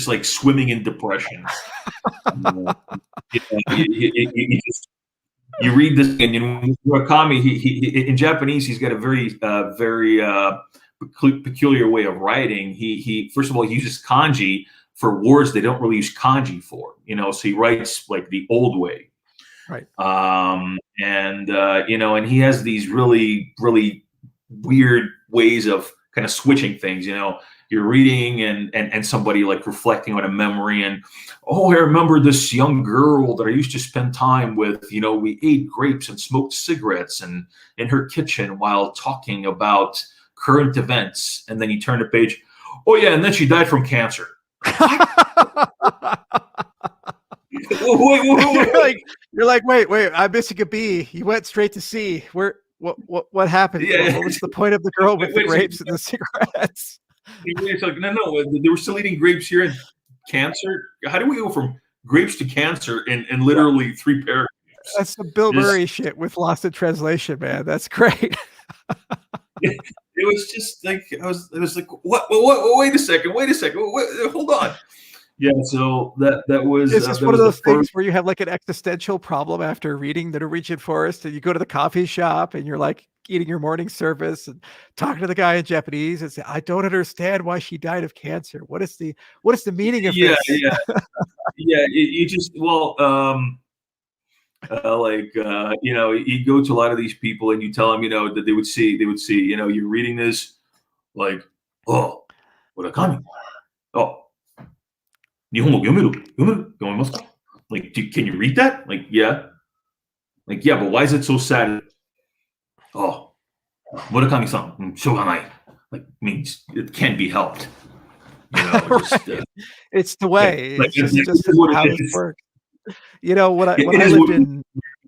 like swimming in depression. You read this and Murakami, he in Japanese, he's got a very peculiar way of writing. He first of all, he uses kanji for words they don't really use kanji for, so he writes like the old way. Right. And he has these really, really weird ways of kind of switching things. You're reading and somebody like reflecting on a memory and, I remember this young girl that I used to spend time with. We ate grapes and smoked cigarettes and in her kitchen while talking about current events. And then you turn the page. Oh yeah, and then she died from cancer.
Wait. You're like, wait, I'm missing a B. You went straight to C. What happened? Yeah. What was the point of the girl with the grapes and the cigarettes?
It's like, no, they were still eating grapes here and cancer. How do we go from grapes to cancer in literally 3 paragraphs?
That's some Bill Murray shit with Lost in Translation, man. That's great.
It was just like it was like what? Wait a second. Hold on. Yeah, so that was.
Is this one of those things where you have like an existential problem after reading the Norwegian Forest, and you go to the coffee shop and you're like eating your morning service and talking to the guy in Japanese and say, "I don't understand why she died of cancer. What is the meaning of this?"
You just you go to a lot of these people and you tell them that they would see you're reading this like, oh, Murakami, oh. Like, can you read that? Like, yeah. Like, yeah, but why is it so sad? Oh, Murakami-san, shoganai. Like, means it can't be helped.
Right. It's the way. It's just how this works.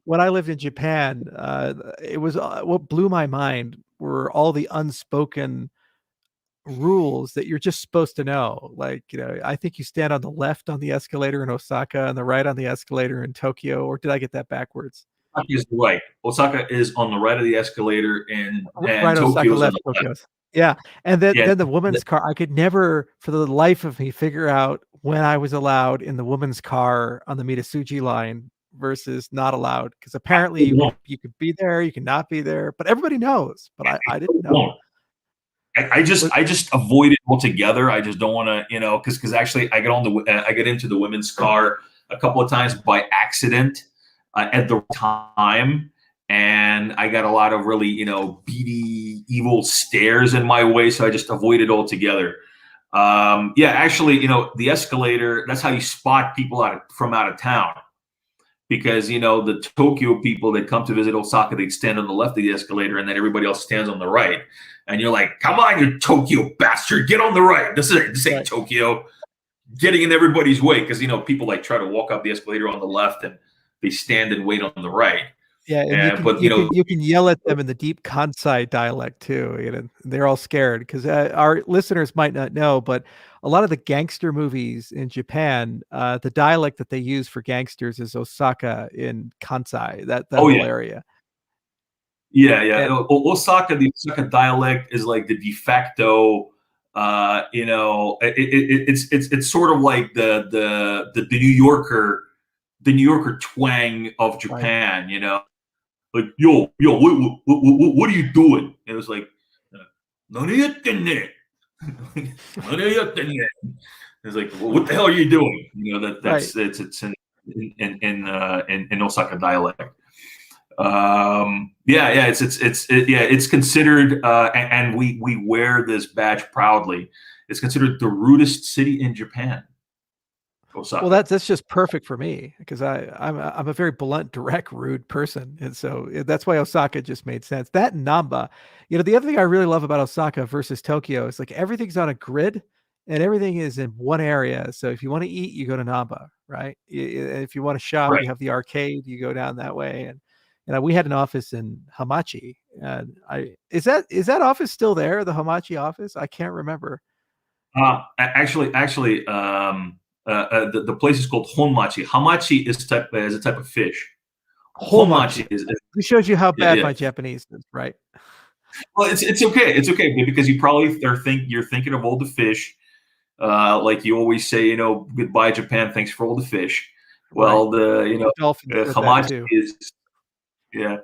When I lived in Japan, it was what blew my mind were all the unspoken rules that you're just supposed to know. Like, I think you stand on the left on the escalator in Osaka and the right on the escalator in Tokyo, or did I get that backwards?
Osaka is right. Osaka is on the right of the escalator, and
Right, Osaka
Tokyo's on the
left
left.
Tokyo's. Yeah, and then
Yeah,
then the woman's car, I could never, for the life of me, figure out when I was allowed in the woman's car on the Mitsubishi line versus not allowed, because apparently you could be there, you can not be there, but everybody knows, but I didn't know.
I just avoid it altogether. I just don't want to, because actually I get into the women's car a couple of times by accident at the time, and I got a lot of really beady, evil stares in my way, so I just avoid it altogether. Yeah, actually, the escalator. That's how you spot people from out of town. Because the Tokyo people that come to visit Osaka, they stand on the left of the escalator, and then everybody else stands on the right. And you're like, "Come on, you Tokyo bastard, get on the right. This ain't
Right.
Tokyo." Getting in everybody's way, because people like try to walk up the escalator on the left, and they stand and wait on the right.
Yeah, and you can yell at them in the deep Kansai dialect too. They're all scared because our listeners might not know, but a lot of the gangster movies in Japan, the dialect that they use for gangsters is Osaka in Kansai, that
Oh
whole
yeah,
area.
yeah.
And
Osaka, the Osaka dialect is like the de facto. It's sort of like the New Yorker twang of
right.
Japan. Like, yo, what are you doing? And it was like, "Nani yatte ne?" "Nani yatte ne?" It's like, well, what the hell are you doing?
Right.
It's in Osaka dialect. Yeah, it's considered, and we wear this badge proudly. It's considered the rudest city in Japan,
Well,
Osaka.
that's just perfect for me because I'm a very blunt, direct, rude person, and so that's why Osaka just made sense. That and Namba, the other thing I really love about Osaka versus Tokyo is like everything's on a grid and everything is in one area. So if you want to eat, you go to Namba, right? If you want to shop,
Right.
you have the arcade, you go down that way. And we had an office in Hamachi, and I is that office still there? The Hamachi office? I can't remember.
Actually, the place is called honmachi. Hamachi is a type of fish.
Homachi.
Honmachi is
This shows you how
yeah,
bad
yeah.
my Japanese is, right?
Well, it's okay. It's okay because you probably you're thinking of all the fish. Like you always say, goodbye Japan, thanks for all the fish.
Right.
Well, the
Dolphins said that
hamachi
too.
is yeah,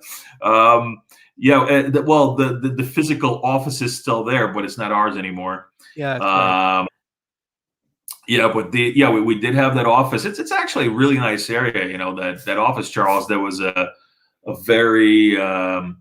yeah. The physical office is still there, but it's not ours anymore.
Yeah, that's right.
Um, yeah, but we did have that office. It's actually a really nice area. That office, Charles. There was a very a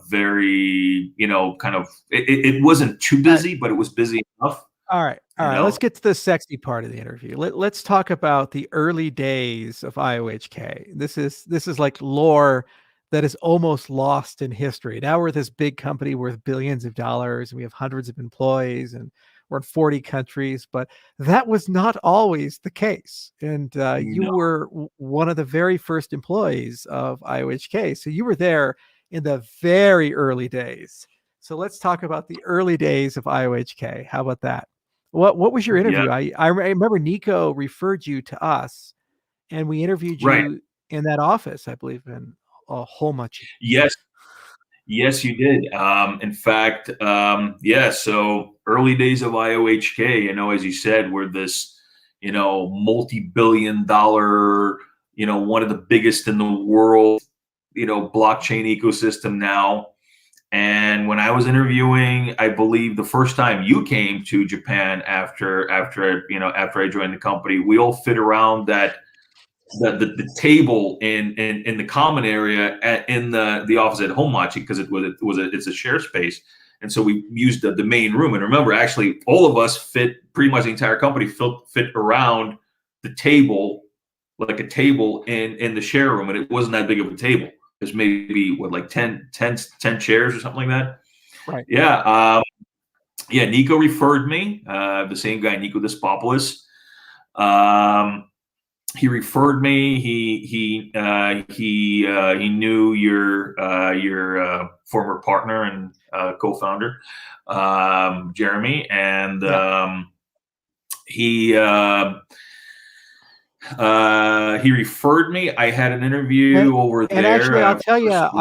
very kind of it wasn't too
All right.
busy, but it was busy enough.
All right. All
You
right. Let's
know.
get to the sexy part of the interview. Let's talk about the early days of IOHK. This is like lore that is almost lost in history. Now we're this big company worth billions of dollars, and we have hundreds of employees, and we're in 40 countries. But that was not always the case. And you
No.
were one of the very first employees of IOHK. So you were there in the very early days. So let's talk about the early days of IOHK. How about that? What was your
Yeah.
interview? I remember Nico referred you to us, and we interviewed
Right.
you in that office, I believe, in Homachi.
Yes. Yes, you did. In fact, yeah. So early days of IOHK, as you said, we're this, multi-billion-dollar, one of the biggest in the world, blockchain ecosystem now. And when I was interviewing, I believe the first time you came to Japan after I joined the company, we all fit around the table in the common area in the office at Homachi, because it's a share space, and so we used the main room. And remember, actually, all of us fit, pretty much the entire company fit around the table, like a table in the share room, and it wasn't that big of a table. There's maybe like 10 chairs or something like that.
Right.
Yeah. Yeah. Nico referred me. The same guy, Nico Despopoulos. He referred me. He knew your former partner and co-founder, Jeremy, and
Yeah.
he He referred me. I had an
And,
interview over
and
there.
actually, I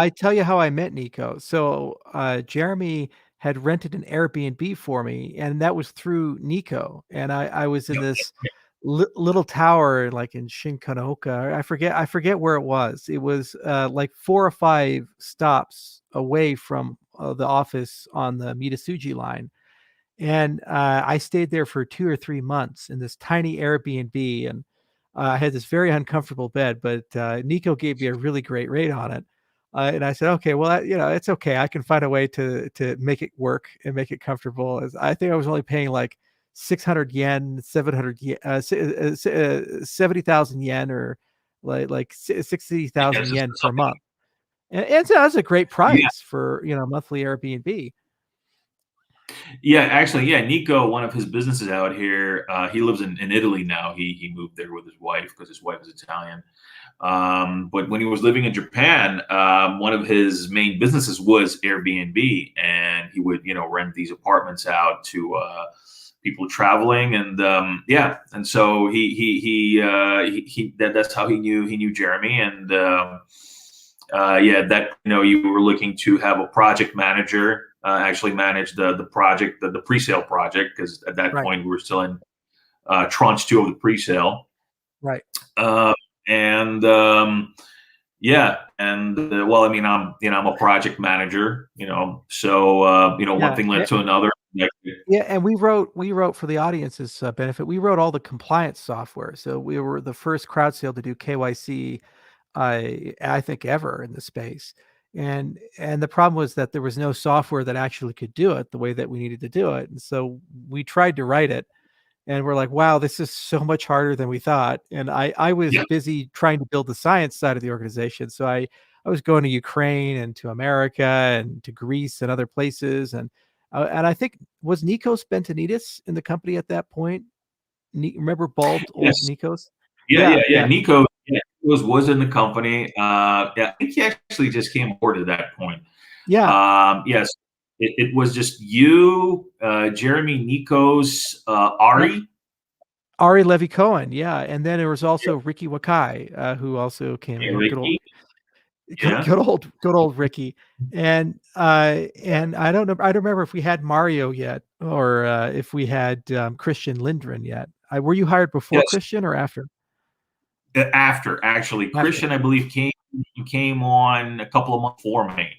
tell you how I met Nico. So Jeremy had rented an Airbnb for me, and that was through Nico. And I was in this little tower, like in Shinkanoka. I forget where it was. It was like 4 or 5 stops away from the office on the Mitasuji line. And I stayed there for 2 or 3 months in this tiny Airbnb, and I had this very uncomfortable bed, but Nico gave me a really great rate on it. And I said, okay, well, it's okay. I can find a way to make it work and make it comfortable. I think I was only paying like 600 yen, 700 yen, 70,000 yen, or like 60,000
Yes,
yen per month. And so that's a great
yeah,
price for monthly Airbnb.
yeah. Actually, yeah. Nico, one of his businesses out here. He lives in Italy now. He moved there with his wife because his wife is Italian. But when he was living in Japan, one of his main businesses was Airbnb, and he would rent these apartments out to people traveling, and and so that's how he knew Jeremy, and that you were looking to have a project manager actually manage the project, the pre-sale project, because at that
Right,
point we were still in tranche 2 of the pre-sale.
right.
Uh, and well, I mean, I'm a project manager, so one
Yeah.
thing led to another. Like,
Yeah, and we wrote for the audience's benefit. We wrote all the compliance software, so we were the first crowd sale to do KYC, I think ever in the space. And the problem was that there was no software that actually could do it the way that we needed to do it. And so we tried to write it, and we're like, wow, this is so much harder than we thought. And I was
yeah,
busy trying to build the science side of the organization, so I was going to Ukraine and to America and to Greece and other places, and I think, was Nikos Bentonidis in the company at that point? Remember bald old
yes,
Nikos?
yeah,
Yeah,
yeah.
yeah,
Nico, yeah, was in the company. Yeah, I think he actually just came aboard at that point.
yeah.
Yes, it was just you, Jeremy, Nikos,
Yep.
Ari.
Ari Levy Cohen, yeah, and then there was also Ricky Wakai, who also came
Yeah,
in. Good old,
Ricky. Yeah.
good old Ricky. And I don't know, I don't remember if we had Mario yet, or if we had Christian Lindgren yet. Were you hired before
Yes.
Christian or after?
After, actually,
After.
Christian, I believe, came on a couple of months before me.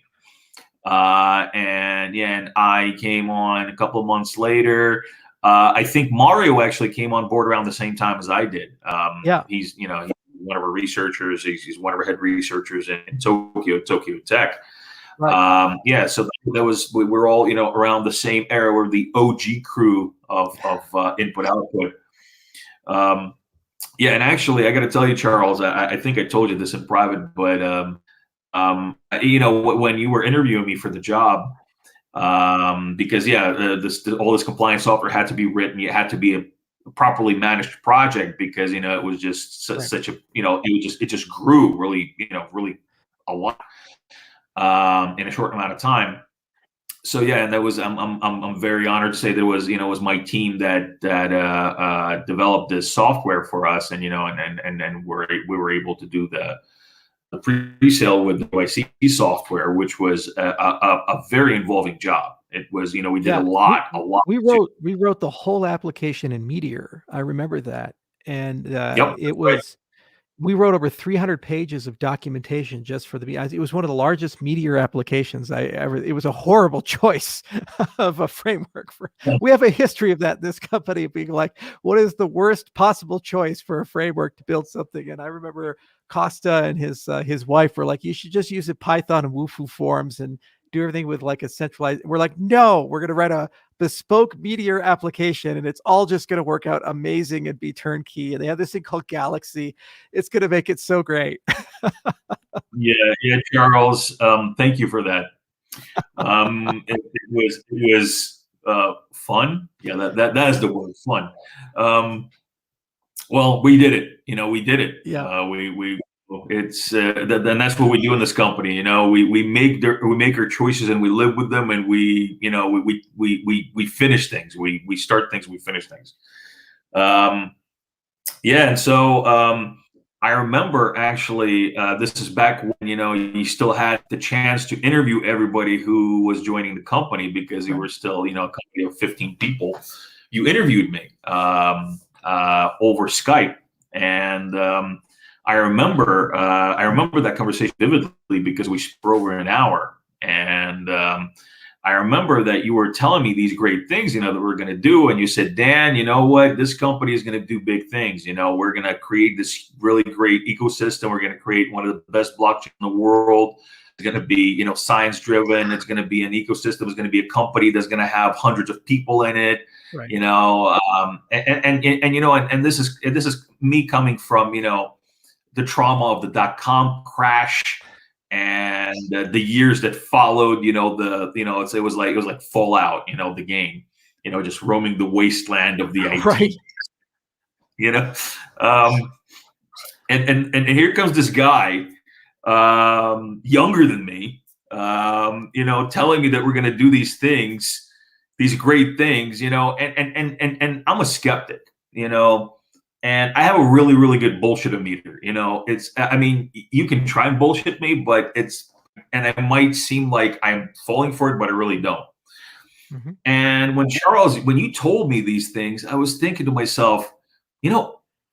And yeah, and I came on a couple of months later. I think Mario actually came on board around the same time as I did.
Yeah,
He's one of our researchers. He's one of our head researchers in Tokyo Tech.
right.
Yeah, so that was, we were all around the same era. We're the OG crew of input output. Yeah, and actually, I got to tell you, Charles, I think I told you this in private, but when you were interviewing me for the job, because all this compliance software had to be written. It had to be a properly managed project, because it was just
Right.
such a it just grew really really a lot in a short amount of time. So yeah, and that was, I'm very honored to say that it was my team that developed this software for us, and we were able to do the pre-sale with the IC software, which was a very involving job. It was, we did
Yeah,
a lot.
we wrote the whole application in Meteor. I remember that, and
Yep, that's
it
right.
was we wrote over 300 pages of documentation just for the. It was one of the largest Meteor applications I ever. It was a horrible choice of a framework for. We have a history of that in this company, being like, what is the worst possible choice for a framework to build something? And I remember Costa and his wife were like, you should just use a Python and Wufoo forms and do everything with like a centralized. We're like, no, we're going to write a bespoke Meteor application, and it's all just going to work out amazing and be turnkey. And they have this thing called Galaxy. It's going to make it so great.
Yeah, yeah, Charles. Thank you for that. It was fun. Yeah, that is the word, fun. Well, we did it. We did it.
Yeah.
We it's then that's what we do in this company. We make our choices, and we live with them, and we finish things. We start things. We finish things. Um, Yeah, and so I remember actually, this is back when you still had the chance to interview everybody who was joining the company because you
Right.
were still a company of 15 people. You interviewed me over Skype, and I remember that conversation vividly because we spoke over an hour, and I remember that you were telling me these great things, that we're going to do. And you said, Dan, you know what? This company is going to do big things. We're going to create this really great ecosystem. We're going to create one of the best blockchains in the world. It's going to be, science driven. It's going to be an ecosystem. It's going to be a company that's going to have hundreds of people in it.
Right.
And this is me coming from, the trauma of the dot-com crash and the years that followed, it was like Fallout, the game, just roaming the wasteland of the IT,
Right.
you know. Um, and here comes this guy, younger than me, telling me that we're going to do these things, these great things, and I'm a skeptic, and I have a really, really good bullshit-o-meter. You can try and bullshit me, but and it might seem like I'm falling for it, but I really don't.
Mhm.
And when you told me these things, I was thinking to myself,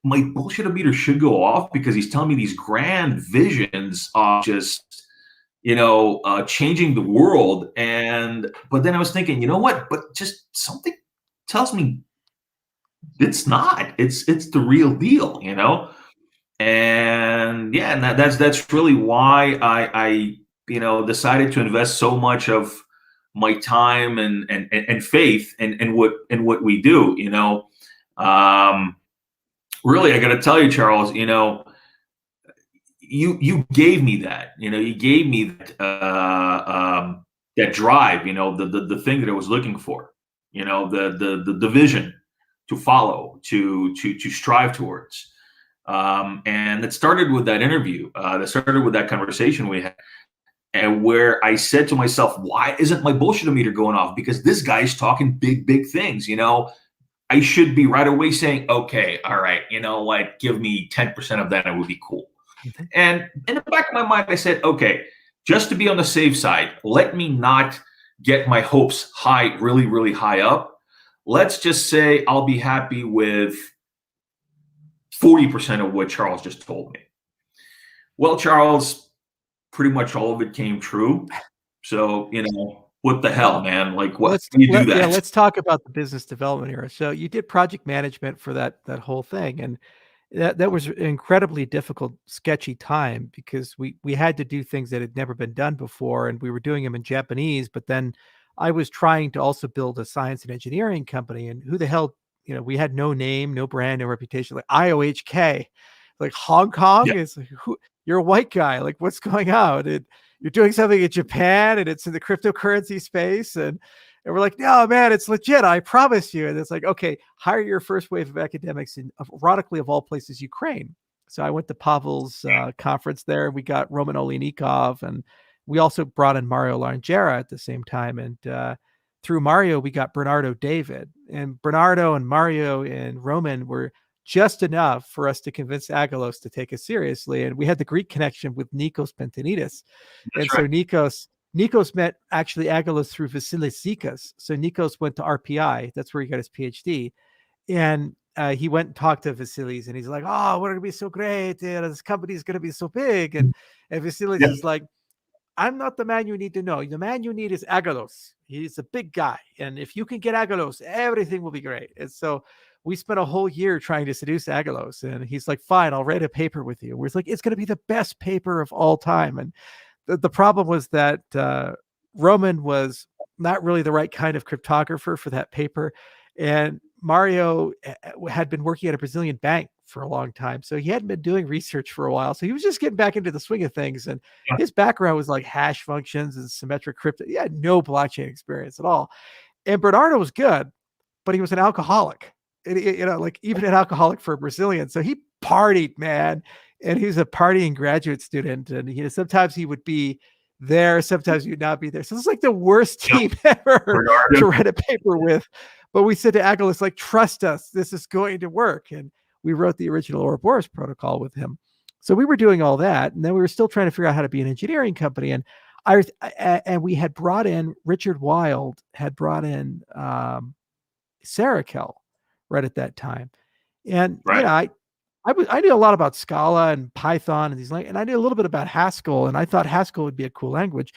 my bullshit-o-meter should go off because he's telling me these grand visions of just, changing the world. But then I was thinking, you know what? But just something tells me it's not. It's the real deal, And yeah, and that's really why I decided to invest so much of my time and faith in what we do. Really, I got to tell you, Charles. You gave me that. You gave me that drive. The thing that I was looking for. The vision to follow, to strive towards. And it started with that interview. That started with that conversation we had, and where I said to myself, "Why isn't my bullshit-o-meter going off? Because this guy's talking big, big things. I should be right away saying, okay, all right, what? Give me 10% of that, it would be cool."
Mhm.
And in the back of my mind, I said, okay, just to be on the safe side, let me not get my hopes high, really, really high up. Let's just say I'll be happy with 40% of what Charles just told me. Well, Charles, pretty much all of it came true. So, what the hell,
Well,
man? Like, what do you do that?
let's talk about the business development era. So you did project management for that whole thing, and that was an incredibly difficult, sketchy time because we had to do things that had never been done before, and we were doing them in Japanese. But then I was trying to also build a science and engineering company, and who the hell, we had no name, no brand, no reputation. Like IOHK, like Hong Kong
Yeah.
is like, who? You're a white guy. Like, what's going on? You're doing something in Japan, and it's in the cryptocurrency space, and we're like, no, man, it's legit. I promise you. And it's like, okay, hire your first wave of academics in, ironically, of all places, Ukraine. So I went to Pavel's conference there. We got Roman Olenikov, and we also brought in Mario Larangera at the same time. And through Mario, we got Bernardo David. And Bernardo and Mario and Roman were just enough for us to convince Agalos to take us seriously. And we had the Greek connection with Nikos Pentanidis. And
That's
so
right.
Nikos met actually Agalos through Vasilis Zikas. So Nikos went to RPI. That's where he got his PhD. And he went and talked to Vasilis, and he's like, oh, we're going to be so great. This company is going to be so big. And Vasilis
Yeah.
is like, I'm not the man you need to know. The man you need is Agalos. He's a big guy. And if you can get Agalos, everything will be great. And so we spent a whole year trying to seduce Agalos. And he's like, fine, I'll write a paper with you. We're like, it's going to be the best paper of all time. And the problem was that Roman was not really the right kind of cryptographer for that paper. And Mario had been working at a Brazilian bank for a long time. So he hadn't been doing research for a while. So he was just getting back into the swing of things. And
Yeah.
his background was like hash functions and symmetric crypto. He had no blockchain experience at all. And Bernardo was good, but he was an alcoholic. Like even an alcoholic for a Brazilian. So he partied, man. And he was a partying graduate student. And sometimes he would be there, sometimes he would not be there. So it's like the worst team ever
Bernardo.
to write a paper with. But we said to Agalos, like, trust us, this is going to work. And we wrote the original Ouroboros protocol with him. So we were doing all that, and then we were still trying to figure out how to be an engineering company. And and we had brought in Richard Wild had brought in Sarakel right at that time, and
Right.
I knew a lot about Scala and Python and and I knew a little bit about Haskell, and I thought Haskell would be a cool language.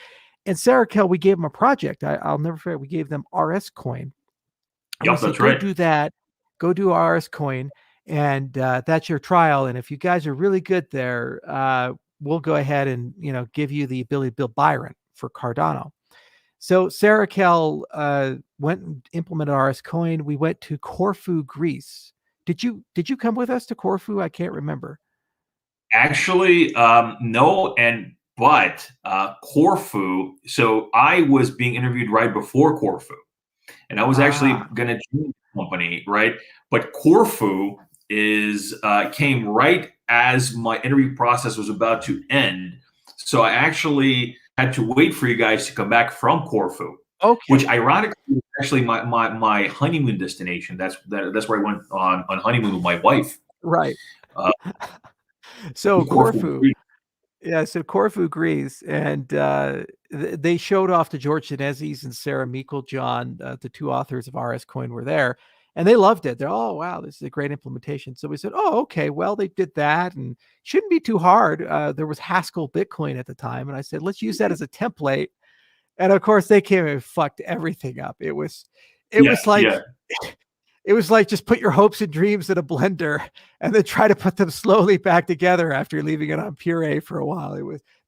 And Sarakel, we gave them a project. I'll never forget. We gave them RS Coin. And we
Yep,
said,
that's
go
right.
do that. Go do RS Coin, and that's your trial. And if you guys are really good there, we'll go ahead and give you the ability to build Byron for Cardano. So Sarakel went and implemented RS Coin. We went to Corfu, Greece. Did you come with us to Corfu? I can't remember.
Actually, no, but Corfu. So I was being interviewed right before Corfu, and I was actually going to join the company, right? But Corfu came right as my interview process was about to end. So I actually had to wait for you guys to come back from Corfu.
Okay.
Which ironically was actually my honeymoon destination. That's where I went on honeymoon with my wife.
Right. So Corfu. Yeah, so Corfu, Greece, and they showed off to George Genezes and Sarah Meiklejohn, the two authors of RS Coin were there, and they loved it. They're, oh, wow, this is a great implementation. So we said, oh, okay, well, they did that, and shouldn't be too hard. There was Haskell Bitcoin at the time, and I said, let's use that as a template. And of course, they came and fucked everything up. It was like... Yeah. It was like, just put your hopes and dreams in a blender and then try to put them slowly back together after leaving it on puree for a while.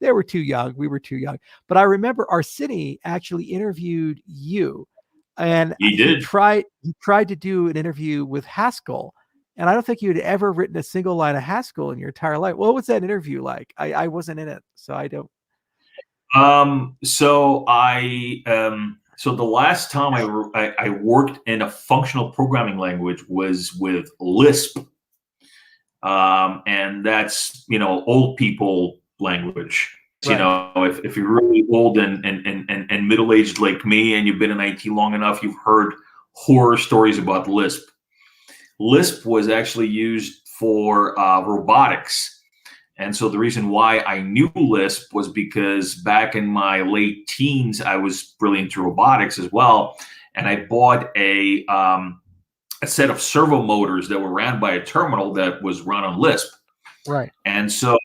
They were too young. We were too young. But I remember Arsini actually interviewed you, and he tried to do an interview with Haskell. And I don't think you had ever written a single line of Haskell in your entire life. What was that interview like? I wasn't in it, so I don't.
So the last time I worked in a functional programming language was with Lisp, and that's old people language. Right. If you're really old and middle aged like me, and you've been in IT long enough, you've heard horror stories about Lisp. Lisp was actually used for robotics. And so the reason why I knew Lisp was because back in my late teens, I was really into robotics as well. And I bought a set of servo motors that were ran by a terminal that was run on Lisp.
Right.
And so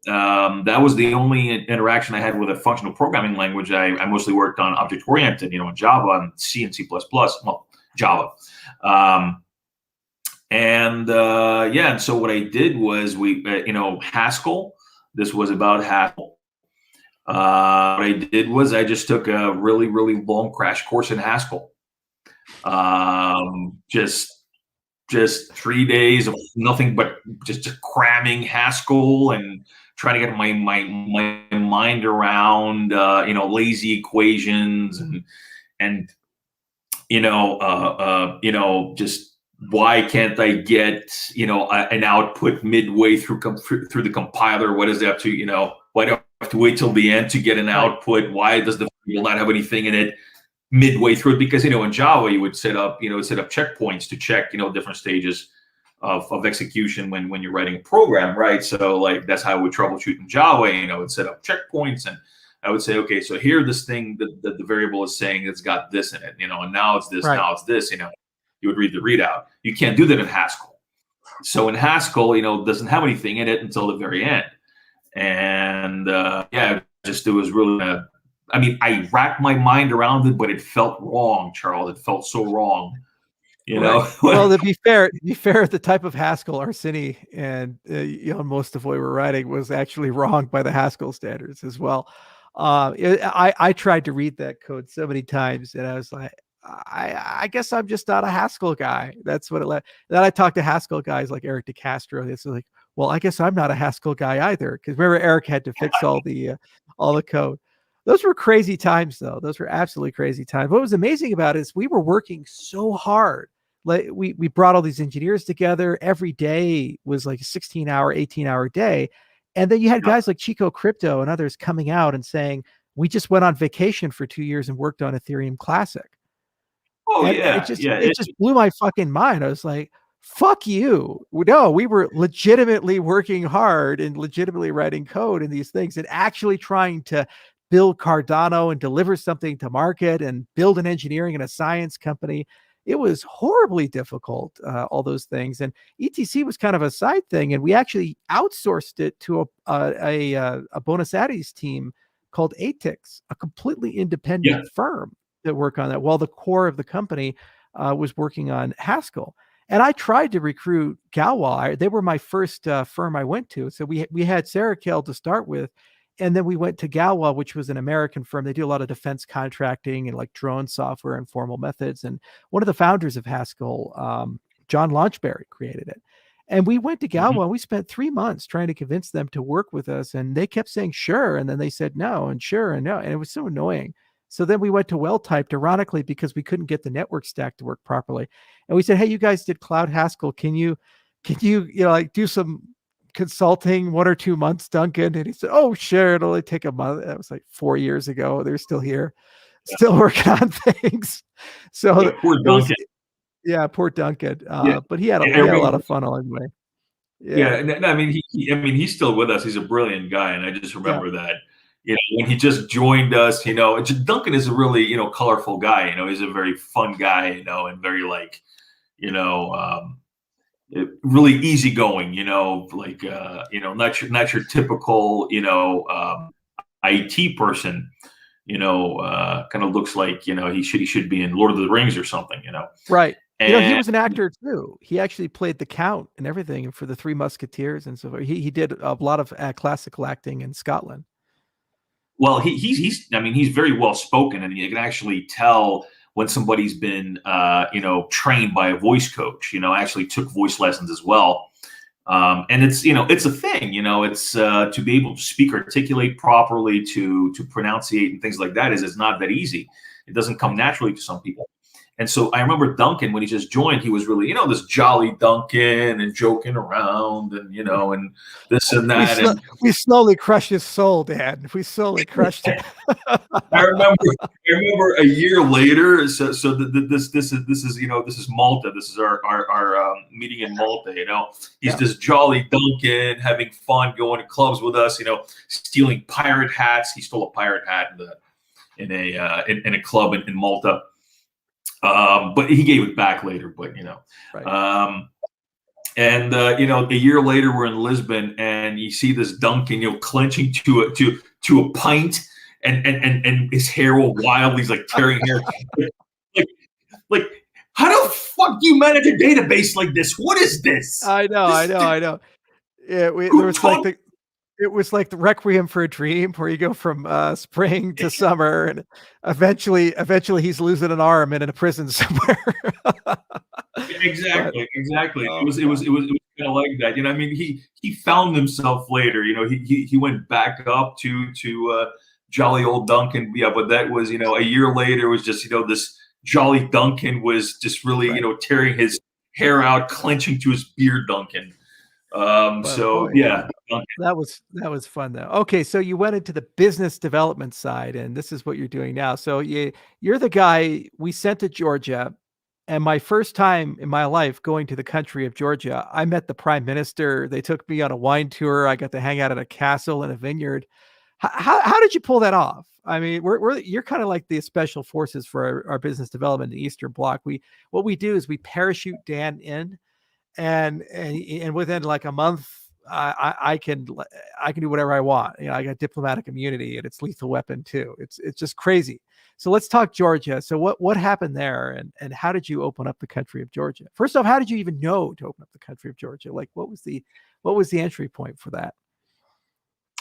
that was the only interaction I had with a functional programming language. I mostly worked on object-oriented, Java and C and C++, well, Java. And so what I did was Haskell. This was about Haskell. What I did was I just took a really, really long crash course in Haskell. Just 3 days of nothing but just cramming Haskell and trying to get my mind around lazy equations and just. Why can't I get an output midway through the compiler? What is that to why do I have to wait till the end to get an output? Why does the file not have anything in it midway through it? Because in Java you would set up checkpoints to check different stages of execution when you're writing a program, right? So like that's how I would troubleshoot in Java. It'd set up checkpoints, and I would say, okay, so here this thing that the variable is saying it's got this in it, and now it's this, now it's this, You would read the readout. You can't do that in Haskell. So in Haskell, it doesn't have anything in it until the very end. And it was really, I wrapped my mind around it, but it felt wrong, Charles. It felt so wrong,
Right. Well, to be fair, the type of Haskell Arsini and most of what we were writing was actually wrong by the Haskell standards as well. I tried to read that code so many times, and I was like, I guess I'm just not a Haskell guy. That's what it led. Then I talked to Haskell guys like Eric DeCastro. It's like, well, I guess I'm not a Haskell guy either. Because remember, Eric had to fix all the code. Those were crazy times, though. Those were absolutely crazy times. What was amazing about it is we were working so hard. Like we brought all these engineers together. Every day was like a 16-hour, 18-hour day. And then you had guys like Chico Crypto and others coming out and saying, we just went on vacation for 2 years and worked on Ethereum Classic.
Oh,
and it just blew my fucking mind. I was like, fuck you. No, we were legitimately working hard and legitimately writing code in these things and actually trying to build Cardano and deliver something to market and build an engineering and a science company. It was horribly difficult, all those things. And ETC was kind of a side thing. And we actually outsourced it to a Buenos Aires team called ATIX, a completely independent firm that worked on that, while the core of the company was working on Haskell. And I tried to recruit Galwa. They were my first firm I went to. So we had Sarakel to start with. And then we went to Galwa, which was an American firm. They do a lot of defense contracting and like drone software and formal methods. And one of the founders of Haskell, John Launchberry, created it. And we went to Galwa and we spent 3 months trying to convince them to work with us. And they kept saying, sure. And then they said no, and sure, and no. And it was so annoying. So then we went to well-typed, ironically, because we couldn't get the network stack to work properly. And we said, hey, you guys did Cloud Haskell. Can you like do some consulting 1 or 2 months, Duncan? And he said, oh, sure, it'll only take a month. That was like 4 years ago. They're still here, still working on things. So
poor Duncan.
Poor Duncan. But he had a lot of fun along the way.
I mean, he's still with us. He's a brilliant guy, and I just remember that. When he just joined us, Duncan is a really, colorful guy. He's a very fun guy, and very like, really easygoing. Not your typical, IT person. Kind of looks like he should be in Lord of the Rings or something.
Right. And he was an actor too. He actually played the Count and everything for the Three Musketeers and so forth. He did a lot of classical acting in Scotland.
Well, he's very well spoken, and you can actually tell when somebody's been trained by a voice coach. Actually took voice lessons as well. And it's a thing. It's to be able to speak, articulate properly, to pronunciate and things like that is not that easy. It doesn't come naturally to some people. And so I remember Duncan, when he just joined, he was really, this jolly Duncan and joking around and, and this and that.
We slowly crushed his soul, Dad. We slowly crushed it.
I remember a year later. So this is Malta. This is our meeting in Malta. He's this jolly Duncan, having fun, going to clubs with us. Stealing pirate hats. He stole a pirate hat in a club in Malta. But he gave it back later. But right. And a year later, we're in Lisbon, and you see this Duncan, clenching to a pint, and his hair all wild. He's like tearing hair. like how the fuck do you manage a database like this? What is this?
I know. Yeah, it was like the Requiem for a Dream, where you go from spring to summer, and eventually he's losing an arm and in a prison somewhere.
Exactly. It was kind of like that. He found himself later. He went back up to jolly old Duncan. Yeah, but that was a year later. It was just this jolly Duncan was just really tearing his hair out, clenching to his beard, Duncan.
That was fun though. Okay, so you went into the business development side, and this is what you're doing now. So you're the guy we sent to Georgia, and my first time in my life going to the country of Georgia, I met the prime minister. They took me on a wine tour. I got to hang out at a castle and a vineyard. How did you pull that off? I mean, you're kind of like the special forces for our business development in the Eastern Bloc. What we do is we parachute Dan in. And within like a month, I can do whatever I want. I got diplomatic immunity, and it's lethal weapon too. It's just crazy. So let's talk Georgia. So what happened there, and how did you open up the country of Georgia? First off, how did you even know to open up the country of Georgia? Like, what was the entry point for that?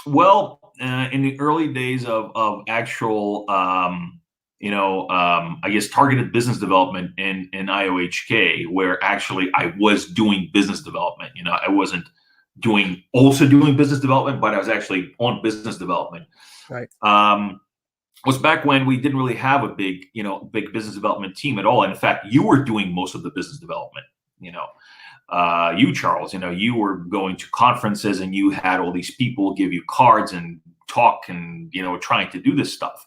Well, in the early days of actual I guess targeted business development in IOHK, where actually I was doing business development. I wasn't doing business development, but I was actually on business development.
Right.
Was back when we didn't really have a big business development team at all. And in fact, you were doing most of the business development. You, Charles, you were going to conferences, and you had all these people give you cards and talk and trying to do this stuff.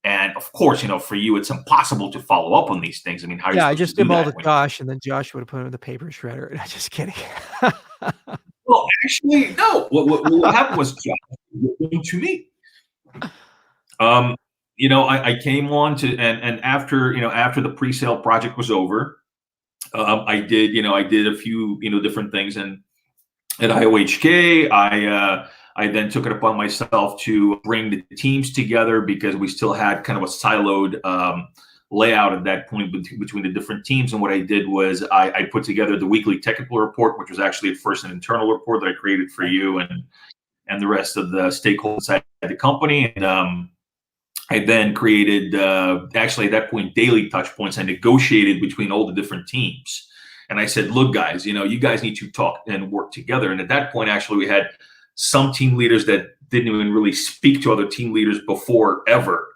And of course, for you, it's impossible to follow up on these things. I mean, how are you
Yeah, I
supposed
just
to do
did all
that?
to Josh, and then Josh would have put him in the paper shredder. Just kidding.
Well, actually, no. What happened was Josh was going to me. I came on to, and after the pre-sale project was over, I did a few different things, and at IOHK, I then took it upon myself to bring the teams together because we still had kind of a siloed layout at that point between the different teams. And what I did was I put together the weekly technical report, which was actually at first an internal report that I created for you and the rest of the stakeholders inside the company. And I then created, actually at that point, daily touch points. I negotiated between all the different teams. And I said, look, guys, you guys need to talk and work together. And at that point, actually, we had some team leaders that didn't even really speak to other team leaders before ever.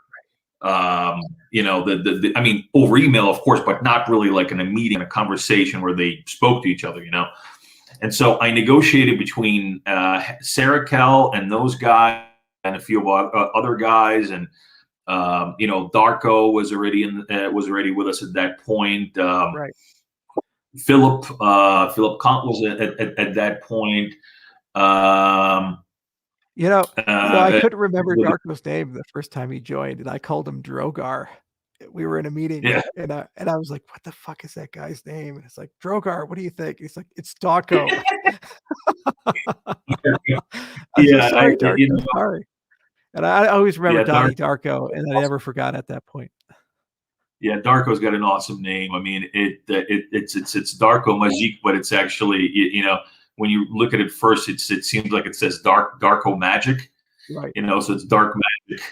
I mean, over email, of course, but not really like in a meeting, a conversation where they spoke to each other, And so I negotiated between Sarah Kell and those guys and a few other guys. And Darko was already with us at that point.
Right.
Philip Kant was at that point.
I couldn't remember Darko's name the first time he joined, and I called him Drogar. We were in a meeting,
yeah.
and I was like, "What the fuck is that guy's name?" And it's like, "Drogar, what do you think?" He's like, "It's Darko."
Yeah,
sorry, Darko. Sorry. And I always remember Donnie Darko, and I never forgot at that point.
Yeah, Darko's got an awesome name. I mean, it's Darko Magic, but it's actually when you look at it first, it seems like it says Darko Magic.
Right.
So it's dark magic.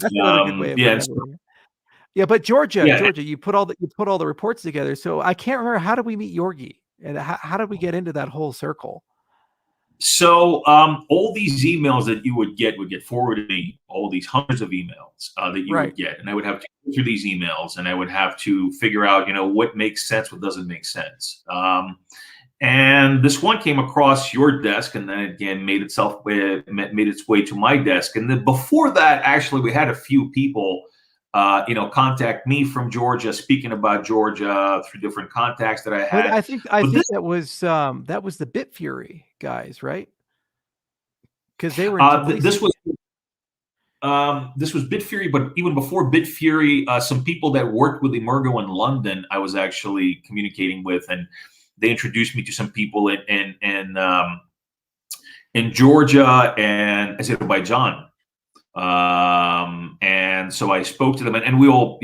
That's another good way of remembering it. Yeah, but Georgia, you put all the reports together. So I can't remember, how did we meet Yorgi, and how did we get into that whole circle?
So all these emails that you would get forwarded to me, all these hundreds of emails that you would get, and I would have to go through these emails, and I would have to figure out, what makes sense, what doesn't make sense. And this one came across your desk, and then again made its way to my desk. And then before that, actually, we had a few people, contact me from Georgia, speaking about Georgia through different contacts that I had.
But I think that was the Bitfury guys, right? Because they were in
this was Bitfury, but even before Bitfury, some people that worked with Emergo in London, I was actually communicating with, and they introduced me to some people in Georgia and Azerbaijan. And so I spoke to them, and we all,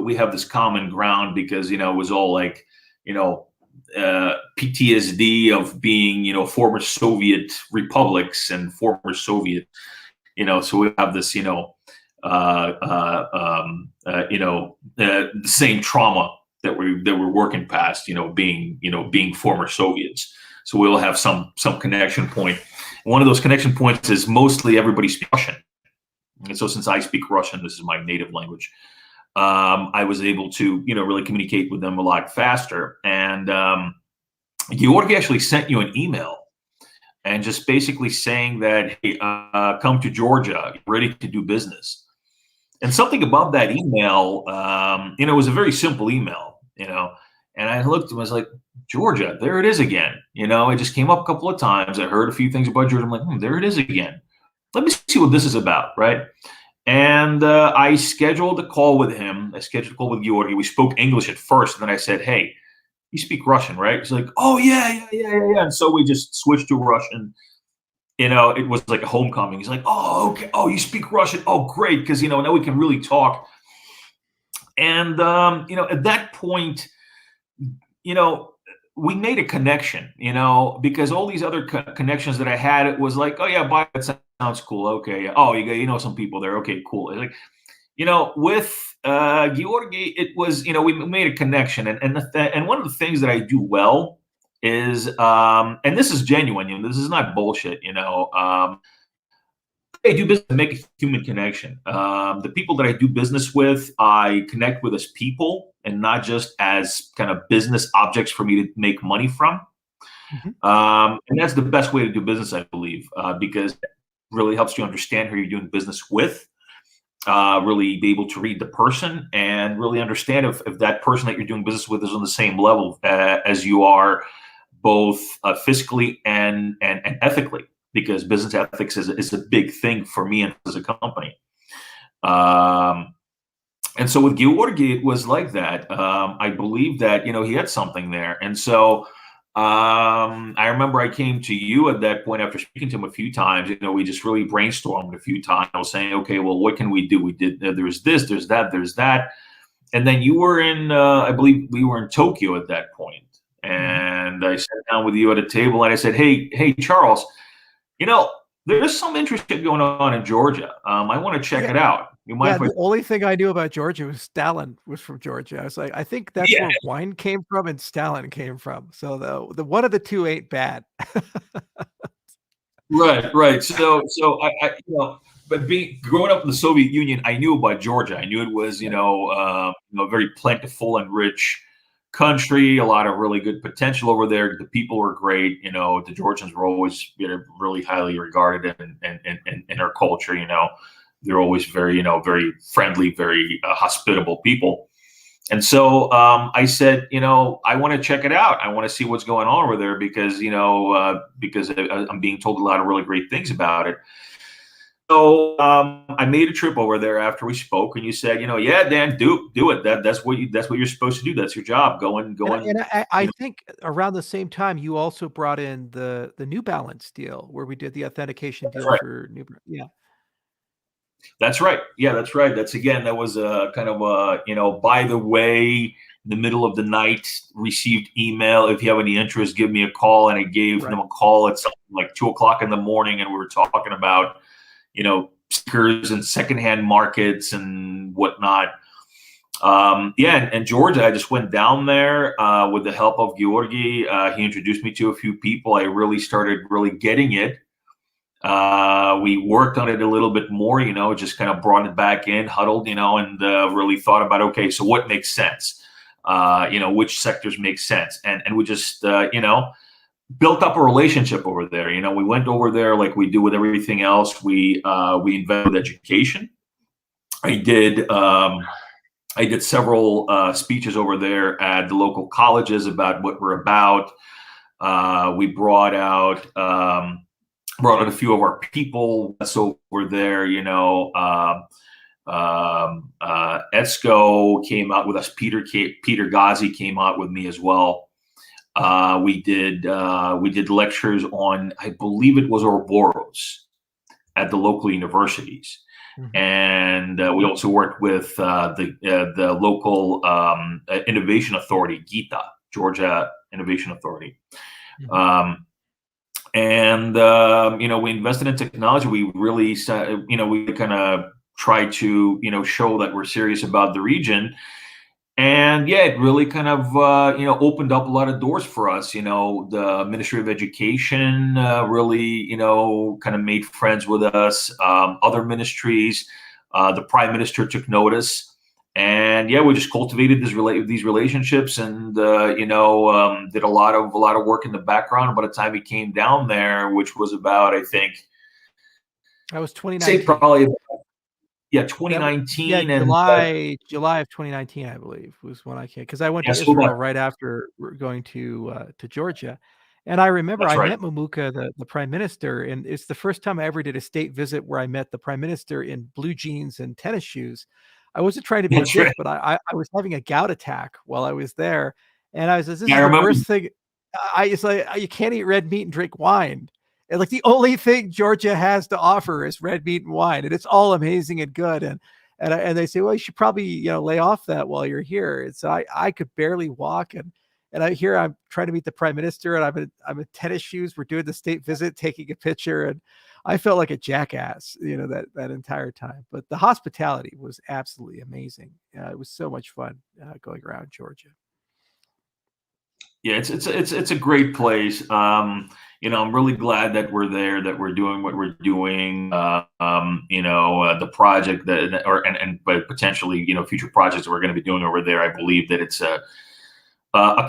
we have this common ground because, it was all like, PTSD of being, former Soviet republics and former Soviet, so we have this, the same trauma that we're working past, being former Soviets. So we'll have some connection point. One of those connection points is mostly everybody speaks Russian. And so since I speak Russian, this is my native language, I was able to, really communicate with them a lot faster. And Georgi actually sent you an email and just basically saying that, hey, come to Georgia, ready to do business. And something about that email, it was a very simple email, and I looked and was like, Georgia, there it is again. It just came up a couple of times. I heard a few things about Georgia. I'm like, there it is again. Let me see what this is about, right? And I scheduled a call with him. I scheduled a call with Georgi. We spoke English at first, and then I said, hey, you speak Russian, right? He's like, oh, yeah. And so we just switched to Russian. It was like a homecoming. He's like, oh, okay. Oh, you speak Russian. Oh, great. Because, now we can really talk. And, at that point, we made a connection, because all these other connections that I had, it was like, oh, yeah, bye. That sounds cool. Okay. Yeah. Oh, you know some people there. Okay, cool. Like, with Georgi, it was, we made a connection. And one of the things that I do well is, and this is genuine, this is not bullshit, I do business to make a human connection. The people that I do business with, I connect with as people and not just as kind of business objects for me to make money from. Mm-hmm. And that's the best way to do business, I believe, because it really helps you understand who you're doing business with. really be able to read the person and really understand if that person that you're doing business with is on the same level as you are, both fiscally and ethically, because business ethics is a big thing for me and as a company. And so with Georgi, it was like that. I believe that, he had something there. And so I remember I came to you at that point after speaking to him a few times. We just really brainstormed a few times. I was saying, okay, well, what can we do? We did, there's this, there's that, there's that. And then you were in, I believe we were in Tokyo at that point. And I sat down with you at a table and I said, hey, Charles, there's some interest going on in Georgia. I want to check it out. You mind?
The only thing I knew about Georgia was Stalin was from Georgia. I was like, I think that's where wine came from and Stalin came from. So the one of the two ain't bad.
Right. So I but growing up in the Soviet Union, I knew about Georgia. I knew it was, very plentiful and rich country, a lot of really good potential over there. The people were great. The Georgians were always really highly regarded in our culture. They're always very, very friendly, very hospitable people. And so I said, I want to check it out. I want to see what's going on over there because I'm being told a lot of really great things about it. So I made a trip over there after we spoke, and you said, yeah, Dan, do it. That's what you're supposed to do. That's your job. Go and.
And I think around the same time, you also brought in the New Balance deal where we did the authentication deal for New Balance. Yeah.
That's right. Yeah, that's right. That was a kind of a, by the way, in the middle of the night, received email. If you have any interest, give me a call. And I gave them a call at something like 2:00 in the morning. And we were talking about, stickers and secondhand markets and whatnot. And Georgia, I just went down there with the help of Georgi. He introduced me to a few people. I really started getting it. We worked on it a little bit more, just kind of brought it back in, huddled, and really thought about, okay, so what makes sense? Which sectors make sense? And we just, built up a relationship over there. We went over there like we do with everything else. We invested in education. I did several speeches over there at the local colleges about what we're about. We brought out a few of our people. So we're there, ESCO came out with us. Peter Ghazi came out with me as well. We did lectures on, I believe it was Ouroboros at the local universities. And we also worked with the local innovation authority, GITA, Georgia Innovation Authority. We invested in technology. We really, we kind of tried to, show that we're serious about the region. And it really kind of, opened up a lot of doors for us. The Ministry of Education really, kind of made friends with us. Other ministries, the Prime Minister took notice. And we just cultivated these relationships, and did a lot of work in the background. By the time he came down there, which was about, I think,
that was 2019.
Say probably about, 2019,
and July of 2019, I believe, was when I came, because I went to Israel right after going to Georgia. And I remember I met Mamuka, the prime minister, and it's the first time I ever did a state visit where I met the prime minister in blue jeans and tennis shoes. I wasn't trying to be a dick, but I was having a gout attack while I was there. And I was like, this is the worst thing. It's like, you can't eat red meat and drink wine. And like the only thing Georgia has to offer is red meat and wine. And it's all amazing and good. And they say, well, you should probably, lay off that while you're here. And so I could barely walk. And I hear I'm trying to meet the prime minister, and I'm in tennis shoes. We're doing the state visit, taking a picture. And I felt like a jackass, that entire time. But the hospitality was absolutely amazing. It was so much fun going around Georgia.
Yeah, it's a great place. I'm really glad that we're there, that we're doing what we're doing. The project but potentially, potentially, future projects that we're going to be doing over there. I believe that it's a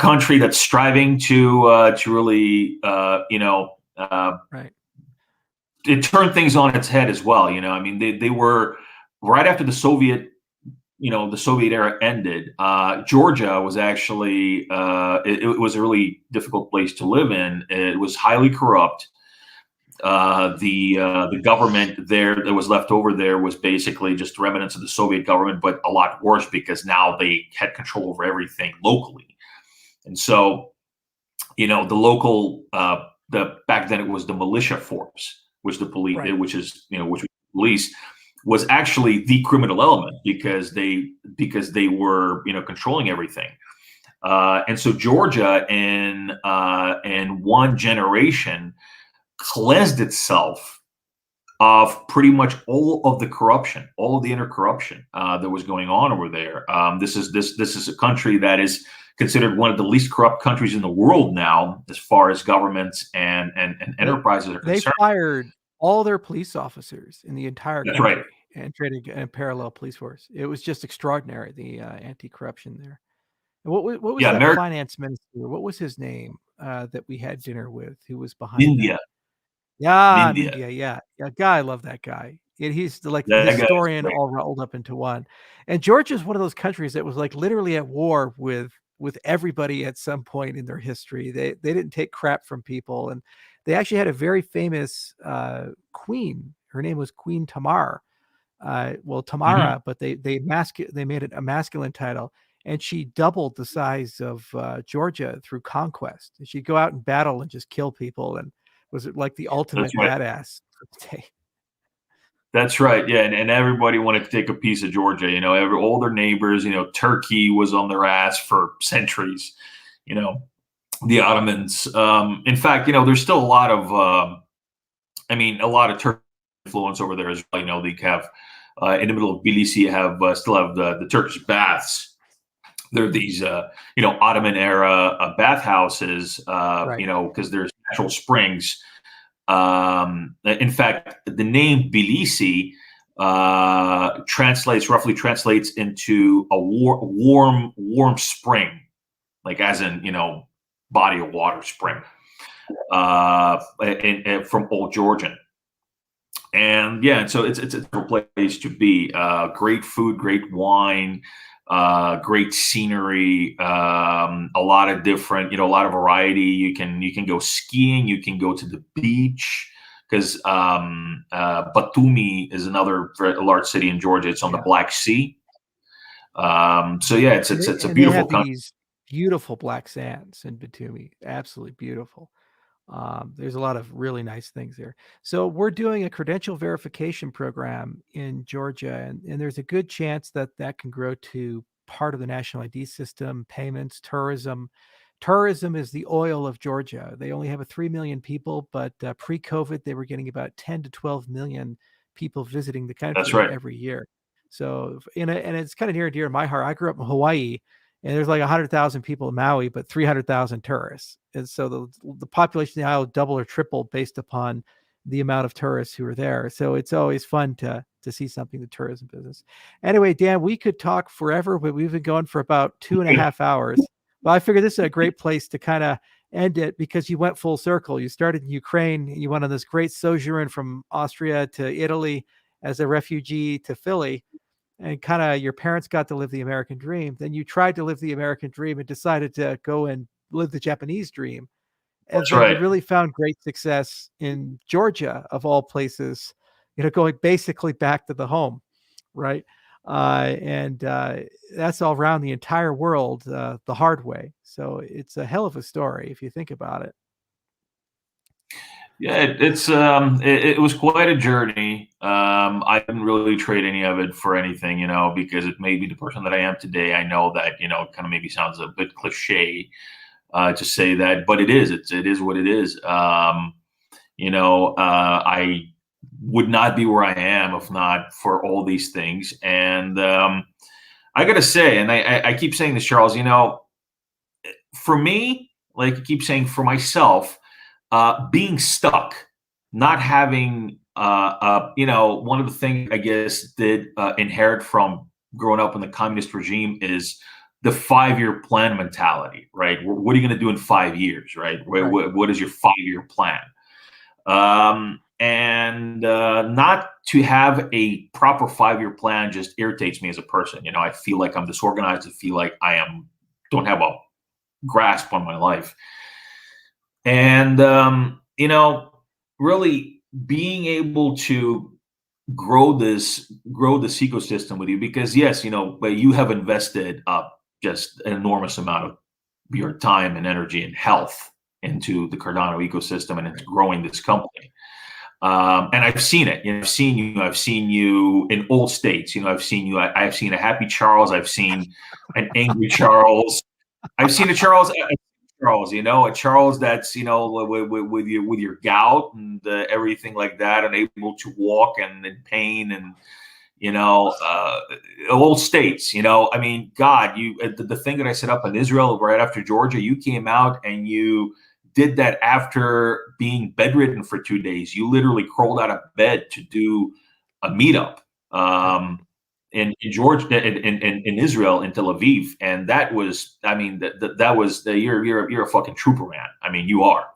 country that's striving to really, it turned things on its head as well. They were right after the Soviet era ended, Georgia was actually it was a really difficult place to live in. It was highly corrupt. The government there that was left over there was basically just remnants of the Soviet government, but a lot worse because now they had control over everything locally. And so, the local back then it was the militia force, which the police,
Right.
which was police, was actually the criminal element because they were controlling everything. And so Georgia in one generation cleansed itself of pretty much all of the corruption, all of the inner corruption that was going on over there. This is a country that is considered one of the least corrupt countries in the world now, as far as governments and enterprises are
They
concerned.
fired all their police officers in the entire
That's
country
right.
and created a parallel police force. It was just extraordinary, the anti-corruption there. And what was
Yeah,
that
America,
finance minister? What was his name that we had dinner with? Who was behind that?
India,
Yeah, I'm
India.
India. Yeah, yeah. Guy, I love that guy. And he's like the
That guy is
historian
great.
all rolled up into one. And Georgia's one of those countries that was like literally at war with everybody at some point in their history. They didn't take crap from people, and they actually had a very famous queen. Her name was Queen Tamar.
Mhm.
Tamara, but they made it a masculine title, and she doubled the size of Georgia through conquest. She'd go out and battle and just kill people, and was like the
That's
ultimate
right.
badass for the day.
That's right. Yeah, and everybody wanted to take a piece of Georgia. All their neighbors. Turkey was on their ass for centuries. You know, the Ottomans. In fact, there's still a lot of, a lot of Turkish influence over there as well. They have in the middle of Tbilisi, still have the Turkish baths. They're these, Ottoman era bathhouses.
Right.
Because there's natural springs. In fact, the name Tbilisi roughly translates into a warm spring, like as in body of water spring, from Old Georgian. And yeah, and so it's a place to be. Great food, great wine, great scenery, a lot of different, a lot of variety. You can go skiing, you can go to the beach because Batumi is another very large city in Georgia. It's on the
Yeah.
Black Sea. So yeah, it's a
And they
beautiful
have
country.
these beautiful black sands in Batumi. Absolutely beautiful. There's a lot of really nice things there. So we're doing a credential verification program in Georgia, and there's a good chance that that can grow to part of the national ID system, payments, tourism. Tourism is the oil of Georgia. They only have 3 million people, but pre-COVID, they were getting about 10 to 12 million people visiting the
That's
country
right.
every year. So, and it's kind of near and dear to my heart. I grew up in Hawaii, and there's like 100,000 people in Maui, but 300,000 tourists. And so the population of the island double or triple based upon the amount of tourists who are there. So it's always fun to see something in the tourism business. Anyway, Dan, we could talk forever, but we've been going for about 2.5 hours. Well, I figured this is a great place to kind of end it because you went full circle. You started in Ukraine, you went on this great sojourn from Austria to Italy as a refugee to Philly, and kind of your parents got to live the American dream. Then you tried to live the American dream and decided to go and live the Japanese dream. And
That's
then you
right.
really found great success in Georgia, of all places, going basically back to the home, right? And that's all around the entire world the hard way. So it's a hell of a story if you think about it.
Yeah, it was quite a journey. I didn't really trade any of it for anything, because it made me the person that I am today. I know that kind of maybe sounds a bit cliche to say that, but it is. It is what it is. I would not be where I am if not for all these things. And I got to say, and I keep saying this, Charles. For me, like I keep saying, for myself, being stuck, not having, one of the things I guess did inherit from growing up in the communist regime is the 5-year plan mentality, right? What are you going to do in 5 years, right?
Right.
What is your 5-year plan? And not to have a proper 5-year plan just irritates me as a person. I feel like I'm disorganized. I feel like don't have a grasp on my life. And really being able to grow this ecosystem with you, because yes, but you have invested just an enormous amount of your time and energy and health into the Cardano ecosystem and into growing this company. And I've seen it. I've seen you in all states. I've seen you. I've seen a happy Charles. I've seen an angry Charles. I've seen a Charles. A Charles that's with your gout and everything like that, and able to walk and in pain and all states. I mean, God, the thing that I set up in Israel right after Georgia, you came out and you did that after being bedridden for 2 days. You literally crawled out of bed to do a meetup in Georgia, in Israel, in Tel Aviv, and that was, I mean, that was you're a fucking trooper, man. I mean, you are,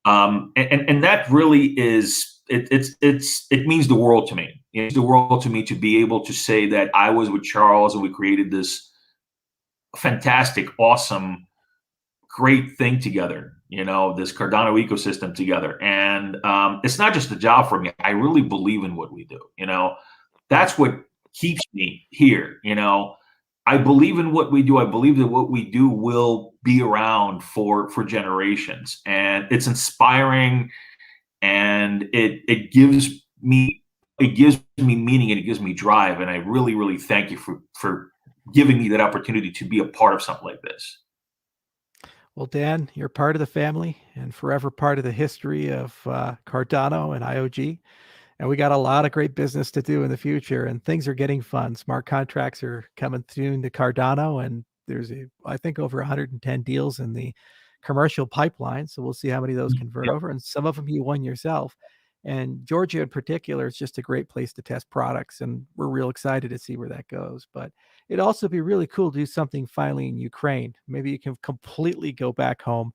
and that really is it means the world to me. It means the world to me to be able to say that I was with Charles and we created this fantastic, awesome, great thing together, this Cardano ecosystem together. And it's not just a job for me. I really believe in what we do. That's what keeps me here. I believe in what we do. I believe that what we do will be around for generations, and it's inspiring, and it gives me meaning, and it gives me drive. And I really, really thank you for giving me that opportunity to be a part of something like this.
Well, Dan, you're part of the family and forever part of the history of Cardano and IOG. And we got a lot of great business to do in the future, and things are getting fun. Smart contracts are coming soon to Cardano, and there's I think over 110 deals in the commercial pipeline. So we'll see how many of those convert over, and some of them you won yourself. And Georgia in particular is just a great place to test products, and we're real excited to see where that goes. But it'd also be really cool to do something finally in Ukraine. Maybe you can completely go back home.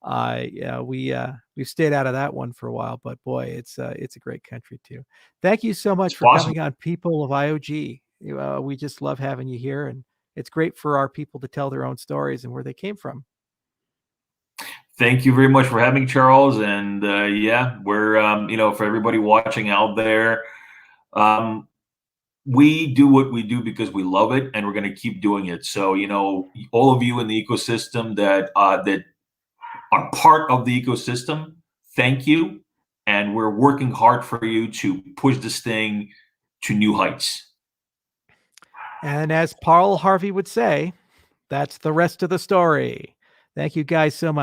Yeah, we've stayed out of that one for a while, but boy, it's a great country too. Thank you so much for coming on, People of IOG. We just love having you here, and it's great for our people to tell their own stories and where they came from.
Thank you very much for having me, Charles. And yeah, we're for everybody watching out there, we do what we do because we love it, and we're going to keep doing it. So all of you in the ecosystem that are part of the ecosystem, thank you. And we're working hard for you to push this thing to new heights.
And as Paul Harvey would say, that's the rest of the story. Thank you guys so much.